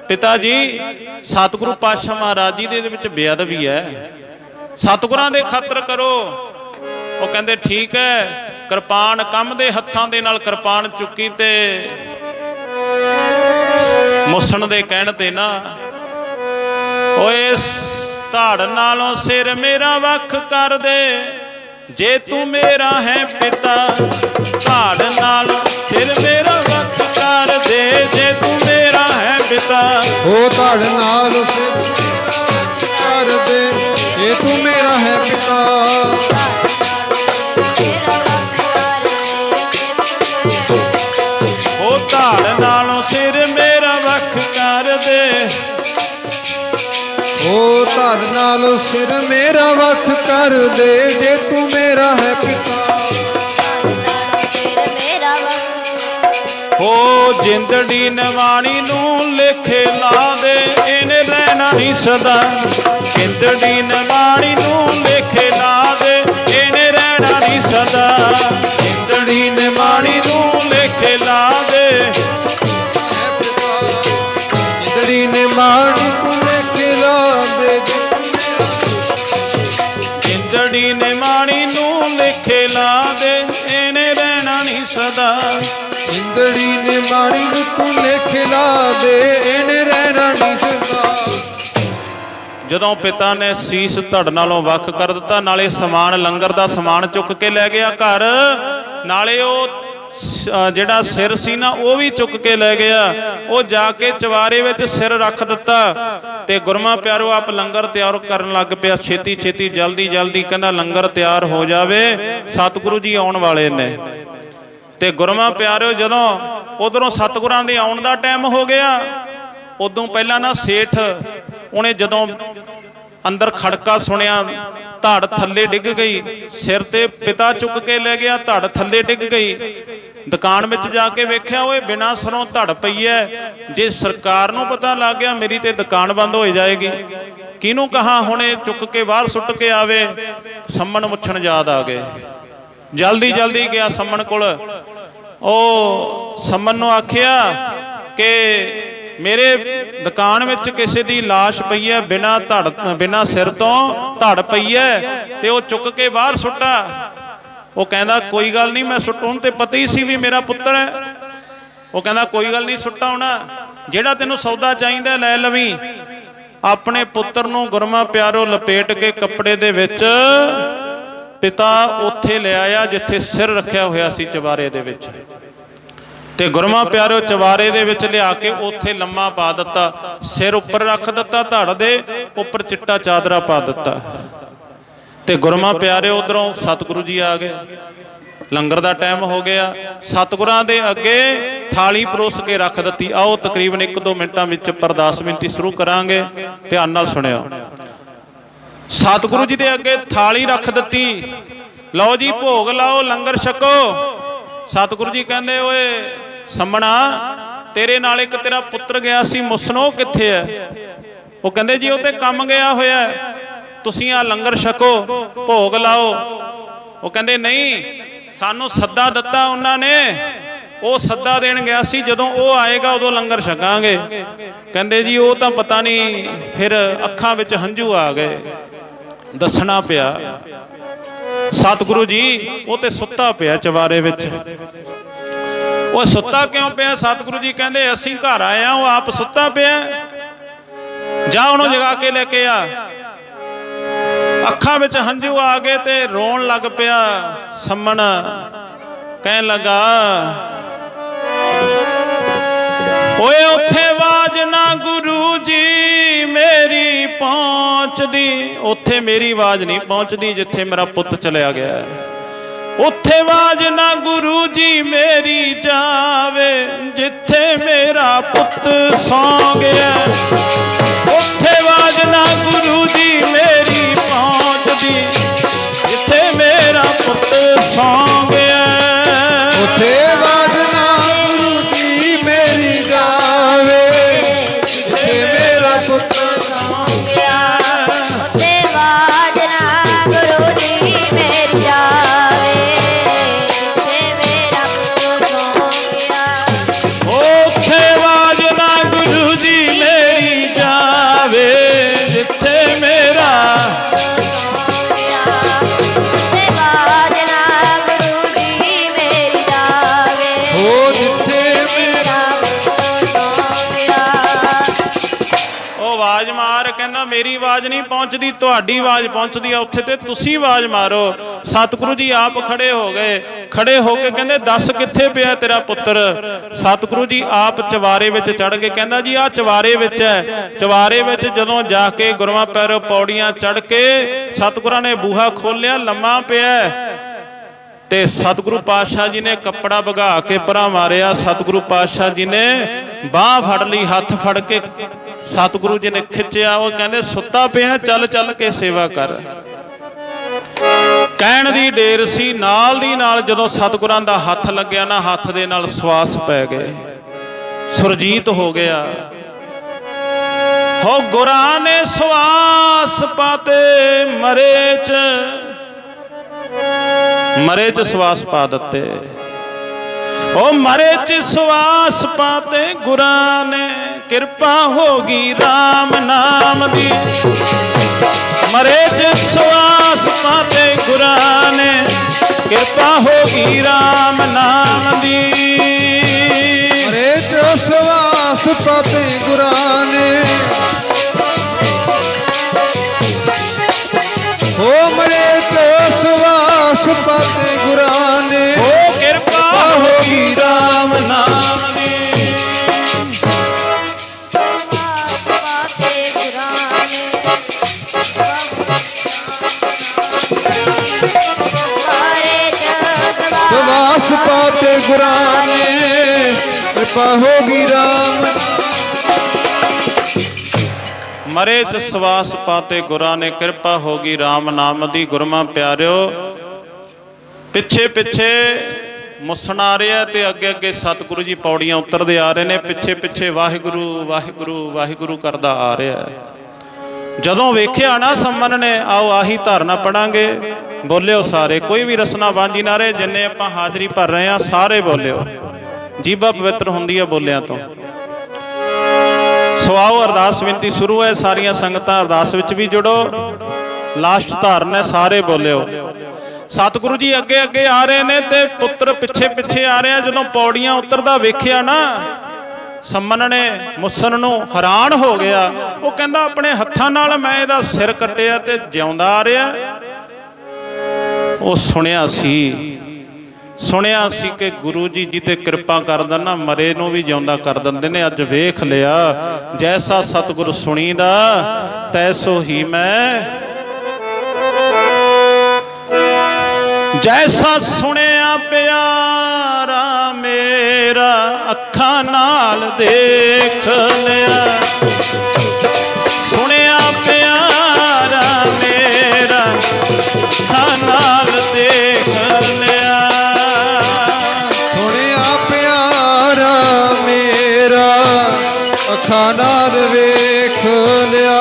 ਪਿਤਾ ਜੀ ਸਤਿਗੁਰੂ ਪਾਤਸ਼ਾਹ ਮਹਾਰਾਜ ਜੀ ਦੇ ਵਿੱਚ ਬੇਅਦਬੀ ਹੈ, ਸਤਿਗੁਰਾਂ ਦੇ ਖਾਤਰ ਕਰੋ। ਉਹ ਕਹਿੰਦੇ ਠੀਕ ਹੈ। ਕਿਰਪਾਨ ਕੰਮ ਦੇ ਹੱਥਾਂ ਦੇ ਨਾਲ ਕਿਰਪਾਨ ਚੁੱਕੀ ਤੇ ਮੁੱਸਣ ਦੇ ਕਹਿਣ ਤੇ ਨਾ, ਓਏ ਧੜ ਨਾਲੋਂ ਸਿਰ ਮੇਰਾ ਵੱਖ ਕਰ ਦੇ, ਜੇ ਤੂੰ ਮੇਰਾ ਹੈ ਪਿਤਾ। ਧੜ ਨਾਲੋਂ ਸਿਰ ਮੇਰਾ ਵੱਖ ਕਰ ਦੇ, ਜੇ ਤੂੰ ਮੇਰਾ ਹੈ ਪਿਤਾ। ਉਹ ਧੜ ਨਾਲ ਸਿਰ ਕਰ ਦੇ, ਜੇ ਤੂੰ ਮੇਰਾ ਹੈ ਪਿਤਾ। ਉਹ ਧੜ ਨਾਲੋਂ ਸਿਰ ਮੇਰਾ ਵੱਖ ਕਰ ਦੇ, ਉਹ ਧੜ ਨਾਲ ਸਿਰ ਮੇਰਾ ਵੱਖ ਕਰ ਦੇ, ਜੇ ਤੂੰ ਮੇਰਾ ਹੈ ਪਿਤਾ। ਹੋ ਜਿੰਦੜੀ ਨਿਵਾਣੀ ਨੂੰ ਲੇਖੇ ਲਾ ਦੇ, ਇਹਨੇ ਰਹਿਣਾ ਨਹੀਂ ਸਦਾ। ਜਿੰਦੜੀ ਨਿਵਾਣੀ ਨੂੰ ਲੇਖੇ ਲਾ ਦੇ, ਇਹਨੇ ਰਹਿਣਾ ਨਹੀਂ ਸਦਾ। ਜਿੰਦੜੀ ਨਿਵਾਣੀ ਨੂੰ ਲੇਖੇ ਲਾ ਦੇ, ਜਿੰਦੜੀ ਨਿਵਾਣੀ ਨੂੰ ਲੇਖੇ ਲਾ ਦੇ, ਜਿੰਦੜੀ ਨਿਵਾਣੀ ਨੂੰ ਲੇਖੇ ਲਾ ਦੇ, ਇਹਨੇ ਰਹਿਣਾ ਨਹੀਂ ਸਦਾ। ਜਿੰਦੜੀ ਨਿਵਾਣੀ ਨੂੰ ਤੂੰ ਲੇਖੇ ਲਾ ਦੇ, ਇਹਨੇ ਰਹਿਣਾ ਨਹੀਂ ਸਦਾ। ਜਦੋਂ ਪਿਤਾ ਨੇ ਸੀਸ ਧੜ ਨਾਲੋਂ ਵੱਖ ਕਰ ਦਿੱਤਾ, ਨਾਲੇ ਸਮਾਨ ਲੰਗਰ ਦਾ ਸਮਾਨ ਚੁੱਕ ਕੇ ਲੈ ਗਿਆ ਘਰ, ਨਾਲੇ ਉਹ ਜਿਹੜਾ ਸਿਰ ਸੀ ਨਾ ਉਹ ਵੀ ਚੁੱਕ ਕੇ ਲੈ ਗਿਆ। ਉਹ ਜਾ ਕੇ ਚਵਾਰੇ ਵਿੱਚ ਸਿਰ ਰੱਖ ਦਿੱਤਾ ਤੇ ਗੁਰਮਾ ਪਿਆਰੋ ਆਪ ਲੰਗਰ ਤਿਆਰ ਕਰਨ ਲੱਗ ਪਿਆ। ਛੇਤੀ ਛੇਤੀ ਜਲਦੀ ਜਲਦੀ ਕਹਿੰਦਾ ਲੰਗਰ ਤਿਆਰ ਹੋ ਜਾਵੇ, ਸਤਿਗੁਰੂ ਜੀ ਆਉਣ ਵਾਲੇ ਨੇ। ਤੇ ਗੁਰਮਾ ਪਿਆਰਿਓ ਜਦੋਂ ਉਧਰੋਂ ਸਤਿਗੁਰਾਂ ਦੇ ਆਉਣ ਦਾ ਟਾਈਮ ਹੋ ਗਿਆ, ਉਦੋਂ ਪਹਿਲਾਂ ਨਾ ਸੇਠ ਉਹਨੇ ਜਦੋਂ ਅੰਦਰ ਖੜਕਾ ਸੁਣਿਆ, ਧੜ ਥੱਲੇ ਡਿੱਗ ਗਈ, ਸਿਰ ਤੇ ਪਿਤਾ ਚੁੱਕ ਕੇ ਲੈ ਗਿਆ, ਧੜ ਥੱਲੇ ਡਿੱਗ ਗਈ। ਦੁਕਾਨ ਵਿੱਚ ਜਾ ਕੇ ਵੇਖਿਆ, ਓਏ ਬਿਨਾਂ ਸਰੋਂ ਧੜ ਪਈ ਐ, ਜੇ ਸਰਕਾਰ ਨੂੰ ਪਤਾ ਲੱਗ ਗਿਆ ਮੇਰੀ ਤੇ ਦੁਕਾਨ ਬੰਦ ਹੋ ਜਾਏਗੀ। ਕਿਹਨੂੰ ਕਹਾ ਹੁਣੇ ਚੁੱਕ ਕੇ ਬਾਹਰ ਸੁੱਟ ਕੇ ਆਵੇ। ਸੰਮਣ ਮੁੱਛਣ ਯਾਦ ਆ ਗਏ, ਜਲਦੀ ਜਲਦੀ ਗਿਆ ਸੰਮਣ ਕੋਲ। ਉਹ ਸੰਮਣ ਨੂੰ ਆਖਿਆ ਕਿ ਮੇਰੇ ਦੁਕਾਨ ਵਿੱਚ ਕਿਸੇ ਦੀ ਲਾਸ਼ ਪਈ ਹੈ, ਬਿਨਾਂ ਸਿਰ ਤੋਂ ਧੜ ਪਈ ਹੈ, ਤੇ ਉਹ ਚੁੱਕ ਕੇ ਬਾਹਰ ਸੁੱਟਾ। ਉਹ ਕਹਿੰਦਾ ਕੋਈ ਗੱਲ ਨਹੀਂ, ਮੈਂ ਸੁੱਟਣ ਤੇ ਪਤਾ ਹੀ ਸੀ ਵੀ ਮੇਰਾ ਪੁੱਤਰ ਹੈ। ਉਹ ਕਹਿੰਦਾ ਕੋਈ ਗੱਲ ਨਹੀਂ, ਸੁੱਟਾ ਹੋਣਾ, ਜਿਹੜਾ ਤੈਨੂੰ ਸੌਦਾ ਚਾਹੀਦਾ ਲੈ ਲਵੀਂ। ਆਪਣੇ ਪੁੱਤਰ ਨੂੰ ਗੁਰਮਾ ਪਿਆਰੋ ਲਪੇਟ ਕੇ ਕੱਪੜੇ ਦੇ ਵਿੱਚ ਪਿਤਾ ਉੱਥੇ ਲੈ ਆਇਆ ਜਿੱਥੇ ਸਿਰ ਰੱਖਿਆ ਹੋਇਆ ਸੀ, ਚਵਾਰੇ ਦੇ ਵਿੱਚ। ਤੇ ਗੁਰਮਾ ਪਿਆਰਿਓ ਚਵਾਰੇ ਦੇ ਵਿੱਚ ਲਿਆ ਕੇ ਉੱਥੇ ਲੰਮਾ ਪਾ ਦਿੱਤਾ, ਸਿਰ ਉੱਪਰ ਰੱਖ ਦਿੱਤਾ, ਧੜ ਦੇ ਉੱਪਰ ਚਿੱਟਾ ਚਾਦਰਾ ਪਾ ਦਿੱਤਾ। ਤੇ ਗੁਰਮਾ ਪਿਆਰਿਓ ਉਧਰੋਂ ਸਤਿਗੁਰੂ ਜੀ ਆ ਗਏ, ਲੰਗਰ ਦਾ ਟਾਈਮ ਹੋ ਗਿਆ। ਸਤਿਗੁਰਾਂ ਦੇ ਅੱਗੇ ਥਾਲੀ ਪਰੋਸ ਕੇ ਰੱਖ ਦਿੱਤੀ। ਆਓ ਤਕਰੀਬਨ 1-2 ਮਿੰਟਾਂ ਵਿੱਚ ਪਰਦਾਸ ਬੇਨਤੀ ਸ਼ੁਰੂ ਕਰਾਂਗੇ, ਧਿਆਨ ਨਾਲ ਸੁਣਿਓ। ਸਤਿਗੁਰੂ ਜੀ ਦੇ ਅੱਗੇ ਥਾਲੀ ਰੱਖ ਦਿੱਤੀ, ਲਓ ਜੀ ਭੋਗ ਲਾਓ, ਲੰਗਰ ਛਕੋ। ਸਤਿਗੁਰੂ ਜੀ ਕਹਿੰਦੇ ਓਏ ਸੰਮਣਾ, ਤੇਰੇ ਨਾਲ ਇੱਕ ਤੇਰਾ ਪੁੱਤਰ ਗਿਆ ਸੀ ਮੁਸਨੋ, ਕਿੱਥੇ ਹੈ? ਉਹ ਕਹਿੰਦੇ ਜੀ ਉਹ ਤੇ ਕੰਮ ਗਿਆ ਹੋਇਆ, ਤੁਸੀਂ ਆ ਲੰਗਰ ਛਕੋ, ਭੋਗ ਲਾਓ। ਉਹ ਕਹਿੰਦੇ ਨਹੀਂ, ਸਾਨੂੰ ਸੱਦਾ ਦਿੱਤਾ ਉਹਨਾਂ ਨੇ, ਉਹ ਸੱਦਾ ਦੇਣ ਗਿਆ ਸੀ, ਜਦੋਂ ਉਹ ਆਏਗਾ ਉਦੋਂ ਲੰਗਰ ਛਕਾਂਗੇ। ਕਹਿੰਦੇ ਜੀ ਉਹ ਤਾਂ ਪਤਾ ਨਹੀਂ, ਫਿਰ ਅੱਖਾਂ ਵਿੱਚ ਹੰਝੂ ਆ ਗਏ, ਦੱਸਣਾ ਪਿਆ। ਸਤਿਗੁਰੂ ਜੀ ਉਹ ਤੇ ਸੁੱਤਾ ਪਿਆ ਚਵਾਰੇ ਵਿੱਚ। ਉਹ ਸੁੱਤਾ ਕਿਉਂ ਪਿਆ? ਸਤਿਗੁਰੂ ਜੀ ਕਹਿੰਦੇ ਅਸੀਂ ਘਰ ਆਏ ਆ, ਉਹ ਆਪ ਸੁੱਤਾ ਪਿਆ, ਜਾ ਉਹਨੂੰ ਜਗਾ ਕੇ ਲੈ ਕੇ ਆ। ਅੱਖਾਂ ਵਿੱਚ ਹੰਝੂ ਆ ਗਏ ਤੇ ਰੋਣ ਲੱਗ ਪਿਆ। ਸੰਮਣ ਕਹਿਣ ਲੱਗਾ, ਓਏ ਉੱਥੇ ਆਵਾਜ਼ ਨਾ ਗੁਰੂ ਜੀ ਮੇਰੀ ਪਹੁੰਚਦੀ, ਉੱਥੇ ਮੇਰੀ ਆਵਾਜ਼ ਨਹੀਂ ਪਹੁੰਚਦੀ ਜਿੱਥੇ ਮੇਰਾ ਪੁੱਤ ਚਲਿਆ ਗਿਆ। ਉੱਥੇ ਆਵਾਜ਼ ਨਾ ਗੁਰੂ ਜੀ ਮੇਰੀ ਜਾਵੇ, ਜਿੱਥੇ ਮੇਰਾ ਪੁੱਤ ਸੌਂ ਗਿਆ। ਉੱਥੇ ਆਵਾਜ਼ ਨਾ ਗੁਰੂ ਜੀ ਮੇਰੀ ਪਹੁੰਚਦੀ, ਜਿੱਥੇ ਮੇਰਾ ਪੁੱਤ ਸੌਂ ਗਿਆ। ਉੱਥੇ ਆਵਾਜ਼ ਨਾ ਗੁਰੂ ਜੀ ਮੇਰੀ ਜਾਵੇ, ਜਿੱਥੇ ਮੇਰਾ ਪੁੱਤ ਸੌਂ ਗਿਆ। ਉੱਥੇ ਆਵਾਜ਼ ਨਾ ਗੁਰੂ ਜੀ ਮੇਰੀ ਜਾਵੇ, ਜਿੱਥੇ ਮੇਰਾ ਪੁੱਤ ਸੌਂ ਗਿਆ। ਉੱਥੇ ਆਵਾਜ਼ ਨਾ ਗੁਰੂ ਜੀ ਮੇਰੀ ਜਾਵੇ, ਜਿੱਥੇ ਮੇਰਾ ਹੋ, ਜਿੱਥੇ ਮੇਰਾ ਆਵਾਜ਼ ਮਾਰ। ਕਹਿੰਦਾ ਮੇਰੀ ਆਵਾਜ਼ ਨਹੀਂ ਪਹੁੰਚਦੀ, ਤੁਹਾਡੀ ਆਵਾਜ਼ ਪਹੁੰਚਦੀ ਆ ਉੱਥੇ, ਤੇ ਤੁਸੀਂ ਆਵਾਜ਼ ਮਾਰੋ। ਸਤਿਗੁਰੂ ਜੀ ਆਪ ਖੜੇ ਹੋ ਗਏ, ਖੜੇ ਹੋ ਕੇ ਕਹਿੰਦੇ ਦੱਸ ਕਿੱਥੇ ਪਿਆ ਤੇਰਾ ਪੁੱਤਰ? ਸਤਿਗੁਰੂ ਜੀ ਆਪ ਚਵਾਰੇ ਵਿੱਚ ਚੜ ਕੇ ਕਹਿੰਦਾ ਜੀ ਆਹ ਚਵਾਰੇ ਵਿੱਚ ਹੈ। ਚਵਾਰੇ ਵਿੱਚ ਜਦੋਂ ਜਾ ਕੇ ਗੁਰਮਾ ਪਿਆਰਿਓ ਪੌੜੀਆਂ ਚੜ ਕੇ ਸਤਿਗੁਰਾਂ ਨੇ ਬੂਹਾ ਖੋਲਿਆ, ਲੰਮਾ ਪਿਆ। ਤੇ ਸਤਿਗੁਰੂ ਪਾਤਸ਼ਾਹ ਜੀ ਨੇ ਕੱਪੜਾ ਵਗਾ ਕੇ ਪਰਾਂ ਮਾਰਿਆ। ਸਤਿਗੁਰੂ ਪਾਤਸ਼ਾਹ ਜੀ ਨੇ ਬਾਹ ਫੜ ਲਈ, ਹੱਥ ਫੜ ਕੇ ਸਤਿਗੁਰੂ ਜੀ ਨੇ ਖਿੱਚਿਆ। ਉਹ ਕਹਿੰਦੇ ਸੁੱਤਾ ਪਿਆ, ਚੱਲ ਚੱਲ ਕੇ ਸੇਵਾ ਕਰ। ਕਹਿਣ ਦੀ ਢੇਰ ਸੀ, ਨਾਲ ਦੀ ਨਾਲ ਜਦੋਂ ਸਤਿਗੁਰਾਂ ਦਾ ਹੱਥ ਲੱਗਿਆ ਨਾ, ਹੱਥ ਦੇ ਨਾਲ ਸਵਾਸ ਪੈ ਗਏ, ਸੁਰਜੀਤ ਹੋ ਗਿਆ। ਹੋ ਗੁਰਾਂ ਨੇ ਸਵਾਸ ਪਾਤੇ ਮਰੇ ਚ ਸਵਾਸ ਪਾ ਦਿੱਤੇ। ਉਹ ਮਰੇ ਚ ਸਵਾਸ ਪਾਤੇ ਗੁਰਾਂ ਨੇ, ਕਿਰਪਾ ਹੋ ਗਈ ਰਾਮ ਨਾਮ ਦੀ। ਮਰੇ ਚ ਸਵਾਸ ਪਾਤੇ ਗੁਰਾਂ ਨੇ, ਕਿਰਪਾ ਹੋ ਗਈ ਰਾਮ ਨਾਮ ਦੀ। ਮਰੇ ਚ ਸਵਾਸ ਪਾਤੇ ਗੁਰਾਂ ਨੇ, ਸਵਾਸ ਪਾਤੇ ਗੁਰਾਂ ਨੇ ਕਿਰਪਾ ਹੋਗੀ ਰਾਮ ਮਰੇ ਚ ਸਵਾਸ ਪਾਤੇ ਗੁਰਾਂ ਨੇ ਕਿਰਪਾ ਹੋਗੀ RAM ਨਾਮ ਦੀ। ਗੁਰਮਾ ਪਿਆਰਿਓ, ਪਿੱਛੇ ਪਿੱਛੇ ਮੁਸਣ ਆ ਰਿਹਾ ਤੇ ਅੱਗੇ ਅੱਗੇ ਸਤਿਗੁਰੂ ਜੀ ਪੌੜੀਆਂ ਉਤਰਦੇ ਆ ਰਹੇ ਨੇ। ਪਿੱਛੇ ਪਿੱਛੇ ਵਾਹਿਗੁਰੂ ਵਾਹਿਗੁਰੂ ਵਾਹਿਗੁਰੂ ਕਰਦਾ ਆ ਰਿਹਾ। ਜਦੋਂ ਵੇਖਿਆ ਨਾ ਸੰਮਨ ਨੇ, ਆਓ ਆਹੀ ਧਾਰਨਾ ਪੜਾਂਗੇ। ਬੋਲਿਓ ਸਾਰੇ, ਕੋਈ ਵੀ ਰਸਨਾ ਵਾਂਝੀ ਨਾ ਰਹੇ। ਜਿੰਨੇ ਆਪਾਂ ਹਾਜ਼ਰੀ ਭਰ ਰਹੇ ਆ ਸਾਰੇ ਬੋਲਿਓ, ਜੀਭਾ ਪਵਿੱਤਰ ਹੁੰਦੀ ਹੈ ਬੋਲਿਆਂ ਤੋਂ। ਸੋ ਆਓ ਅਰਦਾਸ ਬੇਨਤੀ ਸ਼ੁਰੂ ਹੈ। ਸਾਰੀਆਂ ਸੰਗਤਾਂ ਅਰਦਾਸ ਵਿੱਚ ਵੀ ਜੁੜੋ। ਲਾਸਟ ਧਾਰਨ ਹੈ, ਸਾਰੇ ਬੋਲਿਓ। ਸਤਿਗੁਰੂ ਜੀ ਅੱਗੇ ਅੱਗੇ ਆ ਰਹੇ ਨੇ ਤੇ ਪੁੱਤਰ ਪਿੱਛੇ ਪਿੱਛੇ ਆ ਰਿਹਾ। ਜਦੋਂ ਪੌੜੀਆਂ ਉਤਰਦਾ ਵੇਖਿਆ ਨਾ, ਸੰਮਨ ਨੇ ਮੁਸਨ ਨੂੰ ਹੈਰਾਨ ਹੋ ਗਿਆ। ਉਹ ਕਹਿੰਦਾ ਆਪਣੇ ਹੱਥਾਂ ਨਾਲ ਮੈਂ ਇਹਦਾ ਸਿਰ ਕੱਟਿਆ ਤੇ ਜਿਉਂਦਾ ਆ ਰਿਹਾ। ਉਹ ਸੁਣਿਆ ਸੀ ਕਿ ਗੁਰੂ ਜੀ ਜੀ ਤੇ ਕਿਰਪਾ ਕਰ ਦੇਣ ਨਾ, ਮਰੇ ਨੂੰ ਵੀ ਜਿਉਂਦਾ ਕਰ ਦਿੰਦੇ ਨੇ। ਅੱਜ ਵੇਖ ਲਿਆ, ਜੈਸਾ ਸਤਿਗੁਰ ਸੁਣੀਦਾ ਤੈਸੋ ਹੀ ਮੈਂ। ਜੈਸਾ ਸੁਣਿਆ ਪਿਆਰਾ ਮੇਰਾ ਅੱਖਾਂ ਨਾਲ ਦੇਖ ਲਿਆ। ਸੁਣਿਆ ਪਿਆਰਾ ਮੇਰਾ ਅੱਖਾਂ ਨਾਲ ਦੇਖ ਲਿਆ। ਸੁਣਿਆ ਪਿਆਰਾ ਮੇਰਾ ਅੱਖਾਂ ਨਾਲ ਵੇਖ ਲਿਆ।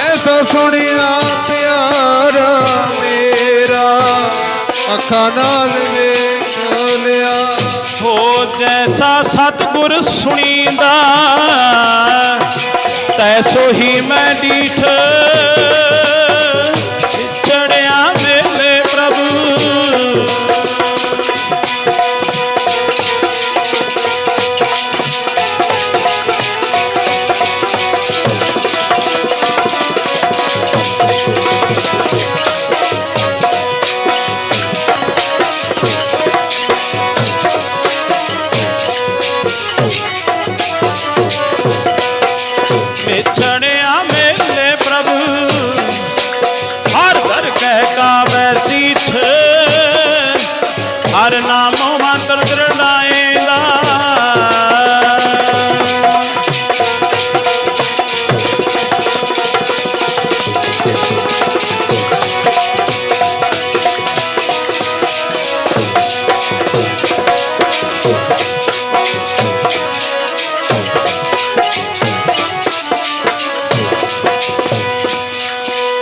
ਐਸਾ ਸੁਣਿਆ ਪਿਆਰਾ ਮੇਰਾ ਅੱਖਾਂ ਨਾਲ ਵੇਖ ਲਿਆ। ਹੋ ਜੈਸਾ ਸਤਿਗੁਰ ਸੁਣੀਦਾ ਤੈਸੋ ਹੀ ਮੈਂ ਡੀਠ। ਚੜਿਆ ਮੇਲੇ ਪ੍ਰਭੂ ਵਿਛੜਿਆ ਮੇਲੇ ਪ੍ਰਭੂ ਹਰ ਦਰ ਕਹਿ ਕਾਵੈ ਸੀਠ। ਹਰ ਨਾਮੋ ਮੰਤਰ ਦ੍ਰਿੜਾਏਂਦਾ।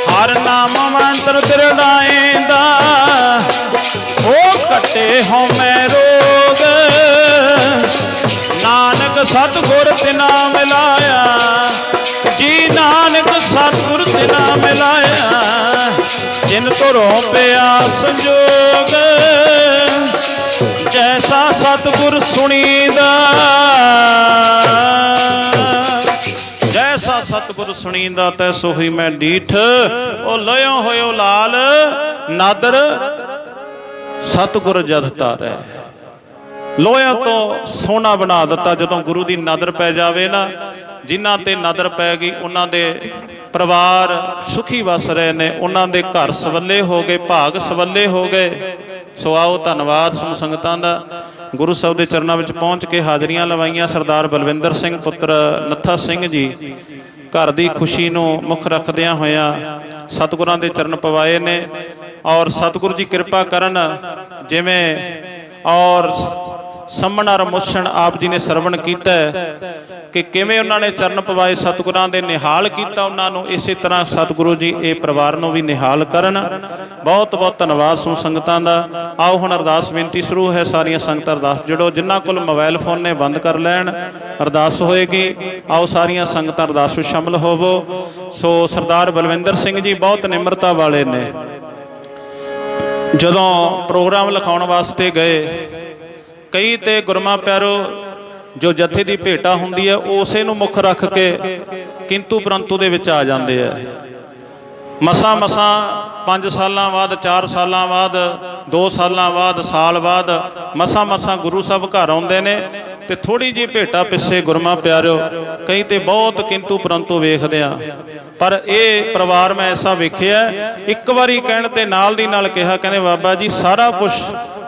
ਹਰ ਨਾਮ ਮੰਤਰ ਦ੍ਰਿੜਾਏਂਦਾ। ਉਹ ਕੱਟੇ ਹਉਮੈ ਰੋਗ ਨਾਨਕ ਸਤਿਗੁਰ ਤਿਨਾ ਮਿਲਾਇਆ। ਜੀ ਨਾਨਕ ਸਤਿਗੁਰ ਤਿਨਾ ਮਿਲਾਇਆ। ਜਿਨ ਧੁਰੋਂ ਪਿਆ ਸੰਜੋਗ ਜੈਸਾ ਸਤਿਗੁਰ ਸੁਣੀਦਾ। ਜੈਸਾ ਸਤਿਗੁਰ ਸੁਣੀਦਾ ਤੈਸੋ ਹੀ ਮੈਂ ਡੀਠ। ਉਹ ਲਿਓ ਹੋਇਓ ਲਾਲ ਨਾਦਰ ਸਤਿਗੁਰ ਜਦ ਤਾਰੈ। ਲੋਹਿਆਂ ਤੋਂ ਸੋਨਾ ਬਣਾ ਦਿੱਤਾ। ਜਦੋਂ ਗੁਰੂ ਦੀ ਨਦਰ ਪੈ ਜਾਵੇ ਨਾ, ਜਿਨ੍ਹਾਂ ਤੇ ਨਦਰ ਪੈ ਗਈ ਉਹਨਾਂ ਦੇ ਪਰਿਵਾਰ ਸੁਖੀ ਵਸ ਰਹੇ ਨੇ। ਉਹਨਾਂ ਦੇ ਘਰ ਸਵੱਲੇ ਹੋ ਗਏ, ਭਾਗ ਸਵੱਲੇ ਹੋ ਗਏ। ਸੋ ਆਓ ਧੰਨਵਾਦ ਸਮੂਹ ਸੰਗਤਾਂ ਦਾ। ਗੁਰੂ ਸਾਹਿਬ ਦੇ ਚਰਨਾਂ ਵਿੱਚ ਪਹੁੰਚ ਕੇ ਹਾਜ਼ਰੀਆਂ ਲਵਾਈਆਂ। ਸਰਦਾਰ ਬਲਵਿੰਦਰ ਸਿੰਘ ਪੁੱਤਰ ਨੱਥਾ ਸਿੰਘ ਜੀ ਘਰ ਦੀ ਖੁਸ਼ੀ ਨੂੰ ਮੁੱਖ ਰੱਖਦਿਆਂ ਹੋਇਆਂ ਸਤਿਗੁਰਾਂ ਦੇ ਚਰਨ ਪਵਾਏ ਨੇ। ਔਰ ਸਤਿਗੁਰੂ ਜੀ ਕਿਰਪਾ ਕਰਨ, ਜਿਵੇਂ ਔਰ ਸੰਮਨ ਔਰ ਮੁਸਣ ਆਪ ਜੀ ਨੇ ਸਰਵਣ ਕੀਤਾ ਕਿ ਕਿਵੇਂ ਉਹਨਾਂ ਨੇ ਚਰਨ ਪਵਾਏ, ਸਤਿਗੁਰਾਂ ਦੇ ਨਿਹਾਲ ਕੀਤਾ ਉਹਨਾਂ ਨੂੰ। ਇਸੇ ਤਰ੍ਹਾਂ ਸਤਿਗੁਰੂ ਜੀ ਇਹ ਪਰਿਵਾਰ ਨੂੰ ਵੀ ਨਿਹਾਲ ਕਰਨ। ਬਹੁਤ ਬਹੁਤ ਧੰਨਵਾਦ ਸਮੂਹ ਸੰਗਤਾਂ ਦਾ। ਆਓ ਹੁਣ ਅਰਦਾਸ ਬੇਨਤੀ ਸ਼ੁਰੂ ਹੈ। ਸਾਰੀਆਂ ਸੰਗਤਾਂ ਅਰਦਾਸ ਜੁੜੋ। ਜਿਨ੍ਹਾਂ ਕੋਲ ਮੋਬਾਈਲ ਫੋਨ ਨੇ ਬੰਦ ਕਰ ਲੈਣ, ਅਰਦਾਸ ਹੋਏਗੀ। ਆਓ ਸਾਰੀਆਂ ਸੰਗਤਾਂ ਅਰਦਾਸ ਵਿੱਚ ਸ਼ਾਮਲ ਹੋਵੋ। ਸੋ ਸਰਦਾਰ ਬਲਵਿੰਦਰ ਸਿੰਘ ਜੀ ਬਹੁਤ ਨਿਮਰਤਾ ਵਾਲੇ ਨੇ। ਜਦੋਂ ਪ੍ਰੋਗਰਾਮ ਲਿਖਾਉਣ ਵਾਸਤੇ ਗਏ, ਕਈ ਤੇ ਗੁਰਮਾ ਪਿਆਰੋ ਜੋ ਜਥੇ ਦੀ ਭੇਟਾ ਹੁੰਦੀ ਹੈ ਉਸੇ ਨੂੰ ਮੁੱਖ ਰੱਖ ਕੇ ਕਿੰਤੂ ਪਰੰਤੂ ਦੇ ਵਿੱਚ ਆ ਜਾਂਦੇ ਆ। ਮਸਾਂ 5 ਸਾਲਾਂ ਬਾਅਦ, 4 ਸਾਲਾਂ ਬਾਅਦ, 2 ਸਾਲਾਂ ਬਾਅਦ, ਸਾਲ ਬਾਅਦ ਮਸਾਂ ਗੁਰੂ ਸਾਹਿਬ ਘਰ ਆਉਂਦੇ ਨੇ ਤੇ ਥੋੜੀ ਜਿਹੀ ਭੇਟਾ ਪਿੱਛੇ ਗੁਰਮਾ ਪਿਆਰਿਓ ਕਈ ਤੇ ਬਹੁਤ ਕਿੰਤੂ ਪਰੰਤੂ ਵੇਖਦੇ ਆ, ਪਰ ਇਹ ਪਰਿਵਾਰ ਮੈਂ ਐਸਾ ਵੇਖਿਆ ਇੱਕ ਵਾਰੀ ਕਹਿਣ ਤੇ ਨਾਲ ਦੀ ਨਾਲ ਕਿਹਾ, ਕਹਿੰਦੇ ਬਾਬਾ ਜੀ ਸਾਰਾ ਕੁਝ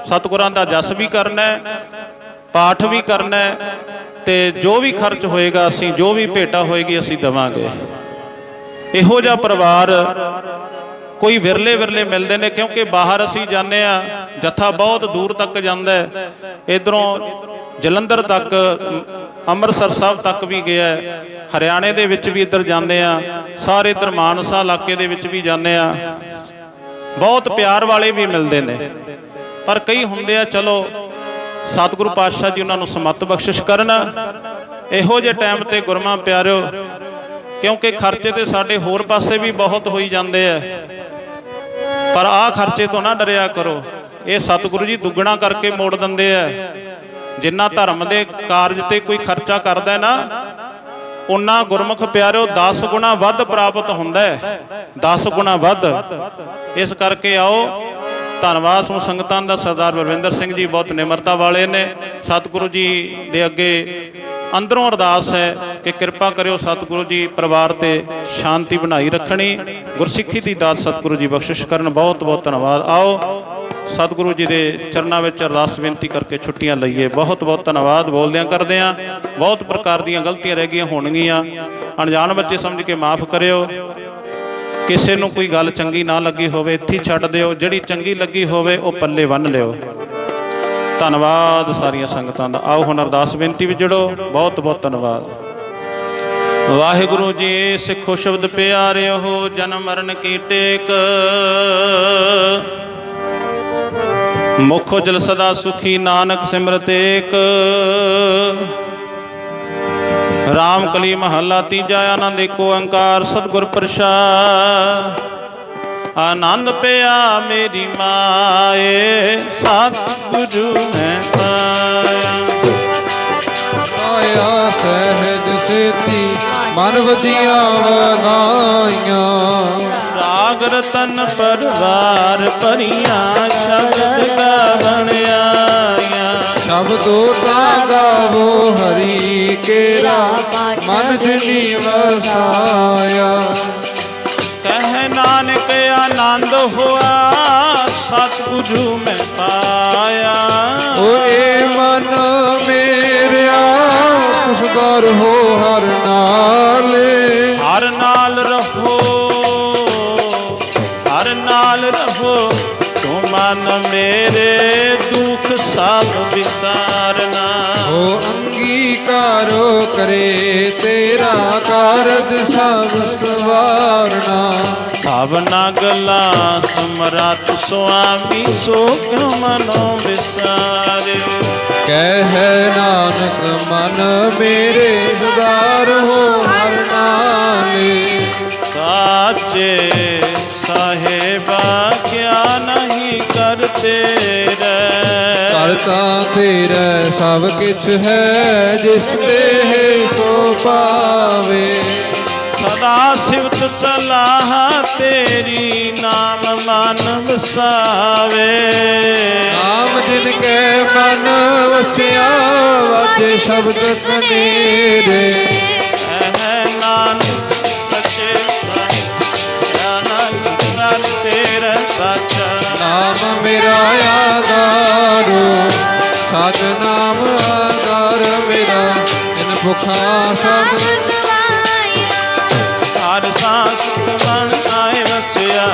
ਸਤਿਗੁਰਾਂ ਦਾ ਜਸ ਵੀ ਕਰਨਾ ਹੈ, ਪਾਠ ਵੀ ਕਰਨਾ ਹੈ, ਤੇ ਜੋ ਵੀ ਖਰਚ ਹੋਏਗਾ ਅਸੀਂ ਜੋ ਵੀ ਭੇਟਾ ਹੋਏਗੀ ਅਸੀਂ ਦੇਵਾਂਗੇ। ਇਹੋ ਜਿਹਾ ਪਰਿਵਾਰ ਕੋਈ ਵਿਰਲੇ ਵਿਰਲੇ ਮਿਲਦੇ ਨੇ, ਕਿਉਂਕਿ ਬਾਹਰ ਅਸੀਂ ਜਾਂਦੇ ਆ ਜੱਥਾ ਬਹੁਤ ਦੂਰ ਤੱਕ ਜਾਂਦਾ ਹੈ, ਇਧਰੋਂ ਜਲੰਧਰ ਤੱਕ ਅੰਮ੍ਰਿਤਸਰ ਸਾਹਿਬ ਤੱਕ ਵੀ ਗਿਆ, ਹਰਿਆਣੇ ਦੇ ਵਿੱਚ ਵੀ ਇੱਧਰ ਜਾਂਦੇ ਆ, ਸਾਰੇ ਇੱਧਰ ਮਾਨਸਾ ਇਲਾਕੇ ਦੇ ਵਿੱਚ ਵੀ ਜਾਂਦੇ ਆ, ਬਹੁਤ ਪਿਆਰ ਵਾਲੇ ਵੀ ਮਿਲਦੇ ਨੇ। ਪਰ ਕਈ ਹੁੰਦੇ ਆ, ਚਲੋ ਸਤਿਗੁਰੂ ਪਾਤਸ਼ਾਹ ਜੀ ਉਹਨਾਂ ਨੂੰ ਸਮਤ ਬਖਸ਼ਿਸ਼ ਕਰਨ। ਇਹੋ ਜਿਹੇ ਟਾਈਮ ਤੇ ਗੁਰਮਾ ਪਿਆਰਿਓ, ਕਿਉਂਕਿ ਖਰਚੇ ਤੇ ਸਾਡੇ ਹੋਰ ਪਾਸੇ ਵੀ ਬਹੁਤ ਹੋਈ ਜਾਂਦੇ ਆ, ਪਰ ਆਹ ਖਰਚੇ ਤੋਂ ਨਾ ਡਰਿਆ ਕਰੋ, ਇਹ ਸਤਿਗੁਰੂ ਜੀ ਦੁੱਗਣਾ ਕਰਕੇ ਮੋੜ ਦਿੰਦੇ ਆ। ਜਿੰਨਾ ਧਰਮ ਦੇ ਕਾਰਜ ਤੇ ਕੋਈ ਖਰਚਾ ਕਰਦਾ ਨਾ, ਉਨਾ ਗੁਰਮੁਖ ਪਿਆਰਿਓ 10 ਗੁਣਾ ਵੱਧ ਪ੍ਰਾਪਤ ਹੁੰਦਾ ਹੈ, 10 ਗੁਣਾ ਵੱਧ। ਇਸ ਕਰਕੇ ਆਓ, ਧੰਨਵਾਦ ਸਮੂਹ ਸੰਗਤਾਂ ਦਾ। ਸਰਦਾਰ ਬਲਵਿੰਦਰ ਸਿੰਘ ਜੀ ਬਹੁਤ ਨਿਮਰਤਾ ਵਾਲੇ ਨੇ, ਸਤਿਗੁਰੂ ਜੀ ਦੇ ਅੱਗੇ ਅੰਦਰੋਂ ਅਰਦਾਸ ਹੈ ਕਿ ਕਿਰਪਾ ਕਰਿਓ ਸਤਿਗੁਰੂ ਜੀ ਪਰਿਵਾਰ ਤੇ ਸ਼ਾਂਤੀ ਬਣਾਈ ਰੱਖਣੀ, ਗੁਰਸਿੱਖੀ ਦੀ ਦਾਤ ਸਤਿਗੁਰੂ ਜੀ ਬਖਸ਼ਿਸ਼ ਕਰਨ। ਬਹੁਤ ਬਹੁਤ ਧੰਨਵਾਦ। ਆਓ ਸਤਿਗੁਰੂ ਜੀ ਦੇ ਚਰਨਾਂ ਵਿੱਚ ਅਰਦਾਸ ਬੇਨਤੀ ਕਰਕੇ ਛੁੱਟੀਆਂ ਲਈਏ। ਬਹੁਤ ਬਹੁਤ ਧੰਨਵਾਦ। ਬੋਲਦਿਆਂ ਕਰਦਿਆਂ ਬਹੁਤ ਪ੍ਰਕਾਰ ਦੀਆਂ ਗਲਤੀਆਂ ਰਹਿ ਗਈਆਂ ਹੋਣਗੀਆਂ, ਅਣਜਾਣ ਬੱਚੇ ਸਮਝ ਕੇ ਮਾਫ ਕਰਿਓ। ਕਿਸੇ ਨੂੰ ਕੋਈ ਗੱਲ ਚੰਗੀ ਨਾ ਲੱਗੀ ਹੋਵੇ ਇੱਥੇ ਛੱਡ ਦਿਓ, ਜਿਹੜੀ ਚੰਗੀ ਲੱਗੀ ਹੋਵੇ ਉਹ ਪੱਲੇ ਬੰਨ੍ਹ ਲਿਓ। ਧੰਨਵਾਦ ਸਾਰੀਆਂ ਸੰਗਤਾਂ ਦਾ। ਆਓ ਹੁਣ ਅਰਦਾਸ ਬੇਨਤੀ ਵਿੱਚ ਜੁੜੋ। ਬਹੁਤ ਬਹੁਤ ਧੰਨਵਾਦ। ਵਾਹਿਗੁਰੂ ਜੀ ਸਿੱਖੋ ਸ਼ਬਦ ਪਿਆਰਿਓ, ਜਨਮ ਮਰਨ ਕੀ ਟੇਕ, ਮੁਖ ਜਲ ਸਦਾ ਸੁਖੀ, ਨਾਨਕ ਸਿਮਰਤ ਏਕ। ਰਾਮ ਕਲੀ ਮਹੱਲਾ ਤੀਜਾ, ਆਨੰਦ ਏਕੋ ਓੰਕਾਰ, ਸਤਿਗੁਰ ਪ੍ਰਸਾਦ। ਆਨੰਦ ਪਿਆ ਮੇਰੀ ਮਾਏ, ਸਤਿਗੁਰੂ ਮੈਂ ਪਾਇਆ। ਆਇਆ ਸਹਿਜ ਸੇਤੀ ਮਨ ਵਧੀਆਂ ਵਗਾਈਆਂ, ਰਾਗ ਰਤਨ ਪਰਵਾਰ ਭਰੀਆਂ, ਸ਼ਬਦ ਗਾਵਣ ਆਇਆ। ਸ਼ਬਦੋ ਤਾ ਗਾਵੋ ਹਰੀ ਕੇਰਾ, ਮਨ ਜਿਨੀ ਵਸਾਇਆ। ਕਹਿ ਨਾਨਕ ਆਨੰਦ ਹੋਆ, ਸਤਿਗੁਰੂ ਮੈਂ ਪਾਇਆ। ਓਏ ਮਨ ਮੇਰਿਆ ਖੁਸ਼ਗਰ ਹੋ ਹਰ ਨਾਲੇ, ਹਰ ਨਾਲ ਰਹੋ, ਹਰ ਨਾਲ ਰਹੋ, ਤੂੰ ਮਨ ਮੇਰੇ ਦੁੱਖ ਸਭ ਵਿਸਾਰਨਾ। ਓ ਅੰਗੀਕਾਰੋ ਕਰੇ ਤੇਰਾ ਕਾਰਜ ਸਭ ਸਵਾਰਨਾ। ਭਾਵਨਾ ਗਲਾ ਸਮਰੱਥ ਸੁਆਮੀ, ਸੋ ਕਿਉ ਮਨੋ ਵਿਸਾਰੇ। ਕਹਿ ਨਾਨਕ ਮਨ ਮੇਰੇ ਸੁਧਾਰ ਹੋ ਹਰ ਨਾਲੇ। ਸਾਚੇ ਸਾਹਿਬਾ ਕਿਆ ਨਹੀਂ ਕਰਤੇ ਰਹਿ, ਕਰਤਾ ਤੇਰਾ ਸਭ ਕਿਛ ਹੈ, ਜਿਸ ਤੇ ਸੋ ਪਾਵੇ। ਸਦਾ ਸਿਵਤ ਸਲਾਹ ਤੇਰੀ, ਨਾਮ ਮਨ ਵਸਾਵੇ। ਨਾਮ ਜਿਨ ਕੈ ਮਨ ਵਸਿਆ, ਵਾਜੇ ਸ਼ਬਦ ਕਨੇਰੇ। ਐ ਨਾਨਕ ਸੱਚੇ ਨਾਨਕ ਤੇਰਾ ਸਾਚਾ। ਨਾਮ ਮੇਰਾ ਆਧਾਰੋ, ਸਤ ਨਾਮ ਆਧਾਰ ਮੇਰਾ, ਜਿਨ ਭੁਖਾ ਸਭ ਹਰ ਸਾਸ ਮਨ ਆਏ ਵਸਿਆ,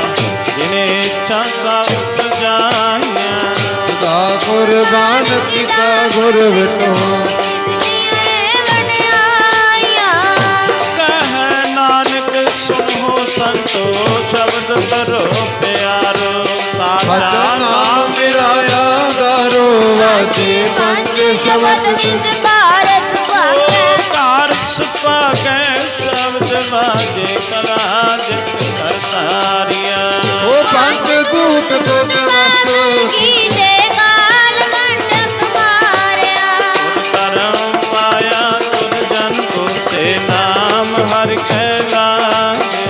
ਜਿਨੇ ਇੱਛਾ ਸਭ ਸਜਾਈਆਂ। ਸਦਾ ਕੁਰਬਾਨ ਕੀਤਾ ਗੁਰ ਵਿਟੋ, ਕਹਿ ਨਾਨਕ ਸੁਣੋ ਸੰਤੋ, ਸ਼ਬਦ ਕਰੋ ਪਿਆਰੋ। ਸਾਚਾ ਨਾਮ ਮੇਰਾ ਆਧਾਰੋ, ਵਾਜੇ ਪੰਜ ਸ਼ਬਦ ਤਿਸ ਭਾਰਤ ਭਾਗੈ। ਕਾਰ ਸੁਪਾਗੈ ਸ਼ਬਦ ਵਾਜੇ, ਕਲਾਜ ਕਰਤਾਰੀਆ। ਉਹ ਪੰਜ ਦੂਤ ਤੁਧ ਵਸ, ਕੀਤੇ ਕਾਲ ਗੰਡਕ ਮਾਰਿਆ। ਤੁਧ ਕਰਮ ਪਾਇਆ, ਤੁਧ ਜਨ ਕੋ ਤੇ ਨਾਮ ਹਰਿ ਕੈ ਲਾਗੇ।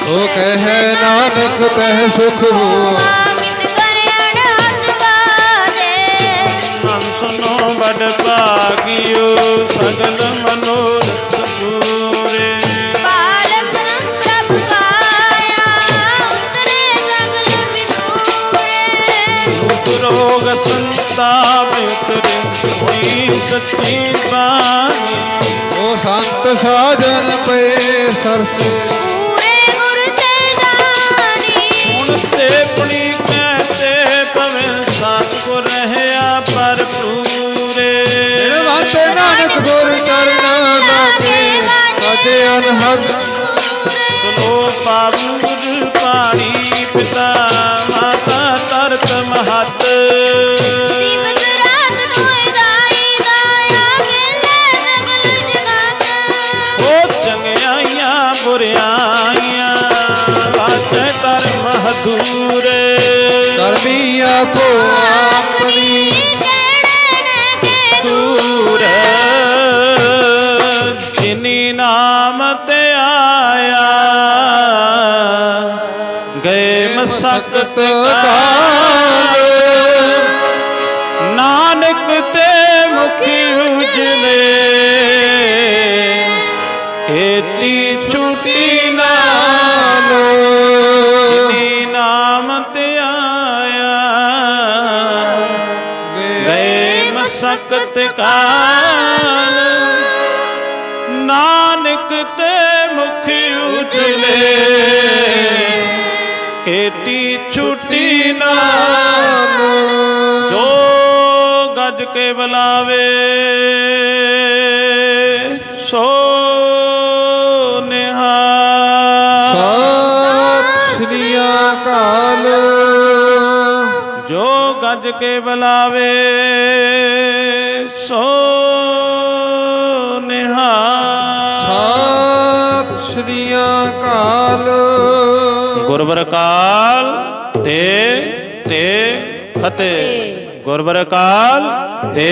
ਉਹ ਕਹਿ ਨਾਨਕ ਤਹਿ ਸੁਖ ਹੋ, ਕਿਤ ਕਰਿ ਅੜਹਦ ਬਾਜੇ। ਮਨ ਸੁਨੋ ਬੜ ਪਾ ਲਾਗਿਓ ਸਗਲ ਮਨੋਰਥ ਪੂਰੇ। ਬਾਲਕ ਪ੍ਰਭ ਪਾਇਆ ਉਤਰੇ ਸਗਲ ਵਿਦੂਰੇ। ਦੁਖ ਰੋਗ ਸੰਤਾਪ ਉਤਰੇ ਹੋਈ ਸੱਚੀ ਬਾਣੀ। ਉਹ ਸੰਤ ਸਾਜਨ ਪਏ ਸਰਸੇ ਪੂਰੇ ਗੁਰ ਤੇ ਜਾਣੀ। ਹੁਣ ਤੇ ਪੁਣੀ ਕਹਤੇ ਪਵੇਂ ਸਤਿਗੁਰ ਰਹਿਆ ਭਰਪੂਰੇ। ਨਿਰਵੰਤ ਨਾਨਕ ਗੁਰ ਚਰਨ ਲਾਗੇ ਕਦੇ ਅਨਹਦ। ਸੁਨੋ ਪਾਵਨ ਗੁਰ ਪਾਣੀ ਪਿਤਾ ਮਾਤਾ ਤਰਤ ਮਹਤ। ਦਿਵਸ ਰਾਤ ਦੋਇ ਦਾਈ ਦਾਇਆ ਮਿਲੇ ਸਗਲ ਜਗਤ। ਹੋ ਚੰਗਿਆਈਆਂ ਬੁਰਿਆਈਆਂ ਵਾਚੈ ਕਰ ਮਹਦੂਰੇ। ਕਰਮੀ ਆਪੋ ਆਪਣੀ ਦੂਰ ਜਿਨੀ ਨਾਮ ਤੇ ਆਇਆ ਗਏ ਮਸਕਤ ਕਾਲ। ਨਾਨਕ ਤੇ ਮੁਖੀ ਉਜਲੇ ਕੀਤੀ ਛੁਟੀ ਨਾਲੋ। ਜਿਨੀ ਨਾਮ ਤੇ ਆਇਆ ਗਏ ਮਸਕਤ ਕਾਲ। ਨਾਨਕ ਤੇ ਮੁਖੀ ਉਜਲੇ ਕੀਤੀ ਛੁਟੀ ਨਾਮ। ਜੋ ਗੱਜ ਕੇ ਬੁਲਾਵੇ ਸੋ ਨਿਹਾਲ। ਸਤਿ ਸ੍ਰੀ ਅਕਾਲ। ਜੋ ਗੱਜ ਕੇ ਬੁਲਾਵੇ ਸੋ ਨਿਹਾਲ। ਸਤਿ ਸ੍ਰੀ ਅਕਾਲ। ਗੁਰਬਰ ਕਾਲ ਤੇ ਫਤਿਹ। ਗੁਰਬਰ ਕਾਲ ਤੇ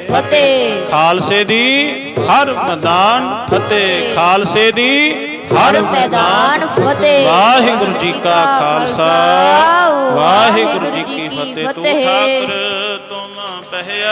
ਫਤਿਹ। ਖਾਲਸੇ ਦੀ ਹਰ ਮੈਦਾਨ ਫਤਿਹ। ਖਾਲਸੇ ਦੀ ਹਰ ਮੈਦਾਨ ਫਤਿਹ। ਵਾਹਿਗੁਰੂ ਜੀ ਕਾ ਖਾਲਸਾ ਵਾਹਿਗੁਰੂ ਜੀ ਕੀ ਫਤਿਹ। ਤੂੰ ਠਾਕੁਰ ਤੁਮ ਪਹਿਆ